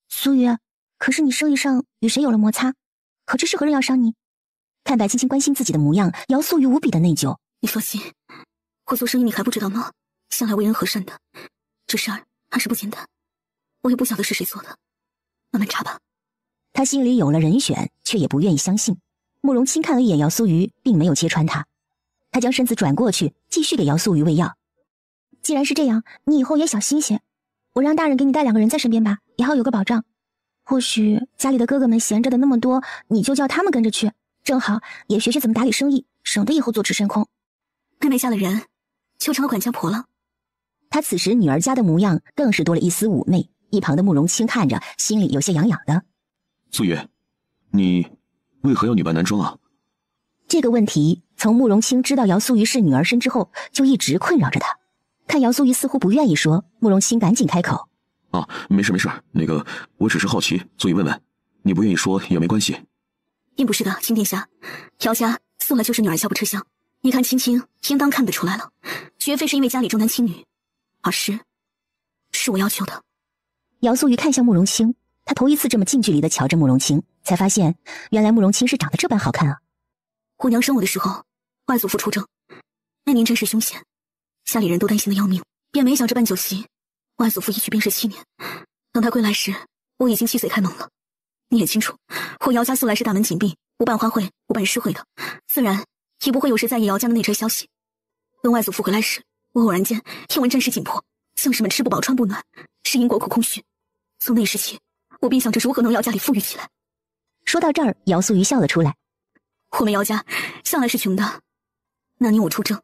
素瑜，可是你生意上与谁有了摩擦？可知是何人要伤你？”看白青青关心自己的模样，姚素瑜无比的内疚。你放心，我做生意你还不知道吗？向来为人和善的，这事儿还是不简单。我也不晓得是谁做的，慢慢查吧。他心里有了人选，却也不愿意相信。慕容清看了一眼姚素瑜，并没有揭穿他。他将身子转过去，继续给姚素瑜喂药。既然是这样，你以后也小心些。我让大人给你带2个人在身边吧，也好有个保障。或许家里的哥哥们闲着的那么多，你就叫他们跟着去，正好也学学怎么打理生意，省得以后坐吃山空。妹妹嫁了人，就成了管家婆了。他此时女儿家的模样更是多了一丝妩媚，一旁的慕容清看着，心里有些痒痒的。素月，你为何要女扮男装啊？这个问题从慕容清知道姚素瑜是女儿身之后，就一直困扰着他。看姚素瑜似乎不愿意说，慕容清赶紧开口：“啊，没事，那个我只是好奇，所以问问，你不愿意说也没关系。”并不是的，亲殿下，姚家素来就是女儿笑不吃香，你看青青应当看得出来了，绝非是因为家里重男轻女，而是我要求的。姚素瑜看向慕容清，他头一次这么近距离的瞧着慕容清，才发现原来慕容清是长得这般好看啊。我娘生我的时候，外祖父出征，那年阵势凶险，家里人都担心的要命，便没想着办酒席。外祖父一去便是7年，等他归来时，我已经7岁开蒙了。你也清楚，我姚家素来是大门紧闭，不办花会，不办诗会的，自然也不会有谁在意姚家的内差消息。等外祖父回来时，我偶然间听闻战事紧迫，将士们吃不饱穿不暖，是因国库空虚。从那时起，我便想着如何能姚家里富裕起来。说到这儿，姚素瑜笑了出来。我们姚家向来是穷的，那年我出征，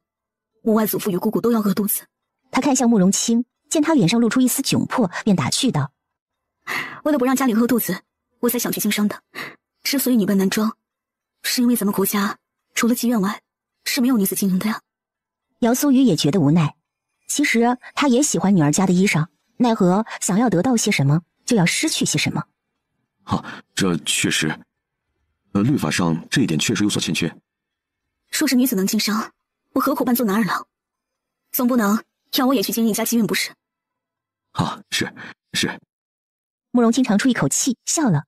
我外祖父与姑姑都要饿肚子。他看向慕容清，见他脸上露出一丝窘迫，便打趣道：“为了不让家里饿肚子，我才想去经商的。之所以女扮男装，是因为咱们国家除了妓院外，是没有女子经营的呀。”姚素瑜也觉得无奈，其实他也喜欢女儿家的衣裳，奈何想要得到些什么，就要失去些什么。这确实，律法上这一点确实有所欠缺。说是女子能经商，我何苦扮作男儿郎？总不能要我也去经营一家妓院不是？是。慕容清长出一口气，笑了。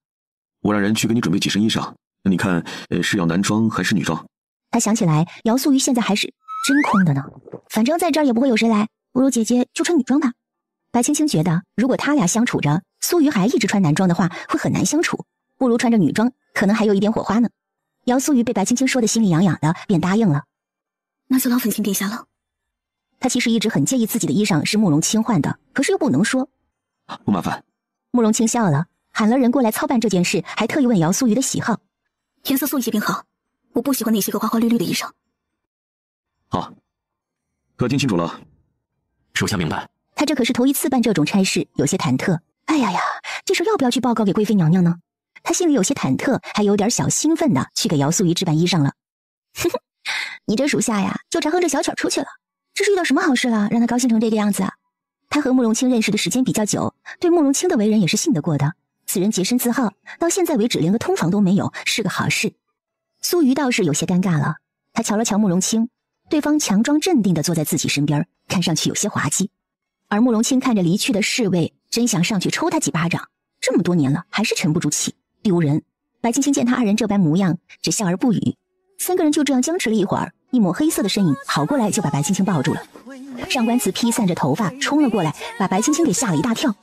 我让人去给你准备几身衣裳，你看，是要男装还是女装？他想起来，姚素瑜现在还是真空的呢。反正在这儿也不会有谁来，不如姐姐就穿女装吧。白青青觉得，如果他俩相处着，素瑜还一直穿男装的话，会很难相处。不如穿着女装，可能还有一点火花呢。姚素瑜被白青青说的心里痒痒的，便答应了。那就劳烦亲殿下了。他其实一直很介意自己的衣裳是慕容清换的，可是又不能说。不麻烦。慕容清笑了，喊了人过来操办这件事，还特意问姚素瑜的喜好。颜色素一些便好，我不喜欢那些个花花绿绿的衣裳。好，可听清楚了。属下明白。他这可是头一次办这种差事，有些忐忑。哎呀，这事要不要去报告给贵妃娘娘呢？他心里有些忐忑，还有点小兴奋的去给姚素瑜置办衣裳了。你这属下呀，就差哼着小曲出去了。这是遇到什么好事了，让他高兴成这个样子啊？他和慕容清认识的时间比较久，对慕容清的为人也是信得过的。此人洁身自好，到现在为止连个通房都没有，是个好事。苏瑜倒是有些尴尬了，他瞧了瞧慕容清，对方强装镇定地坐在自己身边，看上去有些滑稽。而慕容清看着离去的侍卫，真想上去抽他几巴掌。这么多年了，还是沉不住气，丢人。白青青见他二人这般模样，只笑而不语。三个人就这样僵持了一会儿，一抹黑色的身影跑过来，就把白青青抱住了。上官慈披散着头发冲了过来，把白青青给吓了一大跳。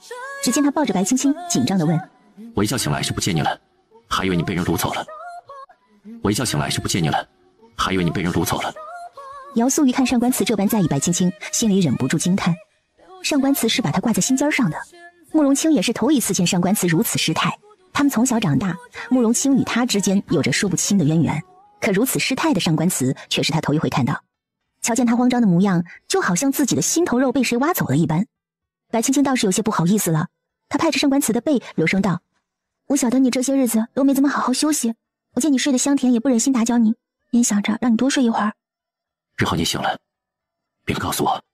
只见他抱着白青青，紧张地问：“我一觉醒来是不见你了，还以为你被人掳走了。我一觉醒来是不见你了，还以为你被人掳走了。”姚素瑜看上官慈这般在意白青青，心里忍不住惊叹。上官慈是把她挂在心尖上的，慕容清也是头一次见上官慈如此失态。他们从小长大，慕容清与他之间有着说不清的渊源，可如此失态的上官慈却是他头一回看到。瞧见他慌张的模样，就好像自己的心头肉被谁挖走了一般。白青青倒是有些不好意思了，她拍着上官慈的背，柔声道：“我晓得你这些日子都没怎么好好休息，我见你睡得香甜，也不忍心打搅你，便想着让你多睡一会儿。日后你醒了，便告诉我。”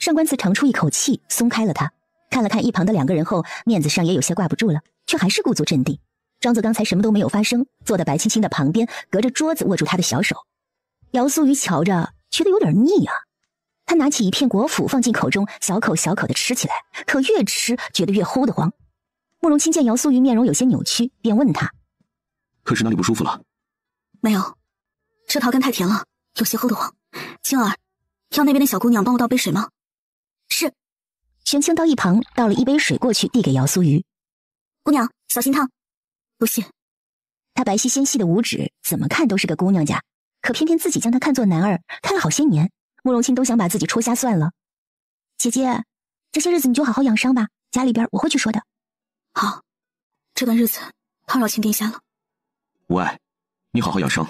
上官慈长出一口气，松开了他，看了看一旁的两个人后，面子上也有些挂不住了，却还是故作镇定，装作刚才什么都没有发生，坐在白青青的旁边，隔着桌子握住她的小手。姚素雨瞧着觉得有点腻啊，他拿起一片果脯放进口中，小口小口的吃起来，可越吃觉得越齁得慌。慕容清见姚素雨面容有些扭曲，便问他：“可是哪里不舒服了？”“没有，这桃干太甜了，有些齁得慌。青儿，让那边的小姑娘帮我倒杯水吗？”“是。”玄清到一旁倒了一杯水过去，递给姚素雨。“姑娘，小心烫。”“不谢。”她白皙纤细的五指怎么看都是个姑娘家，可偏偏自己将她看作男儿，看了好些年，慕容清都想把自己戳瞎算了。“姐姐，这些日子你就好好养伤吧，家里边我会去说的。”“好，这段日子叨扰亲殿下了。”“无碍，你好好养伤，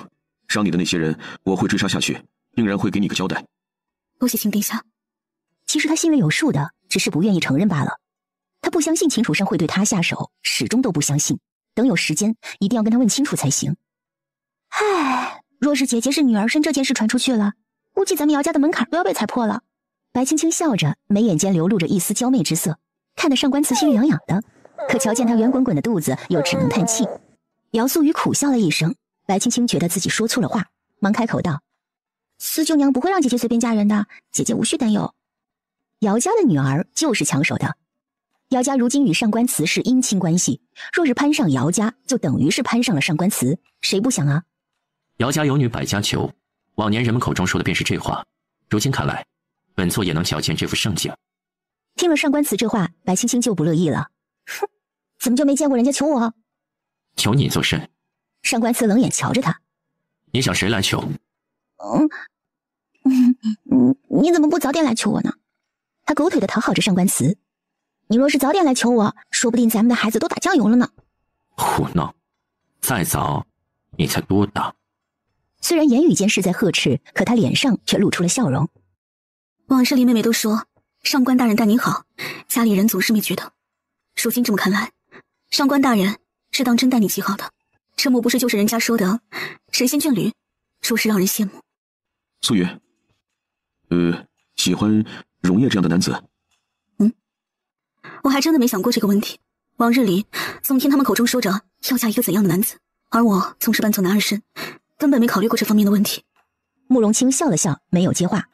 伤你的那些人我会追杀下去，定然会给你个交代。”“多谢亲殿下。”其实他心里有数的，只是不愿意承认罢了。他不相信秦楚生会对他下手，始终都不相信。等有时间，一定要跟他问清楚才行。唉，若是姐姐是女儿身这件事传出去了，估计咱们姚家的门槛都要被踩破了。白青青笑着，眉眼间流露着一丝娇媚之色，看得上官慈心痒痒的。可瞧见她圆滚滚的肚子，又只能叹气。姚素雨苦笑了一声，白青青觉得自己说错了话，忙开口道：“思舅娘不会让姐姐随便嫁人的，姐姐无需担忧。姚家的女儿就是抢手的。姚家如今与上官慈是姻亲关系，若是攀上姚家，就等于是攀上了上官慈，谁不想啊？”姚家有女百家求，往年人们口中说的便是这话，如今看来，本座也能瞧见这副盛景。听了上官慈这话，白青青就不乐意了。哼，怎么就没见过人家求我？求你做甚？上官慈冷眼瞧着他。你想谁来求？你怎么不早点来求我呢？他狗腿的讨好着上官慈。你若是早点来求我，说不定咱们的孩子都打酱油了呢。胡闹！再早，你才多大？虽然言语间是在呵斥，可他脸上却露出了笑容。往事里妹妹都说，上官大人待你好，家里人总是没觉得。如今这么看来，上官大人是当真待你极好的。这莫不是就是人家说的神仙眷侣，着实让人羡慕。素雨，喜欢荣业这样的男子？我还真的没想过这个问题。往日里总听他们口中说着要嫁一个怎样的男子，而我总是扮作男儿身，根本没考虑过这方面的问题。慕容清笑了笑，没有接话。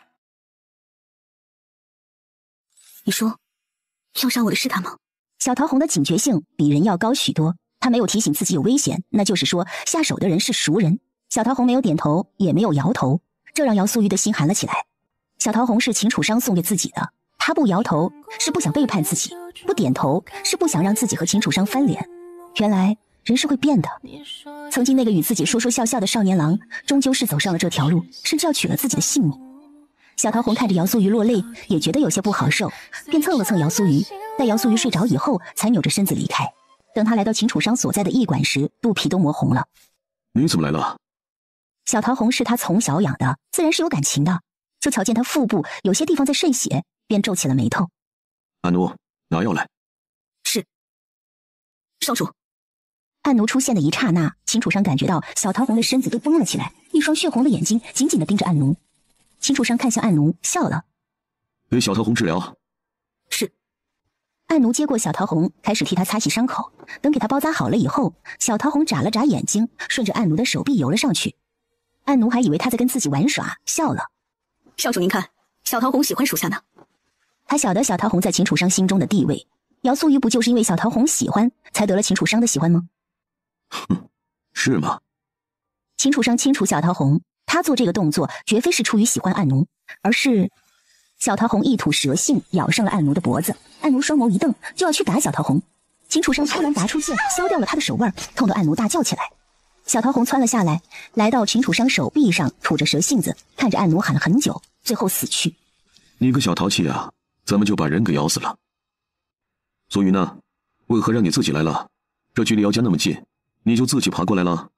你说要杀我的是他吗？小桃红的警觉性比人要高许多，他没有提醒自己有危险，那就是说下手的人是熟人。小桃红没有点头，也没有摇头，这让姚素玉的心寒了起来。小桃红是秦楚商送给自己的，他不摇头是不想背叛自己，不点头是不想让自己和秦楚商翻脸。原来人是会变的，曾经那个与自己说说笑笑的少年郎，终究是走上了这条路，甚至要取了自己的性命。小桃红看着姚素瑜落泪，也觉得有些不好受，便蹭了蹭姚素瑜，待姚素瑜睡着以后，才扭着身子离开。等他来到秦楚商所在的驿馆时，肚皮都磨红了。你怎么来了？小桃红是他从小养的，自然是有感情的，就瞧见他腹部有些地方在渗血，便皱起了眉头。阿奴，拿药来。是。少主。暗奴出现的一刹那，秦楚商感觉到小桃红的身子都绷了起来，一双血红的眼睛紧紧地盯着暗奴。秦楚商看向暗奴，笑了。给小桃红治疗。是。暗奴接过小桃红，开始替他擦洗伤口。等给他包扎好了以后，小桃红眨了眨眼睛，顺着暗奴的手臂游了上去。暗奴还以为他在跟自己玩耍，笑了。少主您看，小桃红喜欢属下呢。他晓得小桃红在秦楚商心中的地位，姚素瑜不就是因为小桃红喜欢，才得了秦楚商的喜欢吗？哼，是吗？秦楚商清楚小桃红，他做这个动作绝非是出于喜欢暗奴，而是小桃红一吐舌信，咬上了暗奴的脖子。暗奴双眸一瞪，就要去打小桃红。秦楚商突然拔出剑，削掉了他的手腕，痛得暗奴大叫起来。小桃红窜了下来，来到秦楚商手臂上，吐着舌信子，看着暗奴喊了很久，最后死去。你个小淘气啊，怎么就把人给咬死了？苏云呢？为何让你自己来了？这距离姚家那么近，你就自己爬过来了？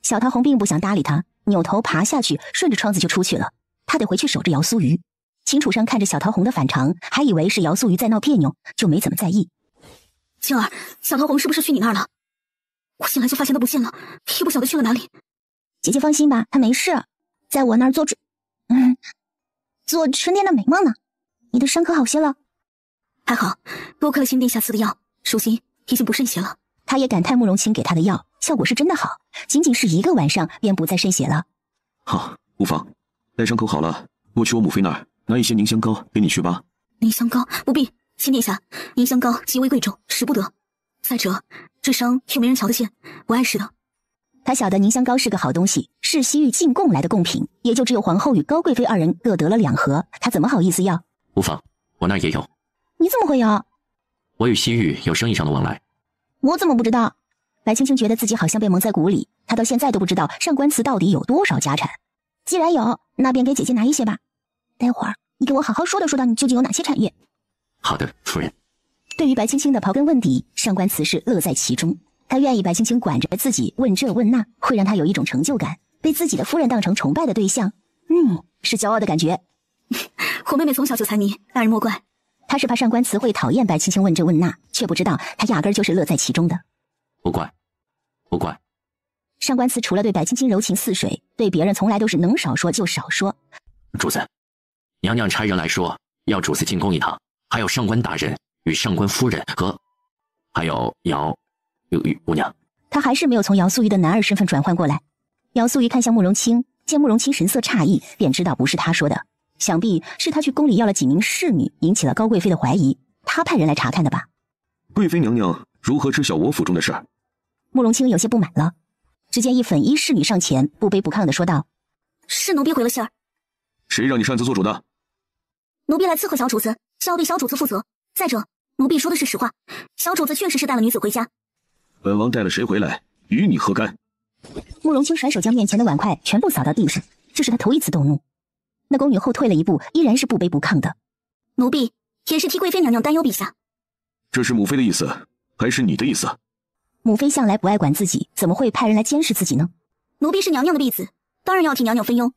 小桃红并不想搭理他，扭头爬下去，顺着窗子就出去了。他得回去守着姚苏瑜。秦楚生看着小桃红的反常，还以为是姚苏瑜在闹别扭，就没怎么在意。青儿，小桃红是不是去你那儿了？我醒来就发现她不见了，也不晓得去了哪里。姐姐放心吧，她没事，在我那儿做春天的美梦呢。你的伤可好些了？还好，多亏了新殿下赐的药，舒心已经不渗血了。他也感叹慕容清给他的药效果是真的好，仅仅是1个晚上便不再渗血了。好，无妨。待伤口好了，我去我母妃那儿拿一些凝香膏给你去吧。凝香膏不必，新殿下，凝香膏极为贵重，使不得。再者，这伤又没人瞧得见，不碍事的。他晓得凝香膏是个好东西，是西域进贡来的贡品，也就只有皇后与高贵妃2人各得了2盒，他怎么好意思要？无妨，我那儿也有。你怎么会有？我与西域有生意上的往来。我怎么不知道？白青青觉得自己好像被蒙在鼓里，她到现在都不知道上官祠到底有多少家产。既然有，那便给姐姐拿一些吧。待会儿你给我好好说道你究竟有哪些产业。好的，夫人。对于白青青的刨根问底，上官祠是乐在其中。他愿意白青青管着自己问这问那，会让他有一种成就感，被自己的夫人当成崇拜的对象，是骄傲的感觉。我妹妹从小就财迷，大人莫怪。他是怕上官祠会讨厌白青青问这问那，却不知道他压根就是乐在其中的。不怪。上官祠除了对白青青柔情似水，对别人从来都是能少说就少说。主子，娘娘差人来说要主子进宫一趟，还有上官大人与上官夫人和还有姚姑娘。他还是没有从姚素瑜的男儿身份转换过来。姚素瑜看向慕容清，见慕容清神色诧异，便知道不是他说的，想必是他去宫里要了几名侍女，引起了高贵妃的怀疑，他派人来查看的吧。贵妃娘娘如何知晓我府中的事？慕容清有些不满了。只见一粉衣侍女上前，不卑不亢地说道：是奴婢回了信儿。谁让你擅自做主的？奴婢来伺候小主子，是要对小主子负责。再者，奴婢说的是实话，小主子确实是带了女子回家。本王带了谁回来，与你何干？慕容清甩手将面前的碗筷全部扫到地上，这是他头一次动怒。那宫女后退了一步，依然是不卑不亢的。奴婢也是替贵妃娘娘担忧陛下。这是母妃的意思，还是你的意思？母妃向来不爱管自己，怎么会派人来监视自己呢？奴婢是娘娘的婢子，当然要替娘娘分忧。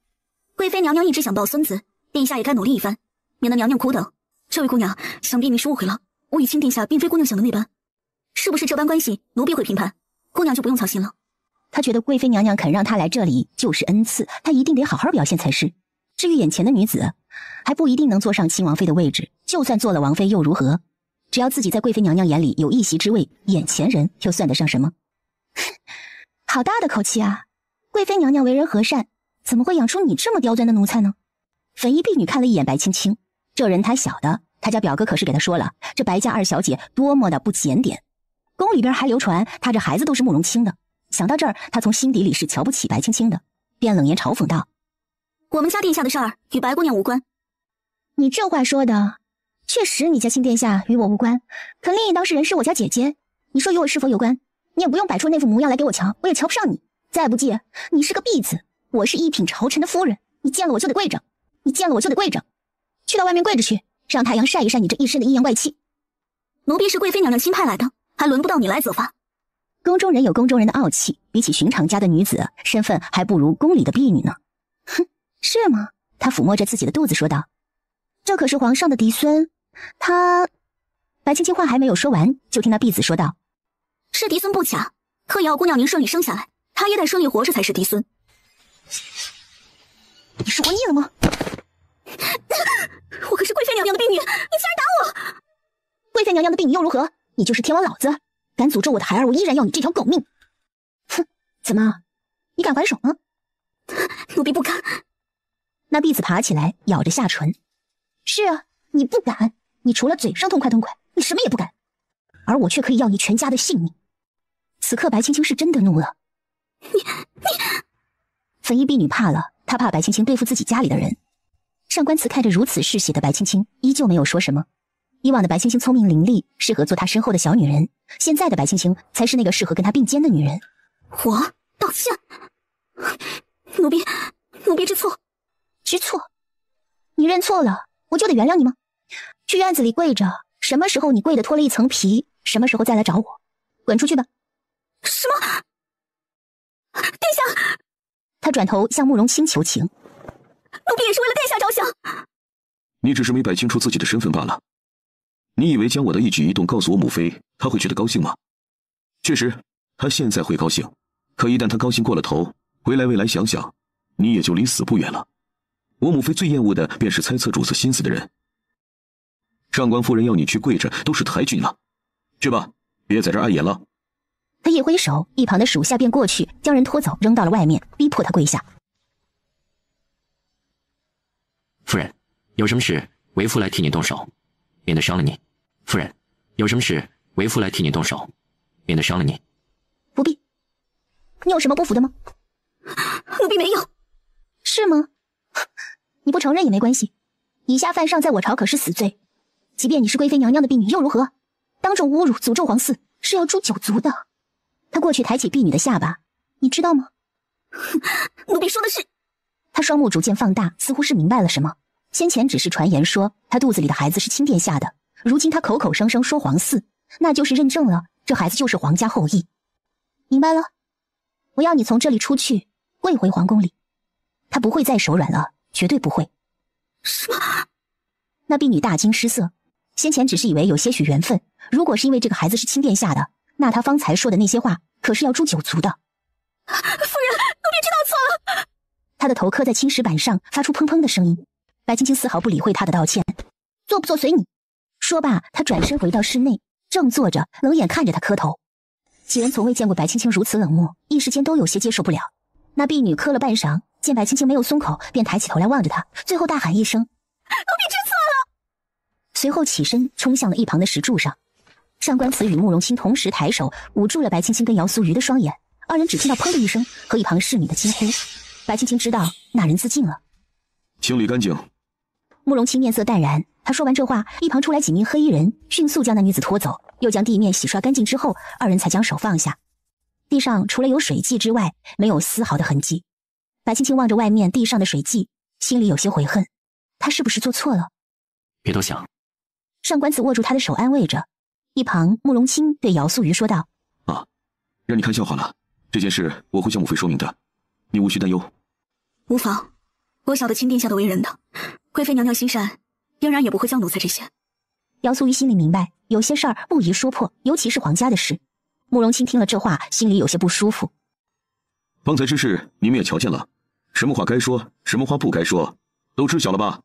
贵妃娘娘一直想抱孙子，殿下也该努力一番，免得娘娘苦等。这位姑娘，想必你是误会了，我与亲殿下并非姑娘想的那般。是不是这般关系，奴婢会评判，姑娘就不用操心了。他觉得贵妃娘娘肯让他来这里就是恩赐，他一定得好好表现才是。至于眼前的女子，还不一定能坐上亲王妃的位置，就算做了王妃又如何？只要自己在贵妃娘娘眼里有一席之位，眼前人又算得上什么？好大的口气啊！贵妃娘娘为人和善，怎么会养出你这么刁钻的奴才呢？粉衣婢女看了一眼白青青，这人他晓得，他家表哥可是给他说了，这白家二小姐多么的不检点。宫里边还流传他这孩子都是慕容清的。想到这儿，他从心底里是瞧不起白青青的，便冷言嘲讽道：我们家殿下的事儿与白姑娘无关。你这话说的，确实你家亲殿下与我无关，可另一当事人是我家姐姐，你说与我是否有关？你也不用摆出那副模样来给我瞧，我也瞧不上你。再不济，你是个婢子，我是一品朝臣的夫人，你见了我就得跪着，去到外面跪着去，让太阳晒一晒你这一身的阴阳怪气。奴婢是贵妃娘娘亲派来的，还轮不到你来责罚。宫中人有宫中人的傲气，比起寻常家的女子，身份还不如宫里的婢女呢。哼，是吗？他抚摸着自己的肚子说道：这可是皇上的嫡孙，他……白青青话还没有说完，就听那婢子说道：是嫡孙不假，可也要姑娘您顺利生下来，他也得顺利活着才是嫡孙。你是活腻了吗？我可是贵妃娘娘的婢女，你竟然打我！贵妃娘娘的婢女又如何？你就是天王老子，敢诅咒我的孩儿，我依然要你这条狗命！哼，怎么，你敢还手吗？奴婢不敢。那婢子爬起来，咬着下唇。是啊，你不敢，你除了嘴上痛快，你什么也不敢，而我却可以要你全家的性命。此刻白青青是真的怒了。你粉衣婢女怕了，她怕白青青对付自己家里的人。上官慈看着如此嗜血的白青青，依旧没有说什么。以往的白青青聪明伶俐，适合做她身后的小女人，现在的白青青才是那个适合跟她并肩的女人。我道歉，奴婢知错。知错？你认错了，我就得原谅你吗？去院子里跪着，什么时候你跪的脱了一层皮，什么时候再来找我。滚出去吧。什么？殿下！他转头向慕容清求情。奴婢也是为了殿下着想。你只是没摆清楚自己的身份罢了。你以为将我的一举一动告诉我母妃，她会觉得高兴吗？确实，她现在会高兴，可一旦她高兴过了头，回来未来想想，你也就离死不远了。我母妃最厌恶的便是猜测主子心思的人。上官夫人要你去跪着，都是抬举你了。去吧，别在这儿碍眼了。他一挥手，一旁的属下便过去将人拖走，扔到了外面，逼迫他跪下。夫人，有什么事为夫来替你动手，免得伤了你。夫人，有什么事为夫来替你动手，免得伤了你。不必。你有什么不服的吗？奴婢没有。是吗？你不承认也没关系，以下犯上在我朝可是死罪，即便你是贵妃娘娘的婢女又如何？当众侮辱诅咒皇嗣是要诛9族的。他过去抬起婢女的下巴，你知道吗？奴婢说的是。他双目逐渐放大，似乎是明白了什么。先前只是传言说他肚子里的孩子是亲殿下的，如今他口口声声说皇嗣，那就是认证了这孩子就是皇家后裔。明白了？我要你从这里出去，跪回皇宫里。他不会再手软了，绝对不会。什么？那婢女大惊失色，先前只是以为有些许缘分，如果是因为这个孩子是亲殿下的，那他方才说的那些话可是要诛9族的。夫人，奴婢知道错了。他的头磕在青石板上，发出砰砰的声音。白青青丝毫不理会他的道歉，做不做随你。说罢，他转身回到室内，正坐着，冷眼看着他磕头。几人从未见过白青青如此冷漠，一时间都有些接受不了。那婢女磕了半晌，见白青青没有松口，便抬起头来望着他，最后大喊一声：“奴婢知错了！”随后起身冲向了一旁的石柱上。上官慈与慕容清同时抬手捂住了白青青跟姚苏瑜的双眼，二人只听到砰的一声和一旁侍女的惊呼。白青青知道那人自尽了。清理干净。慕容清面色淡然，他说完这话，一旁出来几名黑衣人，迅速将那女子拖走，又将地面洗刷干净之后，二人才将手放下。地上除了有水迹之外，没有丝毫的痕迹。白青青望着外面地上的水迹，心里有些悔恨，他是不是做错了？别多想。上官子握住他的手安慰着，一旁慕容清对姚素瑜说道：“啊，让你看笑话了，这件事我会向母妃说明的，你无需担忧。”无妨，我晓得亲殿下的为人的，贵妃娘娘心善，嫣然也不会将奴才这些。姚素瑜心里明白，有些事儿不宜说破，尤其是皇家的事。慕容清听了这话，心里有些不舒服。方才之事你们也瞧见了，什么话该说，什么话不该说，都知晓了吧？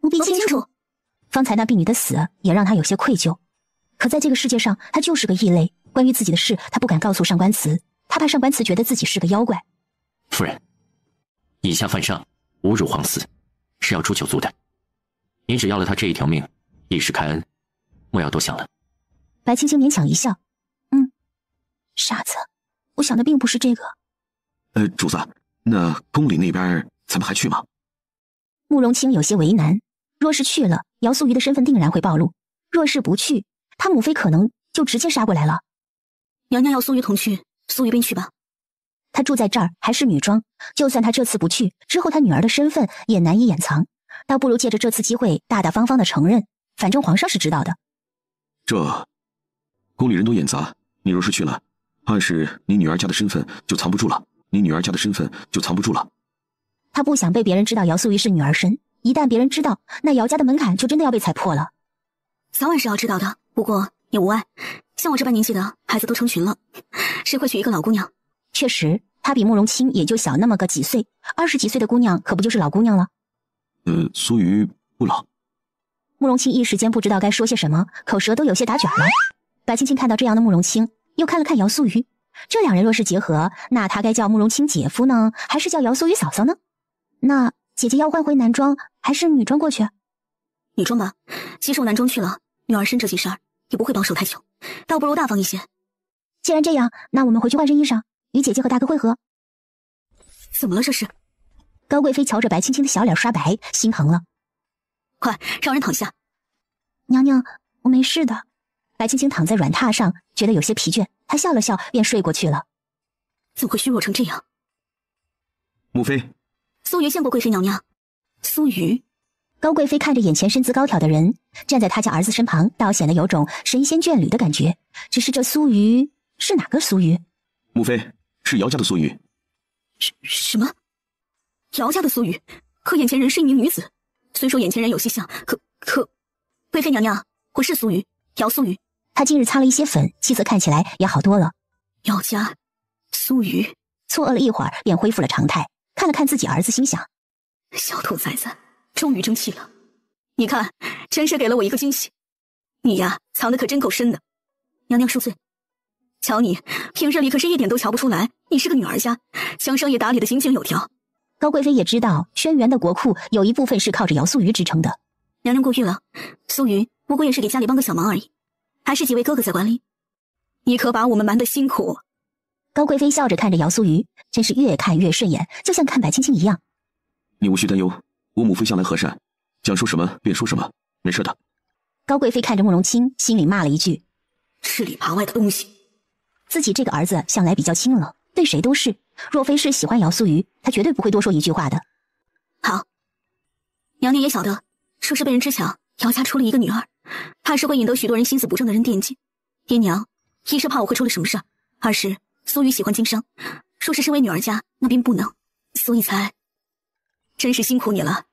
奴婢清楚。方才那婢女的死也让他有些愧疚，可在这个世界上，他就是个异类。关于自己的事，他不敢告诉上官慈，他怕上官慈觉得自己是个妖怪。夫人，以下犯上，侮辱皇嗣，是要诛9族的。你只要了他这一条命，以示开恩，莫要多想了。白青青勉强一笑，傻子，我想的并不是这个。主子，那宫里那边咱们还去吗？慕容清有些为难，若是去了，姚素瑜的身份定然会暴露；若是不去，他母妃可能就直接杀过来了。娘娘要苏瑜同去，苏瑜便去吧。她住在这儿还是女装，就算她这次不去，之后她女儿的身份也难以掩藏，倒不如借着这次机会大大方方的承认，反正皇上是知道的。这宫里人都眼杂，你若是去了，怕是你女儿家的身份就藏不住了。他不想被别人知道姚素瑜是女儿身，一旦别人知道，那姚家的门槛就真的要被踩破了。早晚是要知道的，不过也无碍。像我这般年纪的孩子都成群了，谁会娶一个老姑娘？确实，她比慕容清也就小那么个几岁，20几岁的姑娘可不就是老姑娘了？苏瑜不老。慕容清一时间不知道该说些什么，口舌都有些打卷了。白青青看到这样的慕容清，又看了看姚素瑜，这两人若是结合，那他该叫慕容清姐夫呢，还是叫姚素瑜嫂嫂呢？那姐姐要换回男装还是女装过去？女装吧，即使我男装去了，女儿身这件事儿也不会保守太久，倒不如大方一些。既然这样，那我们回去换身衣裳，与姐姐和大哥会合。怎么了这是？高贵妃瞧着白青青的小脸刷白，心疼了。快让人躺下。娘娘，我没事的。白青青躺在软榻上，觉得有些疲倦，她笑了笑，便睡过去了。怎么会虚弱成这样？母妃，苏瑜见过贵妃娘娘。苏瑜，高贵妃看着眼前身姿高挑的人，站在他家儿子身旁，倒显得有种神仙眷侣的感觉。只是这苏瑜是哪个苏瑜？母妃，是姚家的苏瑜。什么？姚家的苏瑜？可眼前人是一名女子，虽说眼前人有些像，可……贵妃娘娘，我是苏瑜，姚苏瑜。她今日擦了一些粉，气色看起来也好多了。姚家苏瑜错愕了一会儿，便恢复了常态，看了看自己儿子，心想：小兔崽子终于争气了，你看，真是给了我一个惊喜。你呀，藏得可真够深的。娘娘恕罪。瞧你，平日里可是一点都瞧不出来，你是个女儿家，将生意打理得井井有条。高贵妃也知道，轩辕的国库有一部分是靠着姚素瑜支撑的。娘娘过誉了，苏瑜不过也是给家里帮个小忙而已，还是几位哥哥在管理。你可把我们瞒得辛苦。高贵妃笑着看着姚素瑜，真是越看越顺眼，就像看白青青一样。你无需担忧，我母妃向来和善，想说什么便说什么，没事的。高贵妃看着慕容清，心里骂了一句：吃里扒外的东西。自己这个儿子向来比较清冷，对谁都是，若非是喜欢姚素瑜，他绝对不会多说一句话的。好，娘娘也晓得，说是被人知晓姚家出了一个女儿，怕是会引得许多人心思不正的人惦记。爹娘一是怕我会出了什么事儿，二是苏瑜喜欢经商，说是身为女儿家那便不能，所以才……真是辛苦你了。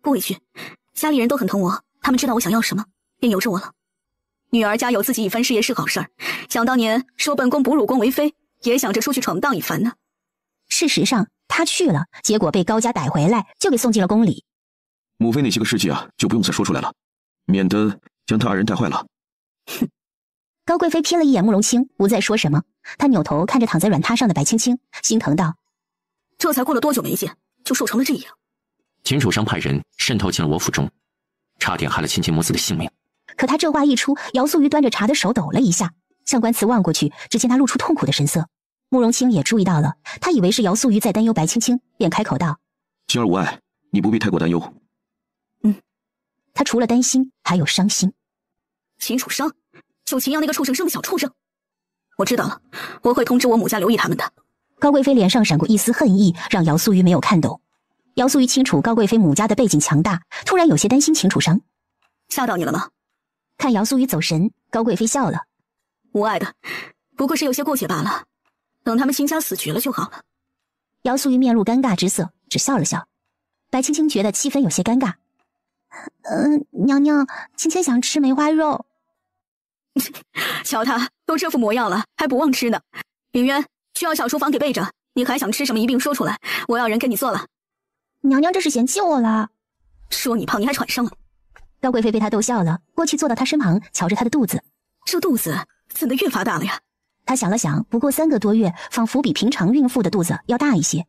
不委屈，家里人都很疼我，他们知道我想要什么，便由着我了。女儿家有自己一番事业是好事儿，想当年说本宫哺乳宫为妃，也想着出去闯荡一番呢。事实上他去了，结果被高家逮回来，就给送进了宫里。母妃那些个事迹啊，就不用再说出来了，免得将他二人带坏了。哼！高贵妃瞥了一眼慕容清，不再说什么。她扭头看着躺在软榻上的白青青，心疼道：这才过了多久没见，就瘦成了这样。秦楚商派人渗透进了我府中，差点害了亲亲母子的性命。可他这话一出，姚素瑜端着茶的手抖了一下。上官慈望过去，只见他露出痛苦的神色。慕容清也注意到了，他以为是姚素瑜在担忧白青青，便开口道：青儿无碍，你不必太过担忧。他除了担心，还有伤心。秦楚商，就秦阳那个畜生生的小畜生。我知道了，我会通知我母家留意他们的。高贵妃脸上闪过一丝恨意，让姚素瑜没有看懂。姚素瑜清楚高贵妃母家的背景强大，突然有些担心秦楚商。吓到你了吗？看姚素瑜走神，高贵妃笑了：无碍的，不过是有些过节罢了，等他们秦家死绝了就好了。姚素瑜面露尴尬之色，只笑了笑。白青青觉得气氛有些尴尬。娘娘，青青想吃梅花肉。瞧他都这副模样了，还不忘吃呢。凌渊，去要小厨房给备着，你还想吃什么一并说出来，我要人给你做了。娘娘这是嫌弃我了。说你胖你还喘上了。高贵妃被他逗笑了，过去坐到他身旁，瞧着他的肚子。这肚子怎的越发大了呀？他想了想，不过3个多月，仿佛比平常孕妇的肚子要大一些。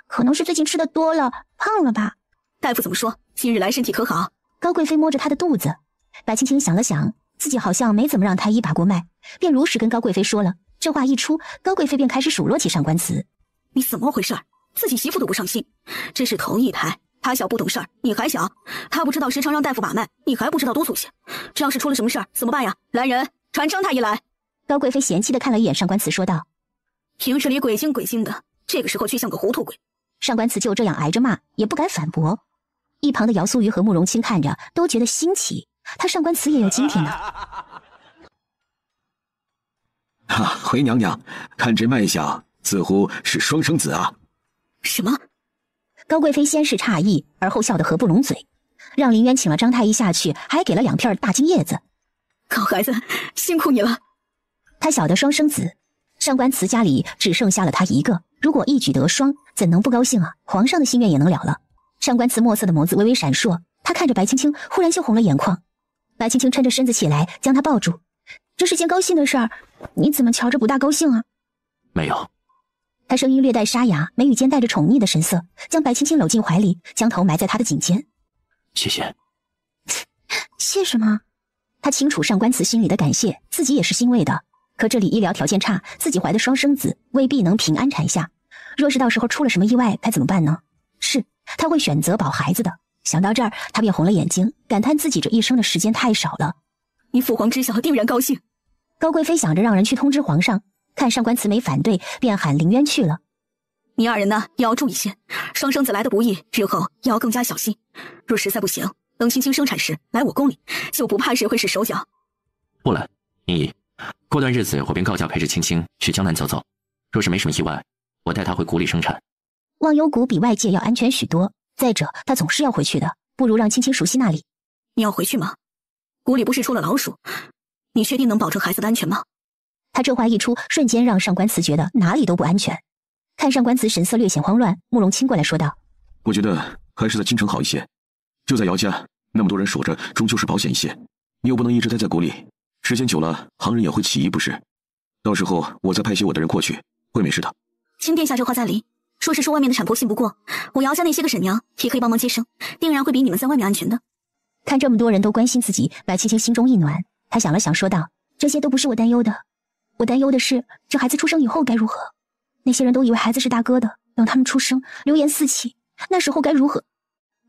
可能是最近吃的多了，胖了吧？大夫怎么说？今日来身体可好？高贵妃摸着他的肚子。白青青想了想，自己好像没怎么让太医把过脉，便如实跟高贵妃说了。这话一出，高贵妃便开始数落起上官慈：你怎么回事？自己媳妇都不上心，这是头一胎，他小不懂事儿，你还小，他不知道时常让大夫把脉，你还不知道多粗些。这要是出了什么事儿怎么办呀？来人，传张太医来。高贵妃嫌弃地看了一眼上官慈，说道：平时里鬼精鬼精的，这个时候却像个糊涂鬼。上官慈就这样挨着骂，也不敢反驳。一旁的姚素瑜和慕容清看着都觉得新奇，他上官慈也有今天呢。回娘娘，看这脉象，似乎是双生子啊。什么？高贵妃先是诧异，而后笑得合不拢嘴，让林渊请了张太医下去，还给了2片大金叶子。好孩子，辛苦你了。他晓得双生子，上官慈家里只剩下了他一个，如果一举得双，怎能不高兴啊？皇上的心愿也能了了。上官慈墨色的眸子微微闪烁，他看着白青青，忽然羞红了眼眶。白青青抻着身子起来，将他抱住。这是件高兴的事儿，你怎么瞧着不大高兴啊？没有。他声音略带沙哑，眉宇间带着宠溺的神色，将白青青搂进怀里，将头埋在他的颈间。谢谢。谢什么？他清楚上官慈心里的感谢，自己也是欣慰的。可这里医疗条件差，自己怀的双生子未必能平安产下。若是到时候出了什么意外，该怎么办呢？是，他会选择保孩子的。想到这儿，他便红了眼睛，感叹自己这一生的时间太少了。你父皇知晓定然高兴。高贵妃想着让人去通知皇上，看上官慈没反对，便喊凌渊去了。你二人呢也要注意些，双生子来的不易，日后也要更加小心。若实在不行，等青青生产时来我宫里，就不怕谁会是手脚。不了，宁姨，过段日子我便告假陪着青青去江南走走，若是没什么意外，我带她回谷里生产。忘忧谷比外界要安全许多，再者她总是要回去的，不如让青青熟悉那里。你要回去吗？谷里不是出了老鼠，你确定能保证孩子的安全吗？他这话一出，瞬间让上官慈觉得哪里都不安全。看上官慈神色略显慌乱，慕容清过来说道：我觉得还是在京城好一些，就在姚家，那么多人守着，终究是保险一些。你又不能一直待在谷里，时间久了，旁人也会起疑，不是？到时候我再派些我的人过去，会没事的。卿殿下这话在理，说是说外面的产婆信不过，我姚家那些个婶娘也可以帮忙接生，定然会比你们在外面安全的。看这么多人都关心自己，白青青心中一暖，她想了想说道：这些都不是我担忧的，我担忧的是这孩子出生以后该如何。那些人都以为孩子是大哥的，等他们出生，流言四起，那时候该如何？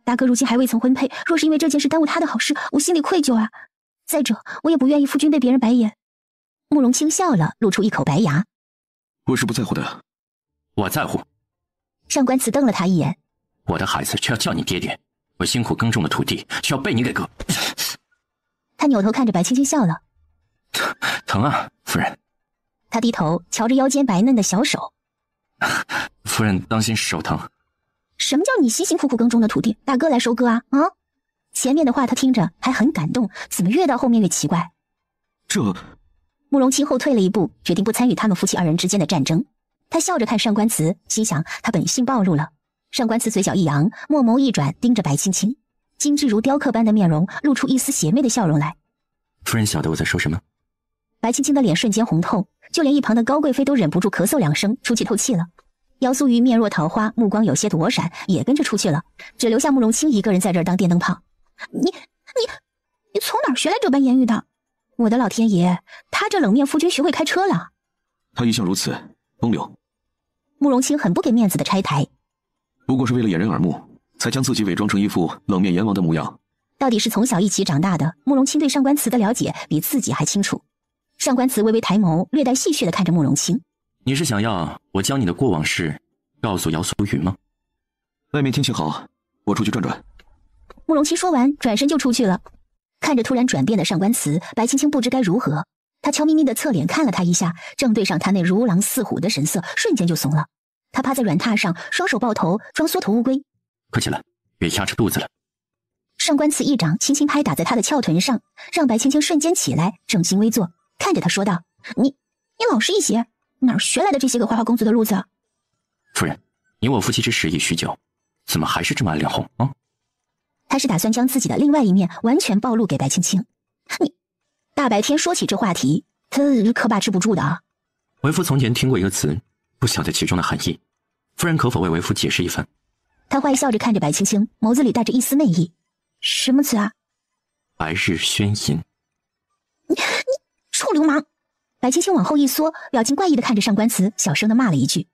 大哥如今还未曾婚配，若是因为这件事耽误他的好事，我心里愧疚啊。再者，我也不愿意夫君被别人白眼。慕容清笑了，露出一口白牙。我是不在乎的。我在乎。上官慈瞪了他一眼。我的孩子却要叫你爹爹，我辛苦耕种的土地却要被你给割。他扭头看着白青青笑了。疼啊，夫人。他低头瞧着腰间白嫩的小手。夫人当心手疼。什么叫你辛辛苦苦耕种的土地，大哥来收割啊？啊！前面的话他听着还很感动，怎么越到后面越奇怪？这……慕容清后退了一步，决定不参与他们夫妻二人之间的战争。他笑着看上官慈，心想他本性暴露了。上官慈嘴角一扬，墨眸一转，盯着白青青，精致如雕刻般的面容露出一丝邪魅的笑容来。夫人晓得我在说什么？白青青的脸瞬间红透，就连一旁的高贵妃都忍不住咳嗽两声，出去透气了。姚素瑜面若桃花，目光有些躲闪，也跟着出去了，只留下慕容清一个人在这儿当电灯泡。你从哪儿学来这般言语的？我的老天爷，他这冷面夫君学会开车了。他一向如此风流。慕容清很不给面子的拆台。不过是为了掩人耳目，才将自己伪装成一副冷面阎王的模样。到底是从小一起长大的，慕容清对上官慈的了解比自己还清楚。上官慈微微抬眸，略带戏谑地看着慕容清。你是想要我将你的过往事告诉姚素雨吗？外面天气好，我出去转转。慕容清说完，转身就出去了。看着突然转变的上官慈，白青青不知该如何。她悄咪咪地侧脸看了他一下，正对上他那如狼似虎的神色，瞬间就怂了。她趴在软榻上，双手抱头，装缩头乌龟。快起来，别压着肚子了。上官慈一掌轻轻拍打在他的翘臀上，让白青青瞬间起来，正襟危坐，看着他说道：你老实一些，哪儿学来的这些个花花公子的路子？夫人，你我夫妻之实已许久，怎么还是这么爱脸红啊？他是打算将自己的另外一面完全暴露给白青青。你大白天说起这话题，他可把持不住的啊。为夫从前听过一个词，不晓得其中的含义，夫人可否为为夫解释一番？他坏笑着看着白青青，眸子里带着一丝媚意。什么词啊？白日宣淫。你臭流氓！白青青往后一缩，表情怪异的看着上官慈，小声的骂了一句。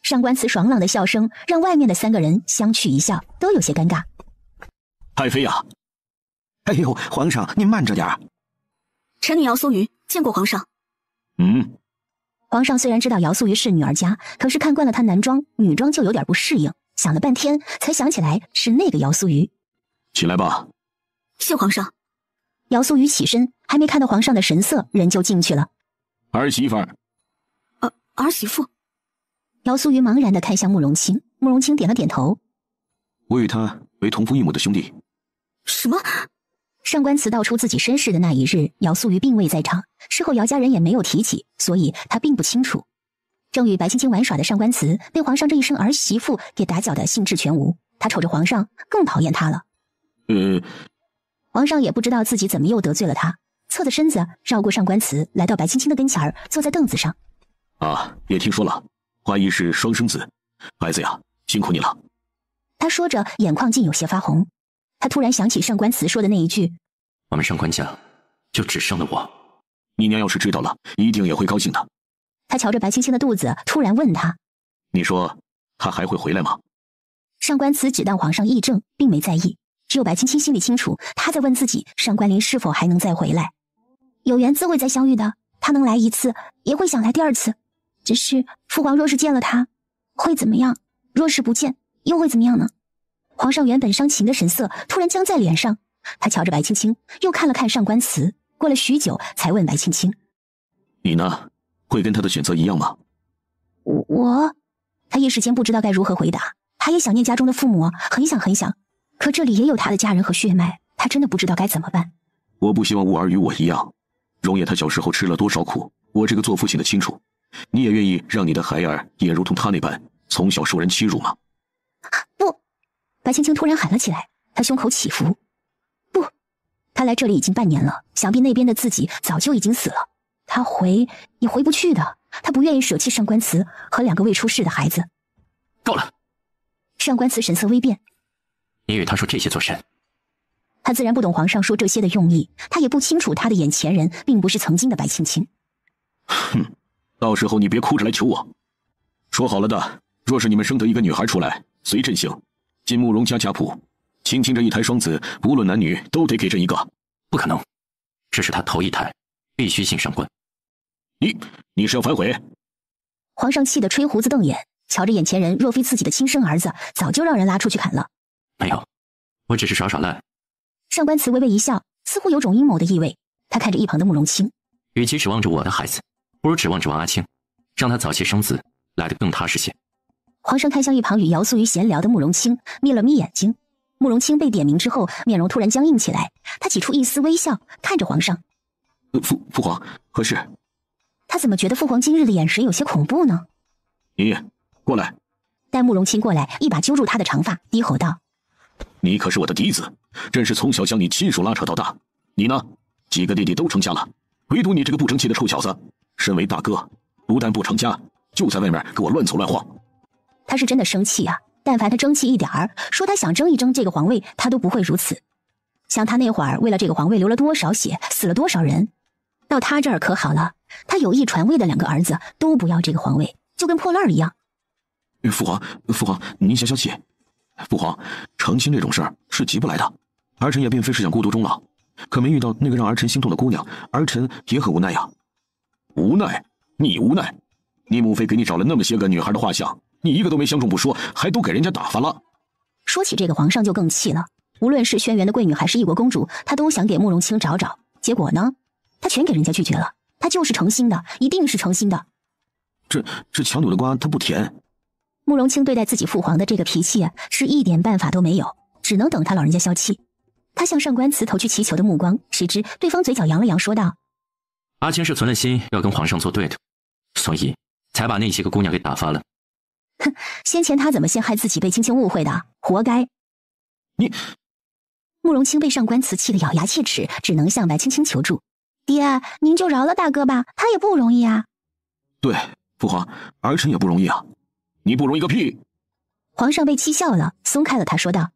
上官慈爽朗的笑声让外面的三个人相觑一笑，都有些尴尬。太妃呀！哎呦，皇上您慢着点儿。臣女姚素瑜见过皇上。皇上虽然知道姚素瑜是女儿家，可是看惯了她男装女装就有点不适应，想了半天才想起来是那个姚素瑜。起来吧。谢皇上。姚素瑜起身，还没看到皇上的神色，人就进去了。儿媳妇儿。儿媳妇。姚素瑜茫然地看向慕容清，慕容清点了点头。我与他为同父异母的兄弟。什么？上官慈道出自己身世的那一日，姚素瑜并未在场，事后姚家人也没有提起，所以他并不清楚。正与白青青玩耍的上官慈被皇上这一声儿媳妇给打搅得兴致全无，他瞅着皇上更讨厌他了。皇上也不知道自己怎么又得罪了他，侧着身子绕过上官慈，来到白青青的跟前儿，坐在凳子上。也听说了，华姨是双生子，孩子呀，辛苦你了。他说着，眼眶竟有些发红。他突然想起上官慈说的那一句：我们上官家就只剩了我。你娘要是知道了，一定也会高兴的。他瞧着白青青的肚子，突然问他：你说她还会回来吗？上官慈只当皇上议政，并没在意。只有白青青心里清楚，他在问自己上官林是否还能再回来。有缘自会再相遇的，他能来一次，也会想来第二次。只是父皇若是见了他，会怎么样？若是不见，又会怎么样呢？皇上原本伤情的神色突然僵在脸上，他瞧着白青青，又看了看上官慈，过了许久，才问白青青：“你呢？会跟他的选择一样吗？”我，他一时间不知道该如何回答。他也想念家中的父母，很想很想，可这里也有他的家人和血脉，他真的不知道该怎么办。我不希望雾儿与我一样，荣野他小时候吃了多少苦，我这个做父亲的清楚。你也愿意让你的孩儿也如同他那般从小受人欺辱吗？不！白青青突然喊了起来，她胸口起伏。不，她来这里已经半年了，想必那边的自己早就已经死了，她回也回不去的。她不愿意舍弃上官慈和2个未出世的孩子。够了！上官慈神色微变，你与他说这些做甚？他自然不懂皇上说这些的用意，他也不清楚他的眼前人并不是曾经的白青青。哼，到时候你别哭着来求我。说好了的，若是你们生得一个女孩出来，随朕姓，进慕容家家谱，青青这一胎双子，不论男女都得给朕一个。不可能，这是他头一胎，必须姓上官。你是要反悔？皇上气得吹胡子瞪眼，瞧着眼前人，若非自己的亲生儿子，早就让人拉出去砍了。没有，我只是耍耍赖。上官慈微微一笑，似乎有种阴谋的意味。他看着一旁的慕容清，与其指望着我的孩子，不如指望阿青，让他早些生子，来得更踏实些。皇上看向一旁与姚素瑜闲聊的慕容清，眯了眯眼睛。慕容清被点名之后，面容突然僵硬起来，他挤出一丝微笑，看着皇上。父皇，何事？他怎么觉得父皇今日的眼神有些恐怖呢？你过来。待慕容清过来，一把揪住他的长发，低吼道：“你可是我的嫡子，朕是从小将你亲手拉扯到大。你呢？几个弟弟都成家了，唯独你这个不争气的臭小子，身为大哥，不但不成家，就在外面给我乱走乱晃。”他是真的生气啊！但凡他争气一点儿，说他想争一争这个皇位，他都不会如此。想他那会儿为了这个皇位流了多少血，死了多少人，到他这儿可好了，他有意传位的2个儿子都不要这个皇位，就跟破烂一样。父皇，您消消气。父皇，成亲这种事儿是急不来的。儿臣也并非是想孤独终老，可没遇到那个让儿臣心动的姑娘，儿臣也很无奈呀。无奈？你无奈？你母妃给你找了那么些个女孩的画像，你一个都没相中不说，还都给人家打发了。说起这个，皇上就更气了。无论是轩辕的贵女还是一国公主，他都想给慕容清找找，结果呢，他全给人家拒绝了。他就是诚心的，一定是诚心的。这强扭的瓜他不甜。慕容清对待自己父皇的这个脾气是一点办法都没有，只能等他老人家消气。他向上官慈投去祈求的目光，谁知对方嘴角扬了扬，说道：“阿青是存了心要跟皇上作对的，所以才把那些个姑娘给打发了。”哼，先前他怎么陷害自己被青青误会的，活该。你……慕容清被上官慈气得咬牙切齿，只能向白青青求助：“爹，您就饶了大哥吧，他也不容易啊。”对，父皇，儿臣也不容易啊。你不容易个屁！皇上被气笑了，松开了他，说道：“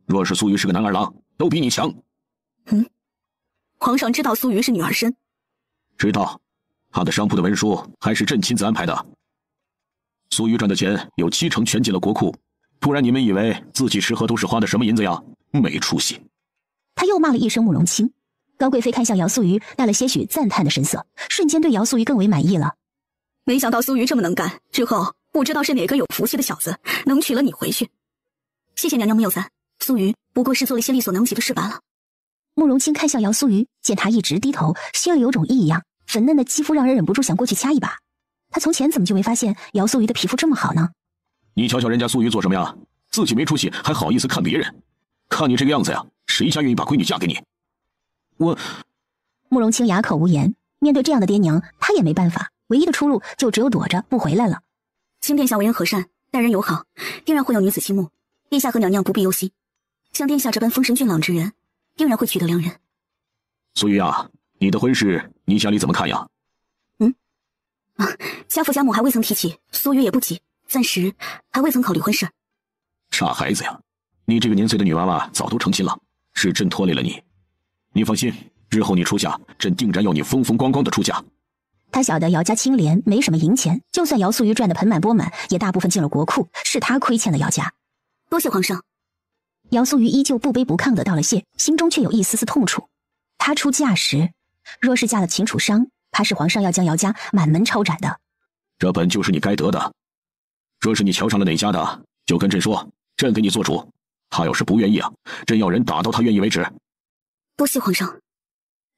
若是苏瑜是个男儿郎，都比你强。”皇上知道苏瑜是女儿身？知道，他的商铺的文书还是朕亲自安排的。苏瑜赚的钱有70%全进了国库，不然你们以为自己吃喝都是花的什么银子呀？没出息！他又骂了一声慕容清。高贵妃看向姚素瑜，带了些许赞叹的神色，瞬间对姚素瑜更为满意了。没想到苏瑜这么能干，之后不知道是哪个有福气的小子能娶了你回去。谢谢娘娘没有散，苏瑜不过是做了些力所能及的事罢了。慕容清看向姚素瑜，见他一直低头，心里有种异样，粉嫩的肌肤让人忍不住想过去掐一把。他从前怎么就没发现姚素瑜的皮肤这么好呢？你瞧瞧人家素瑜做什么呀？自己没出息，还好意思看别人？看你这个样子呀，谁家愿意把闺女嫁给你？慕容清哑口无言，面对这样的爹娘，他也没办法，唯一的出路就只有躲着不回来了。卿殿下为人和善，待人友好，定然会有女子倾慕。殿下和娘娘不必忧心，像殿下这般风神俊朗之人，定然会取得良人。素瑜啊，你的婚事，你家里怎么看呀？家父家母还未曾提起，苏瑜也不急，暂时还未曾考虑婚事。傻孩子呀，你这个年岁的女娃娃早都成亲了，是朕拖累了你。你放心，日后你出嫁，朕定然要你风风光光的出嫁。他晓得姚家清廉，没什么银钱，就算姚素瑜赚得盆满钵满，也大部分进了国库，是他亏欠了姚家。多谢皇上。姚素瑜依旧不卑不亢的道了谢，心中却有一丝丝痛楚。她出嫁时，若是嫁了秦楚商，怕是皇上要将姚家满门抄斩的。这本就是你该得的。若是你瞧上了哪家的，就跟朕说，朕给你做主。他要是不愿意啊，朕要人打到他愿意为止。多谢皇上。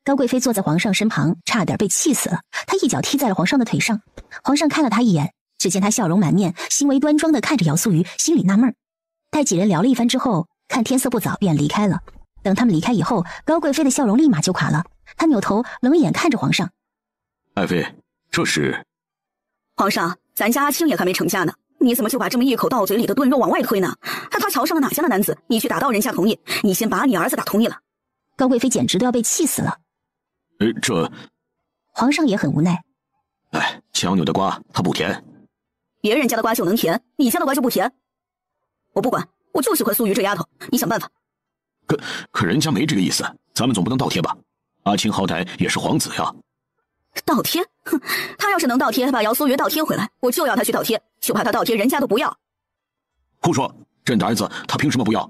高贵妃坐在皇上身旁，差点被气死了。她一脚踢在了皇上的腿上。皇上看了她一眼，只见她笑容满面，行为端庄地看着姚素瑜，心里纳闷。待几人聊了一番之后，看天色不早，便离开了。等他们离开以后，高贵妃的笑容立马就垮了。她扭头冷眼看着皇上：“爱妃，这是……皇上，咱家阿青也还没成家呢，你怎么就把这么一口到嘴里的炖肉往外推呢？他瞧上了哪家的男子，你去打到人家同意，你先把你儿子打同意了。”高贵妃简直都要被气死了。这……皇上也很无奈。哎，强扭的瓜它不甜。别人家的瓜就能甜，你家的瓜就不甜。我不管，我就喜欢素瑜这丫头，你想办法。可人家没这个意思，咱们总不能倒贴吧？阿青好歹也是皇子呀。倒贴？哼，他要是能倒贴，把姚素瑜倒贴回来，我就要他去倒贴，就怕他倒贴人家都不要。胡说，朕的儿子他凭什么不要？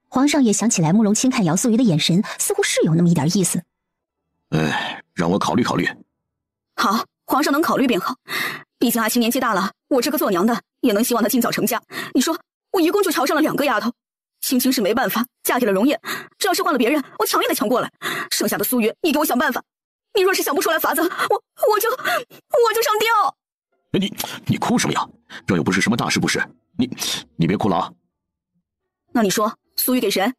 皇上也想起来慕容清看姚素瑜的眼神，似乎是有那么一点意思。让我考虑考虑。好，皇上能考虑便好。毕竟阿青年纪大了，我这个做娘的也能希望他尽早成家。你说，我一共就瞧上了2个丫头，青青是没办法，嫁给了容颜。这要是换了别人，我抢也得抢过来。剩下的素瑜，你给我想办法。你若是想不出来法子，我就上吊。你哭什么呀？这又不是什么大事不是？你别哭了啊。那你说，素瑜给谁？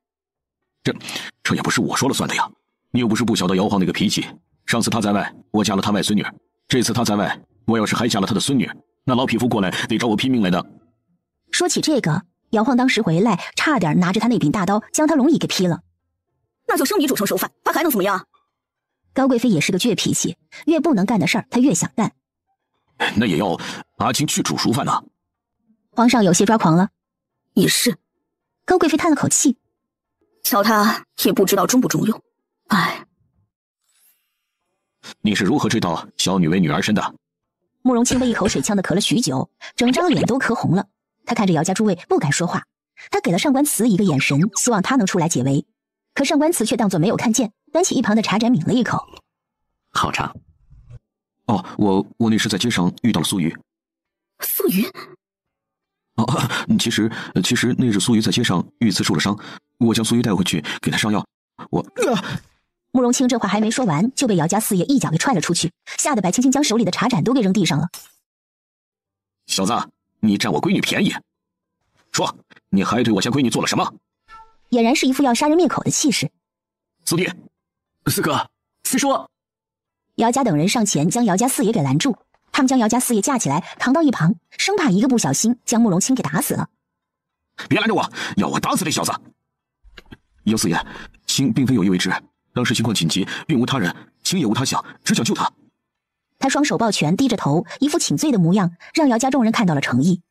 这也不是我说了算的呀。你又不是不晓得姚皇那个脾气。上次他在外，我嫁了他外孙女；这次他在外，我要是还嫁了他的孙女，那老匹夫过来得找我拼命来的。说起这个，姚皇当时回来，差点拿着他那柄大刀将他龙椅给劈了。那就生米煮成熟饭，他还能怎么样？高贵妃也是个倔脾气，越不能干的事儿，她越想干。那也要阿青去煮熟饭啊。皇上有些抓狂了。也是。高贵妃叹了口气，瞧他也不知道中不中用。哎，你是如何知道小女为女儿身的？慕容清被一口水呛得咳了许久，整张脸都咳红了。他看着姚家诸位不敢说话，他给了上官慈一个眼神，希望他能出来解围。可上官慈却当作没有看见，端起一旁的茶盏抿了一口。好茶。哦，我那是在街上遇到了素瑜。素瑜？哦，其实那日素瑜在街上遇刺受了伤，我将素瑜带回去给她上药。慕容清这话还没说完，就被姚家四爷一脚给踹了出去，吓得白青青将手里的茶盏都给扔地上了。小子，你占我闺女便宜！说，你还对我家闺女做了什么？俨然是一副要杀人灭口的气势。四弟，四哥，四叔。姚家等人上前将姚家四爷给拦住，他们将姚家四爷架起来扛到一旁，生怕一个不小心将慕容清给打死了。别拦着我，要我打死这小子！姚四爷，卿并非有意为之，当时情况紧急，并无他人，卿也无他想，只想救他。他双手抱拳，低着头，一副请罪的模样，让姚家众人看到了诚意。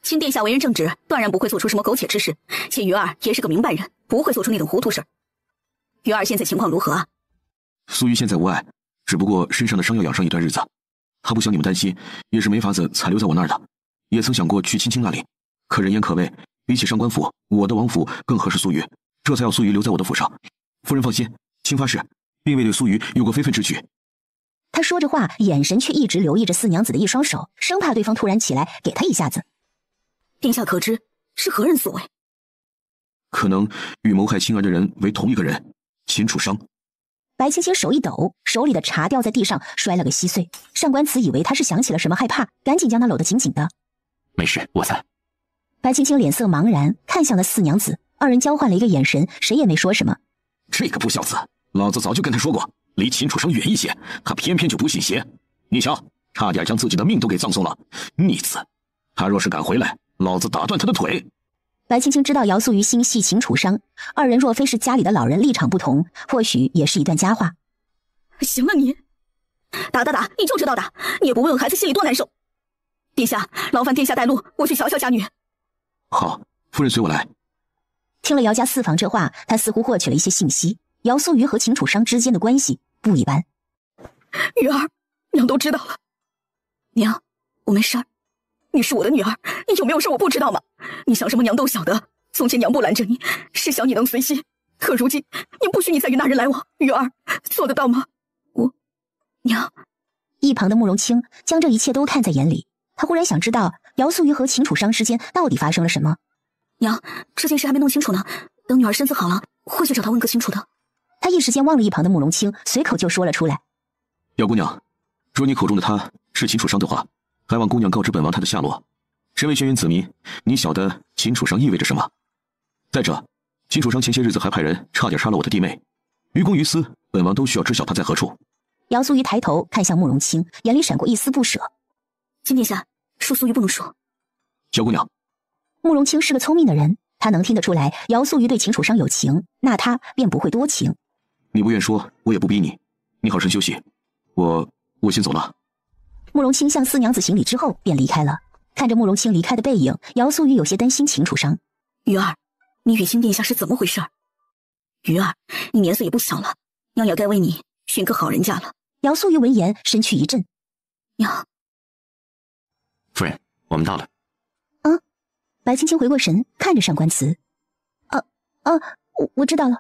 卿殿下为人正直，断然不会做出什么苟且之事，且鱼儿也是个明白人，不会做出那种糊涂事。鱼儿现在情况如何啊？素瑜现在无碍，只不过身上的伤要养上一段日子。他不想你们担心，也是没法子才留在我那儿的。也曾想过去青青那里，可人言可畏，比起上官府，我的王府更合适素瑜，这才要素瑜留在我的府上。夫人放心，卿发誓，并未对素瑜有过非分之举。他说着话，眼神却一直留意着四娘子的一双手，生怕对方突然起来给他一下子。殿下可知是何人所为？可能与谋害青儿的人为同一个人，秦楚商。白青青手一抖，手里的茶掉在地上，摔了个稀碎。上官慈以为他是想起了什么害怕，赶紧将他搂得紧紧的。没事，我在。白青青脸色茫然，看向了四娘子，二人交换了一个眼神，谁也没说什么。这个不孝子，老子早就跟他说过，离秦楚商远一些，他偏偏就不信邪。你瞧，差点将自己的命都给葬送了，逆子！他若是敢回来，老子打断他的腿！白青青知道姚素瑜心系秦楚商，二人若非是家里的老人立场不同，或许也是一段佳话。行了你，打，你就知道打，你也不问孩子心里多难受。殿下，劳烦殿下带路，我去瞧瞧家女。好，夫人随我来。听了姚家四房这话，他似乎获取了一些信息。姚素瑜和秦楚商之间的关系不一般。鱼儿，娘都知道了。娘，我没事儿。你是我的女儿，你有没有事我不知道吗？你想什么娘都晓得。从前娘不拦着你，是想你能随心，可如今娘不许你再与那人来往，鱼儿做得到吗？娘，一旁的慕容清将这一切都看在眼里，他忽然想知道姚素瑜和秦楚商之间到底发生了什么。娘，这件事还没弄清楚呢，等女儿身子好了，会去找他问个清楚的。他一时间忘了一旁的慕容清，随口就说了出来。姚姑娘，若你口中的他是秦楚商的话，还望姑娘告知本王他的下落。身为轩辕子民，你晓得秦楚商意味着什么？再者，秦楚商前些日子还派人差点杀了我的弟妹，于公于私，本王都需要知晓他在何处。姚素瑜抬头看向慕容清，眼里闪过一丝不舍。金殿下，恕素瑜不能说。小姑娘，慕容清是个聪明的人，他能听得出来姚素瑜对秦楚商有情，那他便不会多情。你不愿说，我也不逼你，你好生休息，我先走了。慕容清向四娘子行礼之后便离开了。看着慕容清离开的背影，姚素瑜有些担心秦楚商。鱼儿，你与金殿下是怎么回事？鱼儿，你年岁也不小了，娘也该为你选个好人家了。姚素瑜闻言身躯一震。娘，夫人，我们到了。白青青回过神，看着上官慈。我知道了。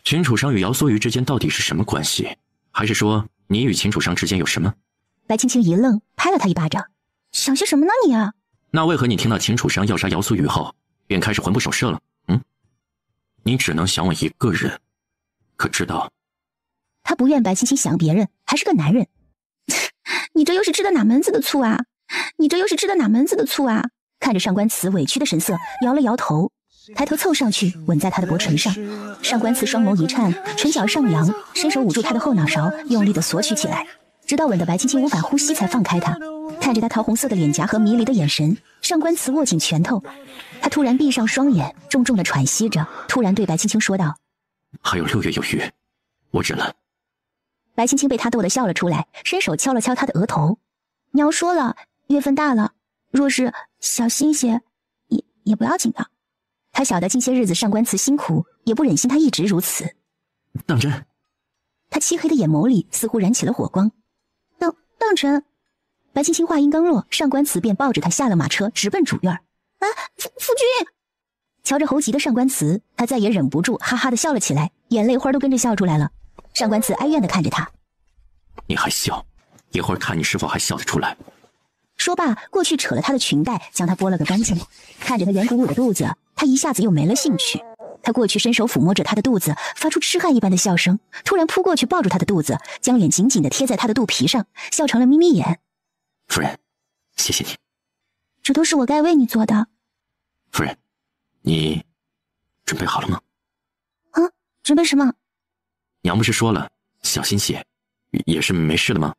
秦楚商与姚素瑜之间到底是什么关系？还是说你与秦楚商之间有什么？白青青一愣，拍了他一巴掌。想些什么呢你啊？那为何你听到秦楚商要杀姚素瑜后，便开始魂不守舍了？你只能想我一个人，可知道？他不愿白青青想别人，还是个男人。你这又是吃的哪门子的醋啊？看着上官慈委屈的神色，摇了摇头，抬头凑上去吻在他的薄唇上。上官慈双眸一颤，唇角上扬，伸手捂住他的后脑勺，用力地索取起来，直到吻得白青青无法呼吸才放开他。看着他桃红色的脸颊和迷离的眼神，上官慈握紧拳头，他突然闭上双眼，重重地喘息着，突然对白青青说道：还有6月有余，我忍了。白青青被他逗得笑了出来，伸手敲了敲他的额头。娘说了，月份大了，若是小心些也不要紧的。他晓得近些日子上官慈辛苦，也不忍心他一直如此。当真？他漆黑的眼眸里似乎燃起了火光。当真。白青青话音刚落，上官慈便抱着他下了马车，直奔主院。夫君！瞧着猴急的上官慈，他再也忍不住，哈哈的笑了起来，眼泪花都跟着笑出来了。上官慈哀怨的看着他：你还笑，一会儿看你是否还笑得出来。说罢，过去扯了他的裙带，将他剥了个干净。看着他圆鼓鼓的肚子，他一下子又没了兴趣。他过去伸手抚摸着他的肚子，发出痴汉一般的笑声，突然扑过去抱住他的肚子，将脸紧紧地贴在他的肚皮上，笑成了眯眯眼。夫人，谢谢你。这都是我该为你做的。夫人，你准备好了吗？准备什么？娘不是说了，小心些，也是没事的吗？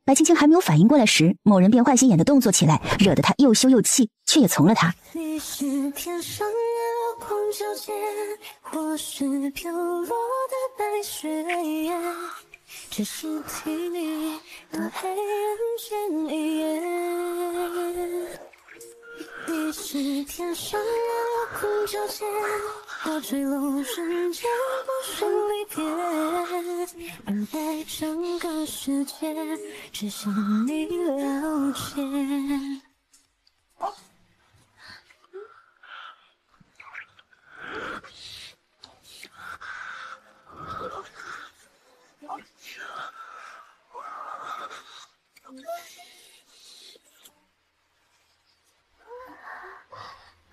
白青青还没有反应过来时，某人便坏心眼的动作起来，惹得他又羞又气，却也从了他。你是天上月光皎洁，我是飘落的白雪夜，只是替你多黑暗间一夜。你是天上月光皎洁，我坠落人间不是离别，等待整个世界，只想你了解。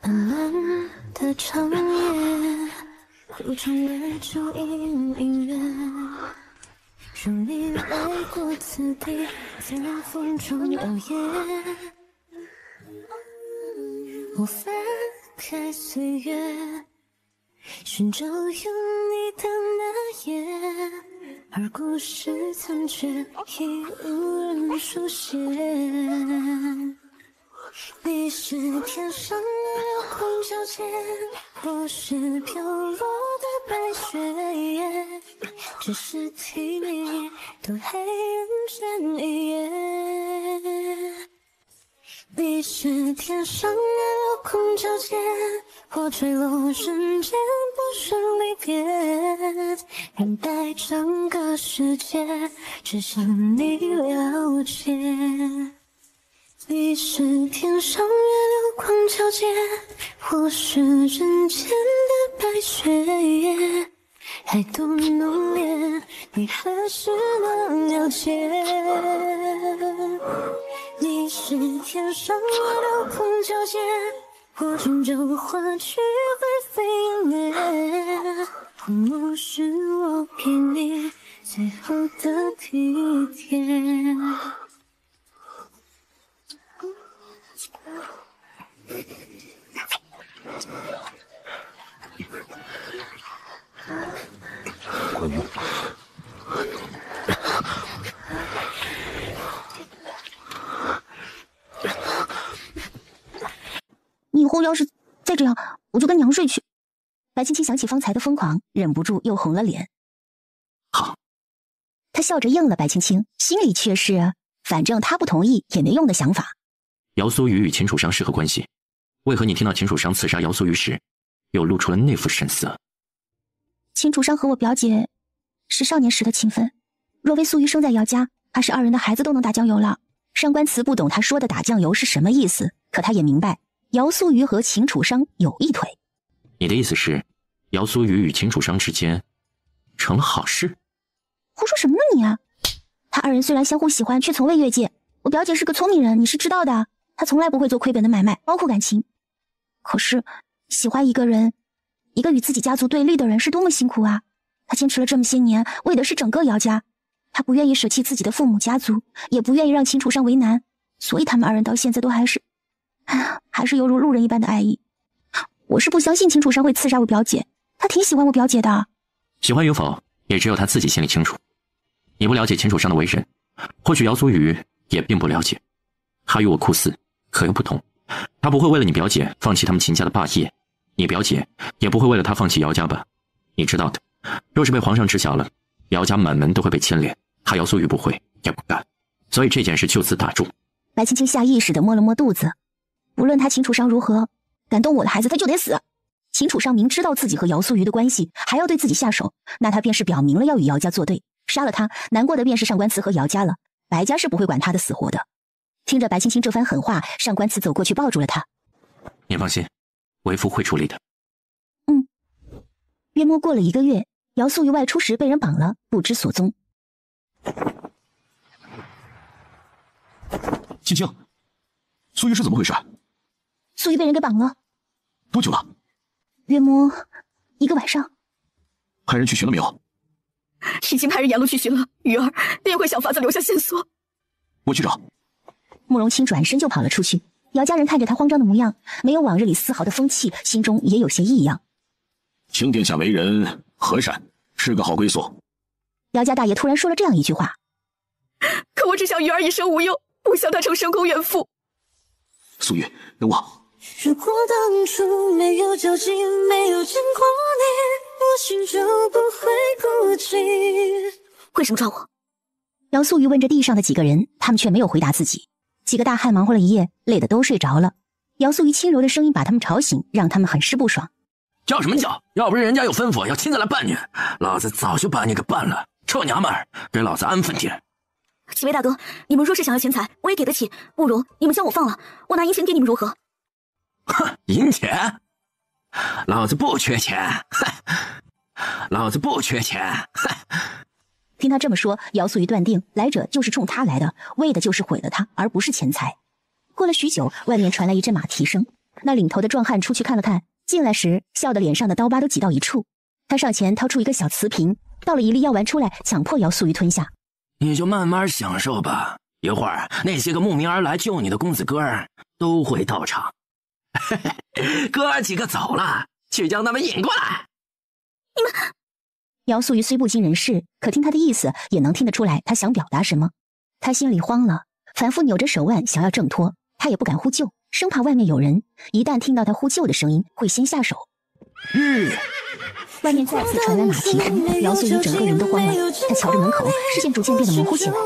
漫漫的长夜，路上日出隐约，让你来过此地，在风中摇曳。我翻开岁月，寻找有你的那夜，而故事残缺，已无人书写。你是天上月光皎洁，我是飘落的白雪夜，只是替你多黑暗间一夜。你是天上月光皎洁，我坠落人间不是离别，等待整个世界，只想你了解。你是天上月流光皎洁，我是人间的白雪夜，还多浓烈，你还是能了解。你是天上我的空交界，我终究化去灰飞烟灭。荒漠是我给你最后的体贴。你以后要是再这样，我就跟娘睡去。白青青想起方才的疯狂，忍不住又红了脸。好，他笑着应了白青青，心里却是反正他不同意也没用的想法。姚苏雨与秦楚商是何关系？为何你听到秦楚商刺杀姚苏雨时，又露出了那副神色？秦楚商和我表姐是少年时的情分，若为苏瑜生在姚家，怕是二人的孩子都能打酱油了。上官慈不懂他说的打酱油是什么意思，可他也明白姚苏瑜和秦楚商有一腿。你的意思是，姚苏雨与秦楚商之间成了好事？胡说什么呢你啊！他二人虽然相互喜欢，却从未越界。我表姐是个聪明人，你是知道的，她从来不会做亏本的买卖，包括感情。可是喜欢一个人，一个与自己家族对立的人，是多么辛苦啊！她坚持了这么些年，为的是整个姚家。她不愿意舍弃自己的父母家族，也不愿意让秦楚商为难，所以他们二人到现在都还是犹如路人一般的爱意。我是不相信秦楚商会刺杀我表姐，他挺喜欢我表姐的。喜欢与否，也只有他自己心里清楚。你不了解秦楚商的为人，或许姚苏雨也并不了解。他与我酷似，可又不同。他不会为了你表姐放弃他们秦家的霸业，你表姐也不会为了他放弃姚家吧？你知道的，若是被皇上知晓了，姚家满门都会被牵连。他姚苏雨不会，也不敢，所以这件事就此打住。白青青下意识地摸了摸肚子，无论他秦楚商如何，敢动我的孩子，他就得死。秦楚商明知道自己和姚苏瑜的关系，还要对自己下手，那他便是表明了要与姚家作对。杀了他，难过的便是上官慈和姚家了，白家是不会管他的死活的。听着白青青这番狠话，上官慈走过去抱住了他。你放心，为父会处理的。约莫过了1个月，姚苏瑜外出时被人绑了，不知所踪。青青，苏瑜是怎么回事？苏瑜被人给绑了。多久了？约莫1个晚上。派人去寻了没有？已经派人沿路去寻了，鱼儿定会想法子留下线索。我去找。慕容清转身就跑了出去。姚家人看着他慌张的模样，没有往日里丝毫的风气，心中也有些异样。卿殿下为人和善，是个好归宿。姚家大爷突然说了这样一句话。可我只想鱼儿一生无忧，不想他成深宫怨妇。苏玉，等我。如果当初没有交集，没有见过你，我心就不会孤寂。为什么抓我？姚素玉问着地上的几个人，他们却没有回答自己。几个大汉忙活了一夜，累得都睡着了。姚素玉轻柔的声音把他们吵醒，让他们很是不爽。叫什么叫？要不是人家有吩咐要亲自来办你，老子早就把你给办了。臭娘们儿，给老子安分点！几位大哥，你们若是想要钱财，我也给得起。不如你们将我放了，我拿银钱给你们如何？哼，银钱？老子不缺钱，老子不缺钱。听他这么说，姚素玉断定来者就是冲他来的，为的就是毁了他，而不是钱财。过了许久，外面传来一阵马蹄声，那领头的壮汉出去看了看，进来时笑得脸上的刀疤都挤到一处。他上前掏出一个小瓷瓶，倒了一粒药丸出来，强迫姚素玉吞下。你就慢慢享受吧，一会儿那些个慕名而来救你的公子哥儿都会到场。哥儿几个走了，去将他们引过来。你们……姚素玉虽不经人事，可听他的意思也能听得出来他想表达什么。他心里慌了，反复扭着手腕想要挣脱，他也不敢呼救，生怕外面有人，一旦听到他呼救的声音会先下手。外面再次传来马蹄声，姚素玉整个人都慌了。他瞧着门口，视线逐渐变得模糊起来。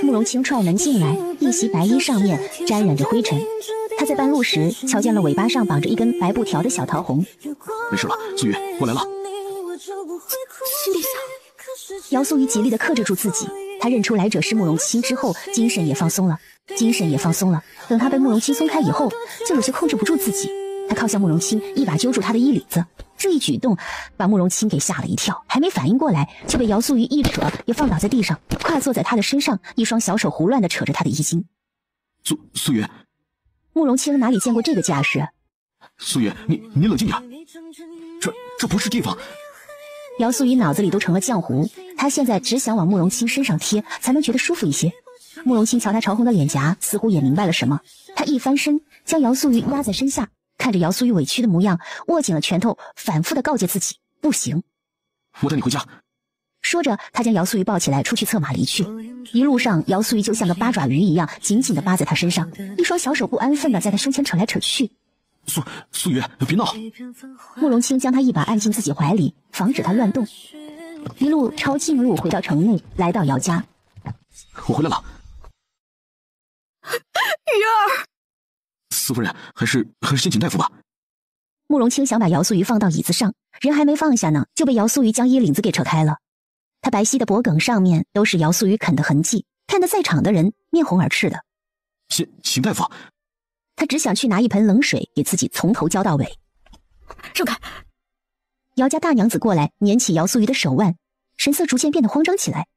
慕容清踹门进来，一袭白衣上面沾染着灰尘。他在半路时瞧见了尾巴上绑着一根白布条的小桃红。没事了，素玉，我来了。新殿下。姚素玉极力地克制住自己，他认出来者是慕容清之后，精神也放松了。等他被慕容清松开以后，就有些控制不住自己。他靠向慕容清，一把揪住他的衣领子。这一举动把慕容清给吓了一跳，还没反应过来，就被姚素玉一扯，也放倒在地上，跨坐在他的身上，一双小手胡乱地扯着他的衣襟。素月，慕容清哪里见过这个架势？素月，你冷静点，这不是地方。姚素玉脑子里都成了浆糊，他现在只想往慕容清身上贴，才能觉得舒服一些。慕容清瞧他潮红的脸颊，似乎也明白了什么，他一翻身，将姚素玉压在身下，看着姚素玉委屈的模样，握紧了拳头，反复地告诫自己不行。我带你回家。说着，他将姚素玉抱起来，出去策马离去。一路上，姚素玉就像个八爪鱼一样，紧紧地扒在他身上，一双小手不安分地在他胸前扯来扯去。素月，别闹！慕容清将他一把按进自己怀里，防止他乱动。一路抄近路回到城内，来到姚家。我回来了。鱼儿，司夫人，还是先请大夫吧。慕容清想把姚素玉放到椅子上，人还没放下呢，就被姚素玉将衣领子给扯开了。他白皙的脖颈上面都是姚素玉啃的痕迹，看得在场的人面红耳赤的。请大夫。他只想去拿一盆冷水给自己从头浇到尾。让开！姚家大娘子过来，捻起姚素玉的手腕，神色逐渐变得慌张起来。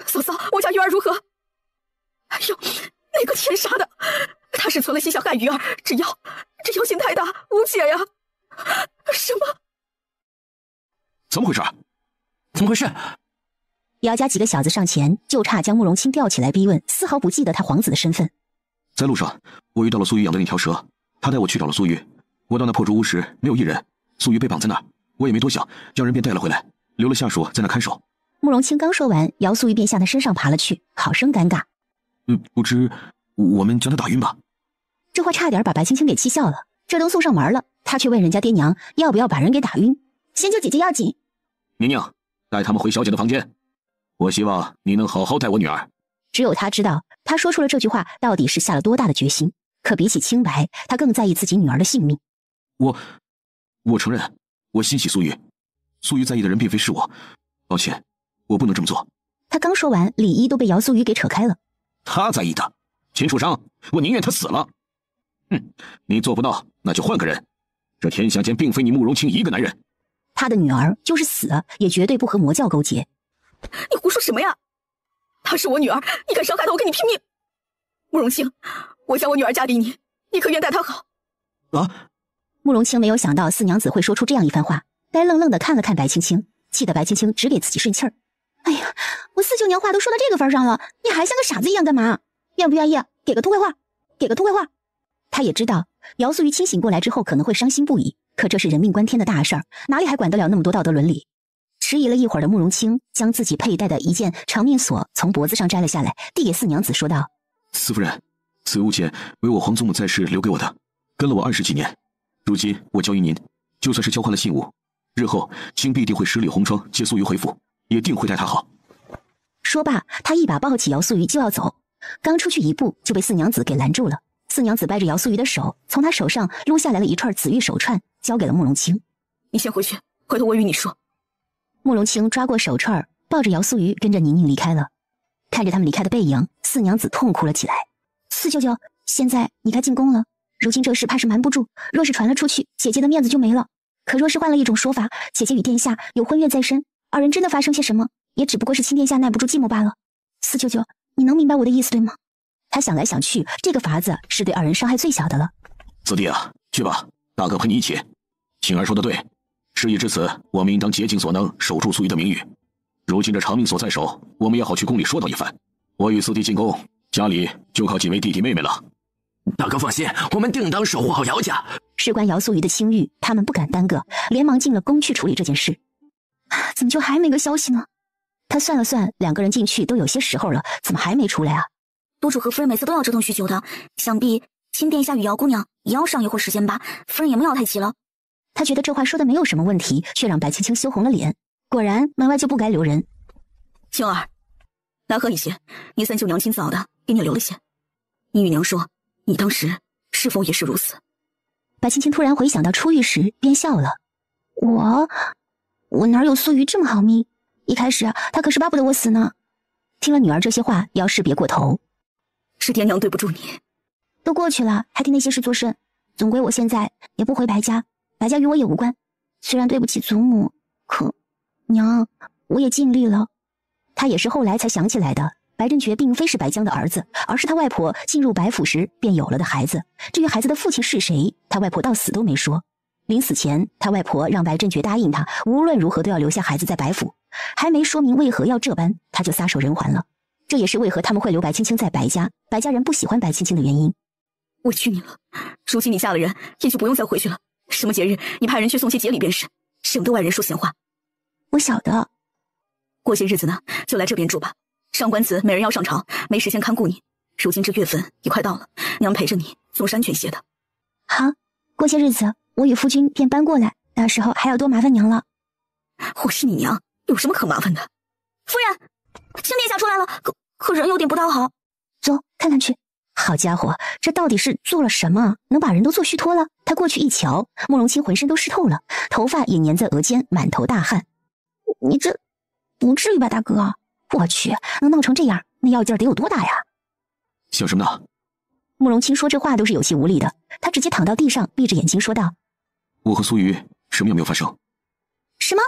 嫂嫂，我家鱼儿如何？哎呦，那个天杀的，他是存了心想害鱼儿，这妖性太大，无解呀！什么？怎么回事？怎么回事？姚家几个小子上前，就差将慕容清吊起来逼问，丝毫不记得他皇子的身份。在路上，我遇到了苏玉养的那条蛇，他带我去找了苏玉。我到那破竹屋时，没有一人，苏玉被绑在那儿，我也没多想，叫人便带了回来，留了下属在那看守。慕容清刚说完，姚素玉便向他身上爬了去，好生尴尬。不知我们将他打晕吧？这话差点把白青青给气笑了。这都送上门了，他却问人家爹娘要不要把人给打晕。先救姐姐要紧。宁宁，带他们回小姐的房间。我希望你能好好待我女儿。只有他知道，他说出了这句话到底是下了多大的决心。可比起清白，他更在意自己女儿的性命。我承认，我欣喜苏玉。苏玉在意的人并非是我，抱歉，我不能这么做。他刚说完，李一都被姚素玉给扯开了。他在意的，秦楚商，我宁愿他死了。你做不到，那就换个人。这天下间并非你慕容清一个男人。他的女儿就是死了，也绝对不和魔教勾结。你胡说什么呀？她是我女儿，你敢伤害她，我跟你拼命！慕容清，我将我女儿嫁给你，你可愿待她好？啊！慕容清没有想到四娘子会说出这样一番话，呆愣愣地看了看白青青，气得白青青只给自己顺气儿。哎呀，我四舅娘话都说到这个份上了，你还像个傻子一样干嘛？愿不愿意给个痛快话？给个痛快话！他也知道姚素玉清醒过来之后可能会伤心不已，可这是人命关天的大事儿，哪里还管得了那么多道德伦理？迟疑了一会儿的慕容清将自己佩戴的一件长命锁从脖子上摘了下来，递给四娘子说道：四夫人，此物件为我皇祖母在世留给我的，跟了我20几年，如今我交于您，就算是交换了信物，日后卿必定会十里红妆接素玉回府，也定会待她好。说罢，他一把抱起姚素玉就要走，刚出去一步就被四娘子给拦住了。四娘子掰着姚素玉的手，从她手上撸下来了一串紫玉手串，交给了慕容清。你先回去，回头我与你说。慕容清抓过手串，抱着姚素玉跟着宁宁离开了。看着他们离开的背影，四娘子痛哭了起来。四舅舅，现在你该进宫了，如今这事怕是瞒不住，若是传了出去，姐姐的面子就没了。可若是换了一种说法，姐姐与殿下有婚约在身，二人真的发生些什么，也只不过是亲殿下耐不住寂寞罢了。四舅舅，你能明白我的意思对吗？他想来想去，这个法子是对二人伤害最小的了。子弟啊，去吧，大哥陪你一起。青儿说的对，事已至此，我们应当竭尽所能守住素玉的名誉。如今这长命锁在手，我们也好去宫里说道一番。我与四弟进宫，家里就靠几位弟弟妹妹了。大哥放心，我们定当守护好姚家。事关姚素玉的清誉，他们不敢耽搁，连忙进了宫去处理这件事。怎么就还没个消息呢？他算了算，两个人进去都有些时候了，怎么还没出来啊？督主和夫人每次都要折腾许久的，想必亲殿下与姚姑娘也要上一会儿时间吧。夫人也没有太急了。他觉得这话说的没有什么问题，却让白青青羞红了脸。果然门外就不该留人。青儿，来喝一些，你三舅娘今早的给你留了些。你与娘说，你当时是否也是如此？白青青突然回想到出狱时，便笑了。我哪有素玉这么好命？一开始她可是巴不得我死呢。听了女儿这些话，姚氏别过头。是爹娘对不住你。都过去了，还替那些事作甚？总归我现在也不回白家，白家与我也无关。虽然对不起祖母，可娘，我也尽力了。他也是后来才想起来的，白振觉并非是白江的儿子，而是他外婆进入白府时便有了的孩子。至于孩子的父亲是谁，他外婆到死都没说。临死前，他外婆让白振觉答应他，无论如何都要留下孩子在白府，还没说明为何要这般，他就撒手人寰了。这也是为何他们会留白青青在白家，白家人不喜欢白青青的原因。委屈你了，如今你嫁了人，也就不用再回去了。什么节日，你派人去送些节礼便是，省得外人说闲话。我晓得。过些日子呢，就来这边住吧。上官子每人要上朝，没时间看顾你。如今这月份也快到了，娘陪着你总是安全些的。好，过些日子我与夫君便搬过来，到时候还要多麻烦娘了。我是你娘，有什么可麻烦的？夫人，亲殿下出来了，可人有点不大好。走，看看去。好家伙，这到底是做了什么，能把人都做虚脱了？他过去一瞧，慕容清浑身都湿透了，头发也粘在额间，满头大汗。你这不至于吧，大哥？我去，能闹成这样，那药劲儿得有多大呀？想什么呢？慕容清说这话都是有气无力的，他直接躺到地上，闭着眼睛说道：我和苏瑜什么也没有发生。什么？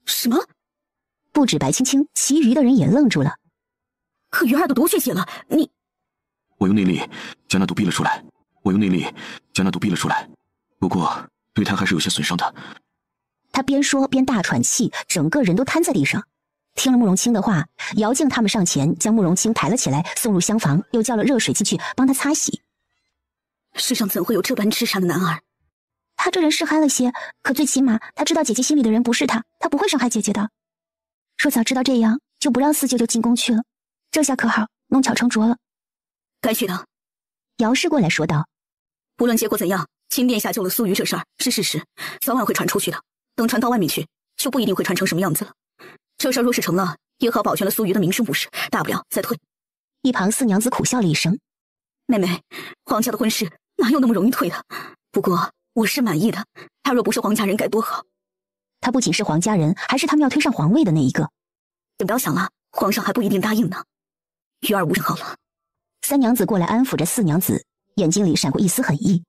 什么？不止白青青，其余的人也愣住了。可鱼儿都多血血了，你……我用内力将那毒逼了出来，不过对他还是有些损伤的。他边说边大喘气，整个人都瘫在地上。听了慕容清的话，姚静他们上前将慕容清抬了起来，送入厢房，又叫了热水进去帮他擦洗。世上怎会有这般痴傻的男儿？他这人是憨了些，可最起码他知道姐姐心里的人不是他，他不会伤害姐姐的。说早知道这样，就不让四舅舅进宫去了。这下可好，弄巧成拙了。该去的。姚氏过来说道：不论结果怎样，亲殿下救了苏瑜这事儿是事实，早晚会传出去的。等传到外面去，就不一定会传成什么样子了。这事儿若是成了，也好保全了苏瑜的名声不是，大不了再退。一旁四娘子苦笑了一声：妹妹，皇家的婚事哪有那么容易退的？不过我是满意的，他若不是皇家人该多好。他不仅是皇家人，还是他们要推上皇位的那一个。你不要想了，皇上还不一定答应呢。鱼儿无人好了。三娘子过来安抚着四娘子，眼睛里闪过一丝狠意。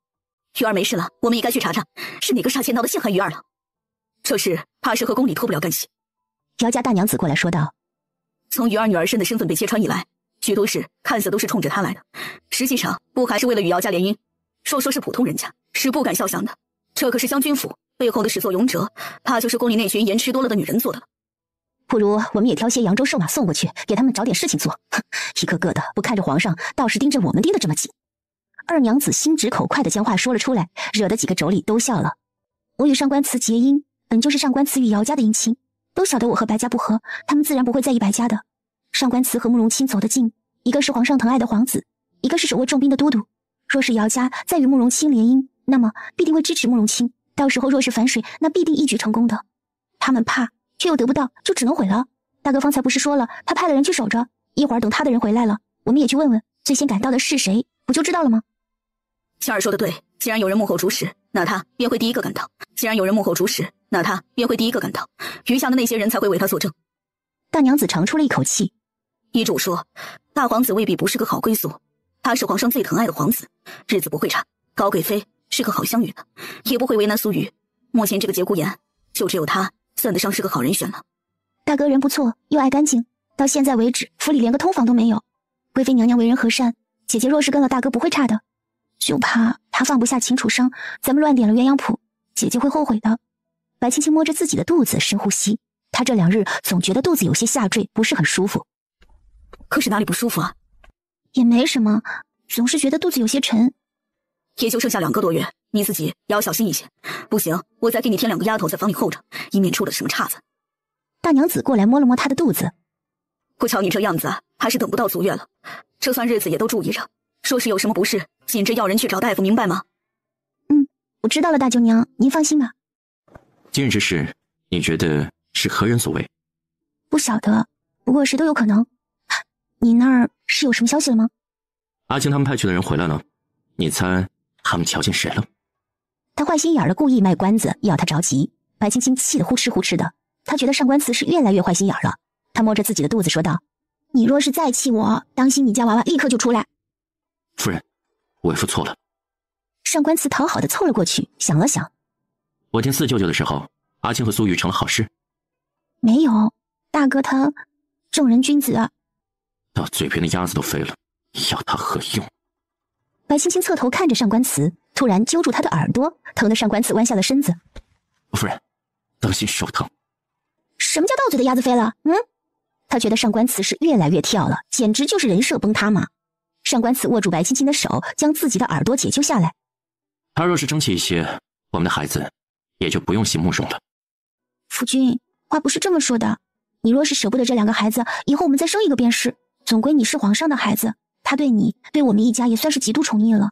鱼儿没事了，我们也该去查查，是哪个杀千刀的陷害鱼儿了。这事怕是和宫里脱不了干系。姚家大娘子过来说道：从鱼儿女儿身的身份被揭穿以来，许多事看似都是冲着她来的，实际上不还是为了与姚家联姻。说是普通人家，是不敢肖想的。这可是湘军府背后的始作俑者，怕就是宫里那群盐吃多了的女人做的了。不如我们也挑些扬州瘦马送过去，给他们找点事情做。哼，一个个的不看着皇上，倒是盯着我们盯得这么紧。二娘子心直口快地将话说了出来，惹得几个妯娌都笑了。我与上官慈结姻，本就是上官慈与姚家的姻亲，都晓得我和白家不和，他们自然不会在意白家的。上官慈和慕容清走得近，一个是皇上疼爱的皇子，一个是手握重兵的都督。若是姚家再与慕容清联姻，那么必定会支持慕容清，到时候若是反水，那必定一举成功的。他们怕却又得不到，就只能毁了。大哥方才不是说了，他派了人去守着，一会儿等他的人回来了，我们也去问问最先赶到的是谁，不就知道了吗？香儿说的对，既然有人幕后主使，那他便会第一个赶到。余下的那些人才会为他作证。大娘子长出了一口气。遗嘱说，大皇子未必不是个好归宿，他是皇上最疼爱的皇子，日子不会差。高贵妃是个好相与的，也不会为难苏瑜。目前这个节骨眼，就只有他算得上是个好人选了。大哥人不错，又爱干净，到现在为止府里连个通房都没有。贵妃娘娘为人和善，姐姐若是跟了大哥不会差的。就怕他放不下秦楚生，咱们乱点了鸳鸯谱，姐姐会后悔的。白青青摸着自己的肚子深呼吸，她这2日总觉得肚子有些下坠，不是很舒服。可是哪里不舒服啊？也没什么，总是觉得肚子有些沉。也就剩下2个多月，你自己也要小心一些。不行，我再给你添2个丫头在房里候着，以免出了什么岔子。大娘子过来摸了摸她的肚子。不瞧你这样子，还是等不到足月了。这算日子也都注意着，说是有什么不适，紧着要人去找大夫，明白吗？我知道了，大舅娘，您放心吧。今日之事，你觉得是何人所为？不晓得，不过谁都有可能。你那儿是有什么消息了吗？阿青他们派去的人回来了，你猜他们瞧见谁了？他坏心眼的故意卖关子，要他着急。白青青气得呼哧呼哧的，他觉得上官慈是越来越坏心眼了。他摸着自己的肚子说道：你若是再气我，当心你家娃娃立刻就出来。夫人，为父错了。上官慈讨好的凑了过去，想了想，我见四舅舅的时候，阿青和苏玉成了好事。没有，大哥他正人君子啊。到嘴边的鸭子都飞了，要他何用？白青青侧头看着上官慈，突然揪住他的耳朵，疼得上官慈弯下了身子。夫人，当心手疼。什么叫到嘴的鸭子飞了？他觉得上官慈是越来越跳了，简直就是人设崩塌嘛。上官慈握住白青青的手，将自己的耳朵解救下来。他若是争气一些，我们的孩子也就不用姓慕容了。夫君，话不是这么说的。你若是舍不得这2个孩子，以后我们再生一个便是。总归你是皇上的孩子，他对你，对我们一家也算是极度宠溺了。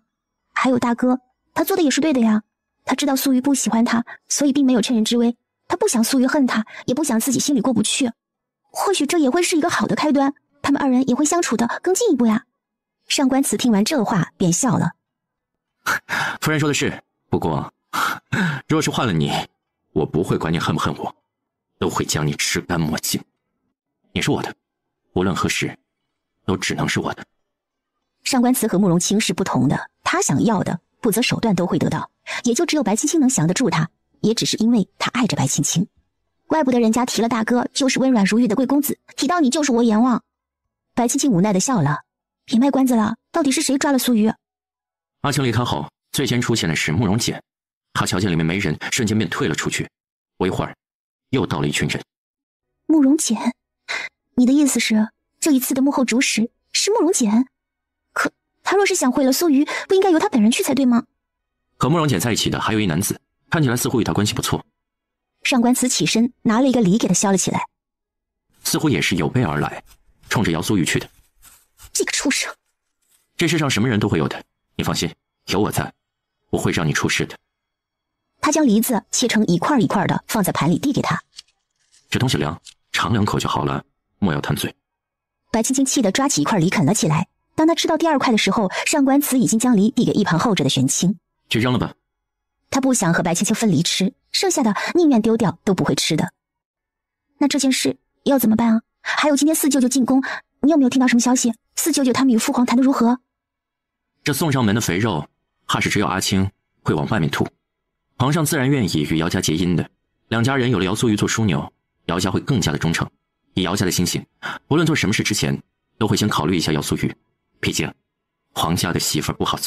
还有大哥，他做的也是对的呀。他知道素玉不喜欢他，所以并没有趁人之危。他不想素玉恨他，也不想自己心里过不去。或许这也会是一个好的开端，他们2人也会相处的更进一步呀。上官慈听完这话便笑了。夫人说的是，不过若是换了你，我不会管你恨不恨我，都会将你吃干抹净。你是我的，无论何时都只能是我的。上官慈和慕容清是不同的，他想要的不择手段都会得到，也就只有白青青能降得住他，也只是因为他爱着白青青。怪不得人家提了大哥就是温软如玉的贵公子，提到你就是我阎王。白青青无奈的笑了，别卖关子了，到底是谁抓了苏玉？阿青离开后，最先出现的是慕容简，他瞧见里面没人，瞬间便退了出去。不一会儿，又到了一群人。慕容简，你的意思是这一次的幕后主使是慕容简？可他若是想毁了苏瑜，不应该由他本人去才对吗？和慕容简在一起的还有一男子，看起来似乎与他关系不错。上官慈起身拿了一个礼给他削了起来，似乎也是有备而来，冲着姚苏玉去的。这个畜生！这世上什么人都会有的，你放心，有我在，不会让你出事的。他将梨子切成一块一块的放在盘里递给他。这东西凉，尝2口就好了，莫要贪嘴。白青青气得抓起一块梨啃了起来。当他吃到第2块的时候，上官慈已经将梨递给一旁候着的玄清。去扔了吧。他不想和白青青分离吃，剩下的宁愿丢掉都不会吃的。那这件事要怎么办啊？还有今天四舅舅进宫，你有没有听到什么消息？四舅舅他们与父皇谈得如何？这送上门的肥肉，怕是只有阿青会往外面吐。皇上自然愿意与姚家结姻的，2家人有了姚苏玉做枢纽，姚家会更加的忠诚。以姚家的心性，无论做什么事之前，都会先考虑一下姚苏玉。毕竟，皇家的媳妇儿不好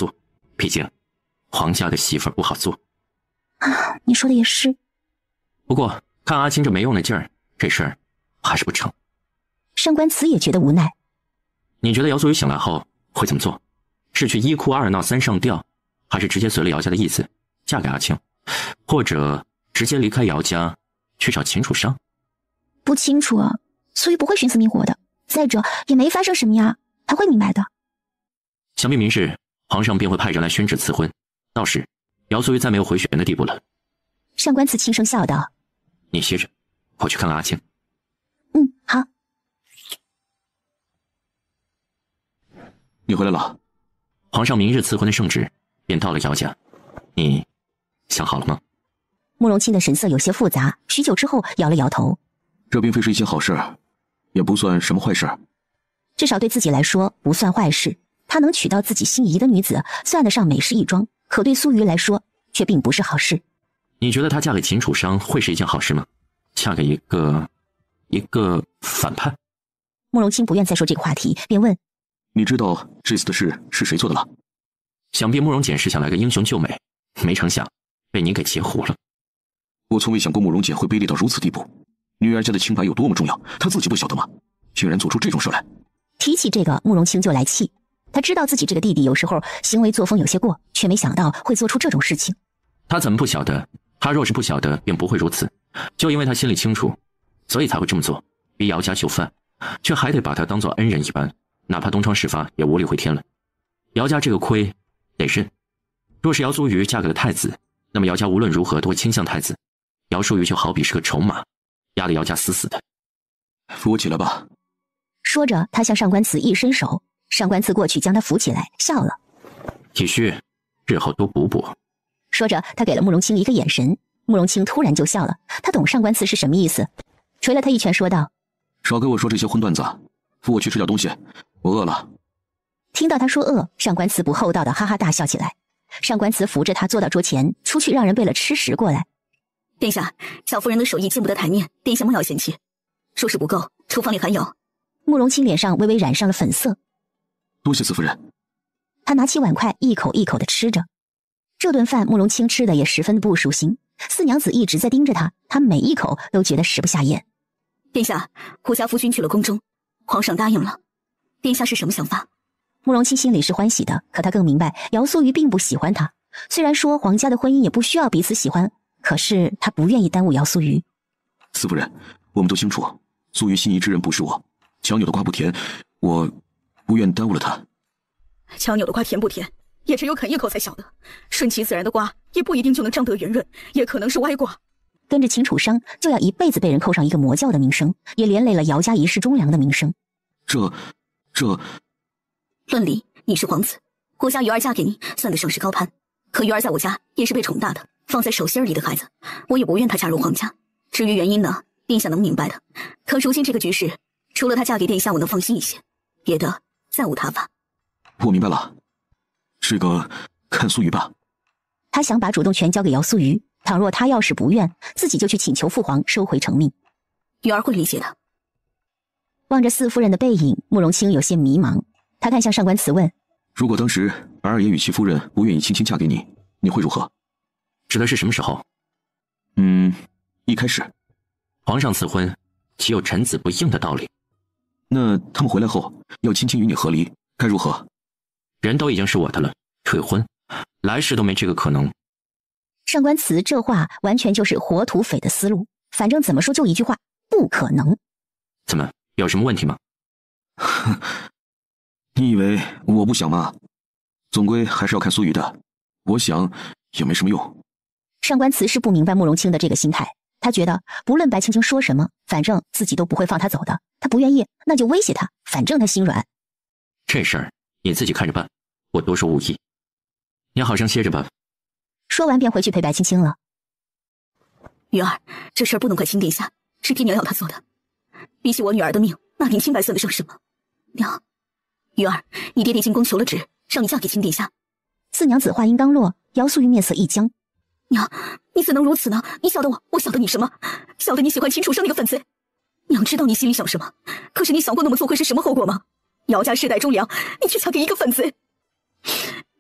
做。你说的也是。不过看阿青这没用的劲儿，这事儿还是不成。上官慈也觉得无奈。你觉得姚苏玉醒来后会怎么做？是去1哭2闹3上吊，还是直接随了姚家的意思嫁给阿青，或者直接离开姚家去找秦楚商？不清楚啊，苏玉不会寻死觅活的。再者也没发生什么呀，他会明白的。想必明日皇上便会派人来宣旨赐婚，到时姚苏玉再没有回旋的地步了。上官慈轻声笑道：“你歇着，我去看看阿青。”好。你回来了。皇上明日赐婚的圣旨便到了姚家，你想好了吗？慕容清的神色有些复杂，许久之后摇了摇头。这并非是一件好事，也不算什么坏事。至少对自己来说不算坏事。他能娶到自己心仪的女子，算得上美事一桩，可对苏瑜来说却并不是好事。你觉得她嫁给秦楚商会是一件好事吗？嫁给一个反叛？慕容清不愿再说这个话题，便问：你知道这次的事是谁做的了？想必慕容简是想来个英雄救美，没成想被你给截胡了。我从未想过慕容简会卑劣到如此地步。女儿家的清白有多么重要，她自己不晓得吗？竟然做出这种事来。提起这个，慕容清就来气。他知道自己这个弟弟有时候行为作风有些过，却没想到会做出这种事情。他怎么不晓得？他若是不晓得，便不会如此。就因为他心里清楚，所以才会这么做，逼姚家就范，却还得把他当做恩人一般，哪怕东窗事发，也无力回天了。姚家这个亏得认。若是姚苏瑜嫁给了太子，那么姚家无论如何都会倾向太子，姚淑瑜就好比是个筹码，压得姚家死死的。扶我起来吧。说着，他向上官慈一伸手。上官慈过去将他扶起来，笑了：“体恤，日后多补补。”说着，他给了慕容清一个眼神。慕容清突然就笑了，他懂上官慈是什么意思，捶了他一拳，说道：“少给我说这些荤段子，扶我去吃点东西，我饿了。”听到他说饿，上官慈不厚道的哈哈大笑起来。上官慈扶着他坐到桌前，出去让人备了吃食过来。殿下，小夫人的手艺见不得台面，殿下莫要嫌弃。说是不够，厨房里还有。慕容清脸上微微染上了粉色。多谢四夫人。他拿起碗筷，一口一口地吃着。这顿饭慕容清吃的也十分不舒心，四娘子一直在盯着他，他每一口都觉得食不下咽。殿下，胡家夫君去了宫中，皇上答应了。殿下是什么想法？慕容清心里是欢喜的，可他更明白姚素瑜并不喜欢他。虽然说皇家的婚姻也不需要彼此喜欢，可是他不愿意耽误姚素瑜。四夫人，我们都清楚，素瑜心仪之人不是我，强扭的瓜不甜，我不愿耽误了他。强扭的瓜甜不甜，也只有啃一口才晓得。顺其自然的瓜，也不一定就能长得圆润，也可能是歪瓜。跟着秦楚商就要一辈子被人扣上一个魔教的名声，也连累了姚家一世忠良的名声。这论理，你是皇子，国家鱼儿嫁给你，算得上是高攀。可鱼儿在我家也是被宠大的，放在手心里的孩子，我也不愿她嫁入皇家。至于原因呢，殿下能明白的。可如今这个局势，除了她嫁给殿下，我能放心一些，别的再无他法。我明白了，这个看素瑜吧。他想把主动权交给姚素瑜，倘若他要是不愿，自己就去请求父皇收回成命。鱼儿会理解的。望着四夫人的背影，慕容清有些迷茫。他看向上官慈问：如果当时白二爷与其夫人不愿意轻轻嫁给你，你会如何？指的是什么时候？一开始。皇上赐婚，岂有臣子不应的道理？那他们回来后要轻轻与你和离，该如何？人都已经是我的了，退婚，来世都没这个可能。上官慈这话完全就是活土匪的思路，反正怎么说就一句话，不可能。怎么，有什么问题吗？你以为我不想吗？总归还是要看素瑜的，我想也没什么用。上官慈是不明白慕容清的这个心态，他觉得不论白青青说什么，反正自己都不会放他走的。他不愿意，那就威胁他，反正他心软。这事儿你自己看着办，我多说无益。你好生歇着吧。说完便回去陪白青青了。鱼儿，这事儿不能怪亲殿下，是爹娘要他做的。比起我女儿的命，那点清白算得上什么？娘，鱼儿，你爹爹进宫求了旨，让你嫁给亲殿下。四娘子话音刚落，姚素瑜面色一僵。娘，你怎能如此呢？你晓得我晓得你什么？晓得你喜欢秦楚生那个粉子。娘知道你心里想什么，可是你想过那么做会是什么后果吗？姚家世代忠良，你却嫁给一个粉子。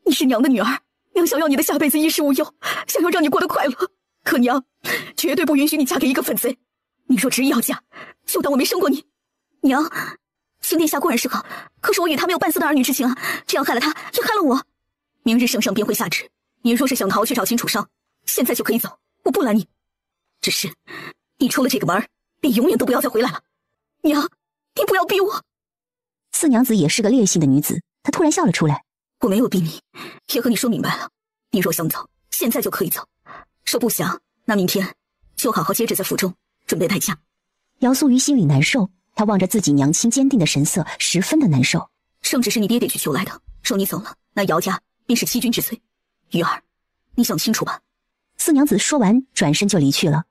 你是娘的女儿，娘想要你的下辈子衣食无忧，想要让你过得快乐。可娘绝对不允许你嫁给一个粉子。你若执意要嫁，就当我没生过你。娘，秦殿下固然是好，可是我与他没有半丝的儿女之情啊，这样害了他，也害了我。明日圣上便会下旨，你若是想逃去找秦楚商，现在就可以走，我不拦你。只是你出了这个门，便永远都不要再回来了。娘，你不要逼我。四娘子也是个烈性的女子，她突然笑了出来。我没有逼你，也和你说明白了。你若想走，现在就可以走；说不想，那明天就好好接着在府中准备待嫁。姚素瑜心里难受，她望着自己娘亲坚定的神色，十分的难受。圣旨是你爹爹去求来的，说你走了，那姚家便是欺君之罪。鱼儿，你想清楚吧。四娘子说完，转身就离去了。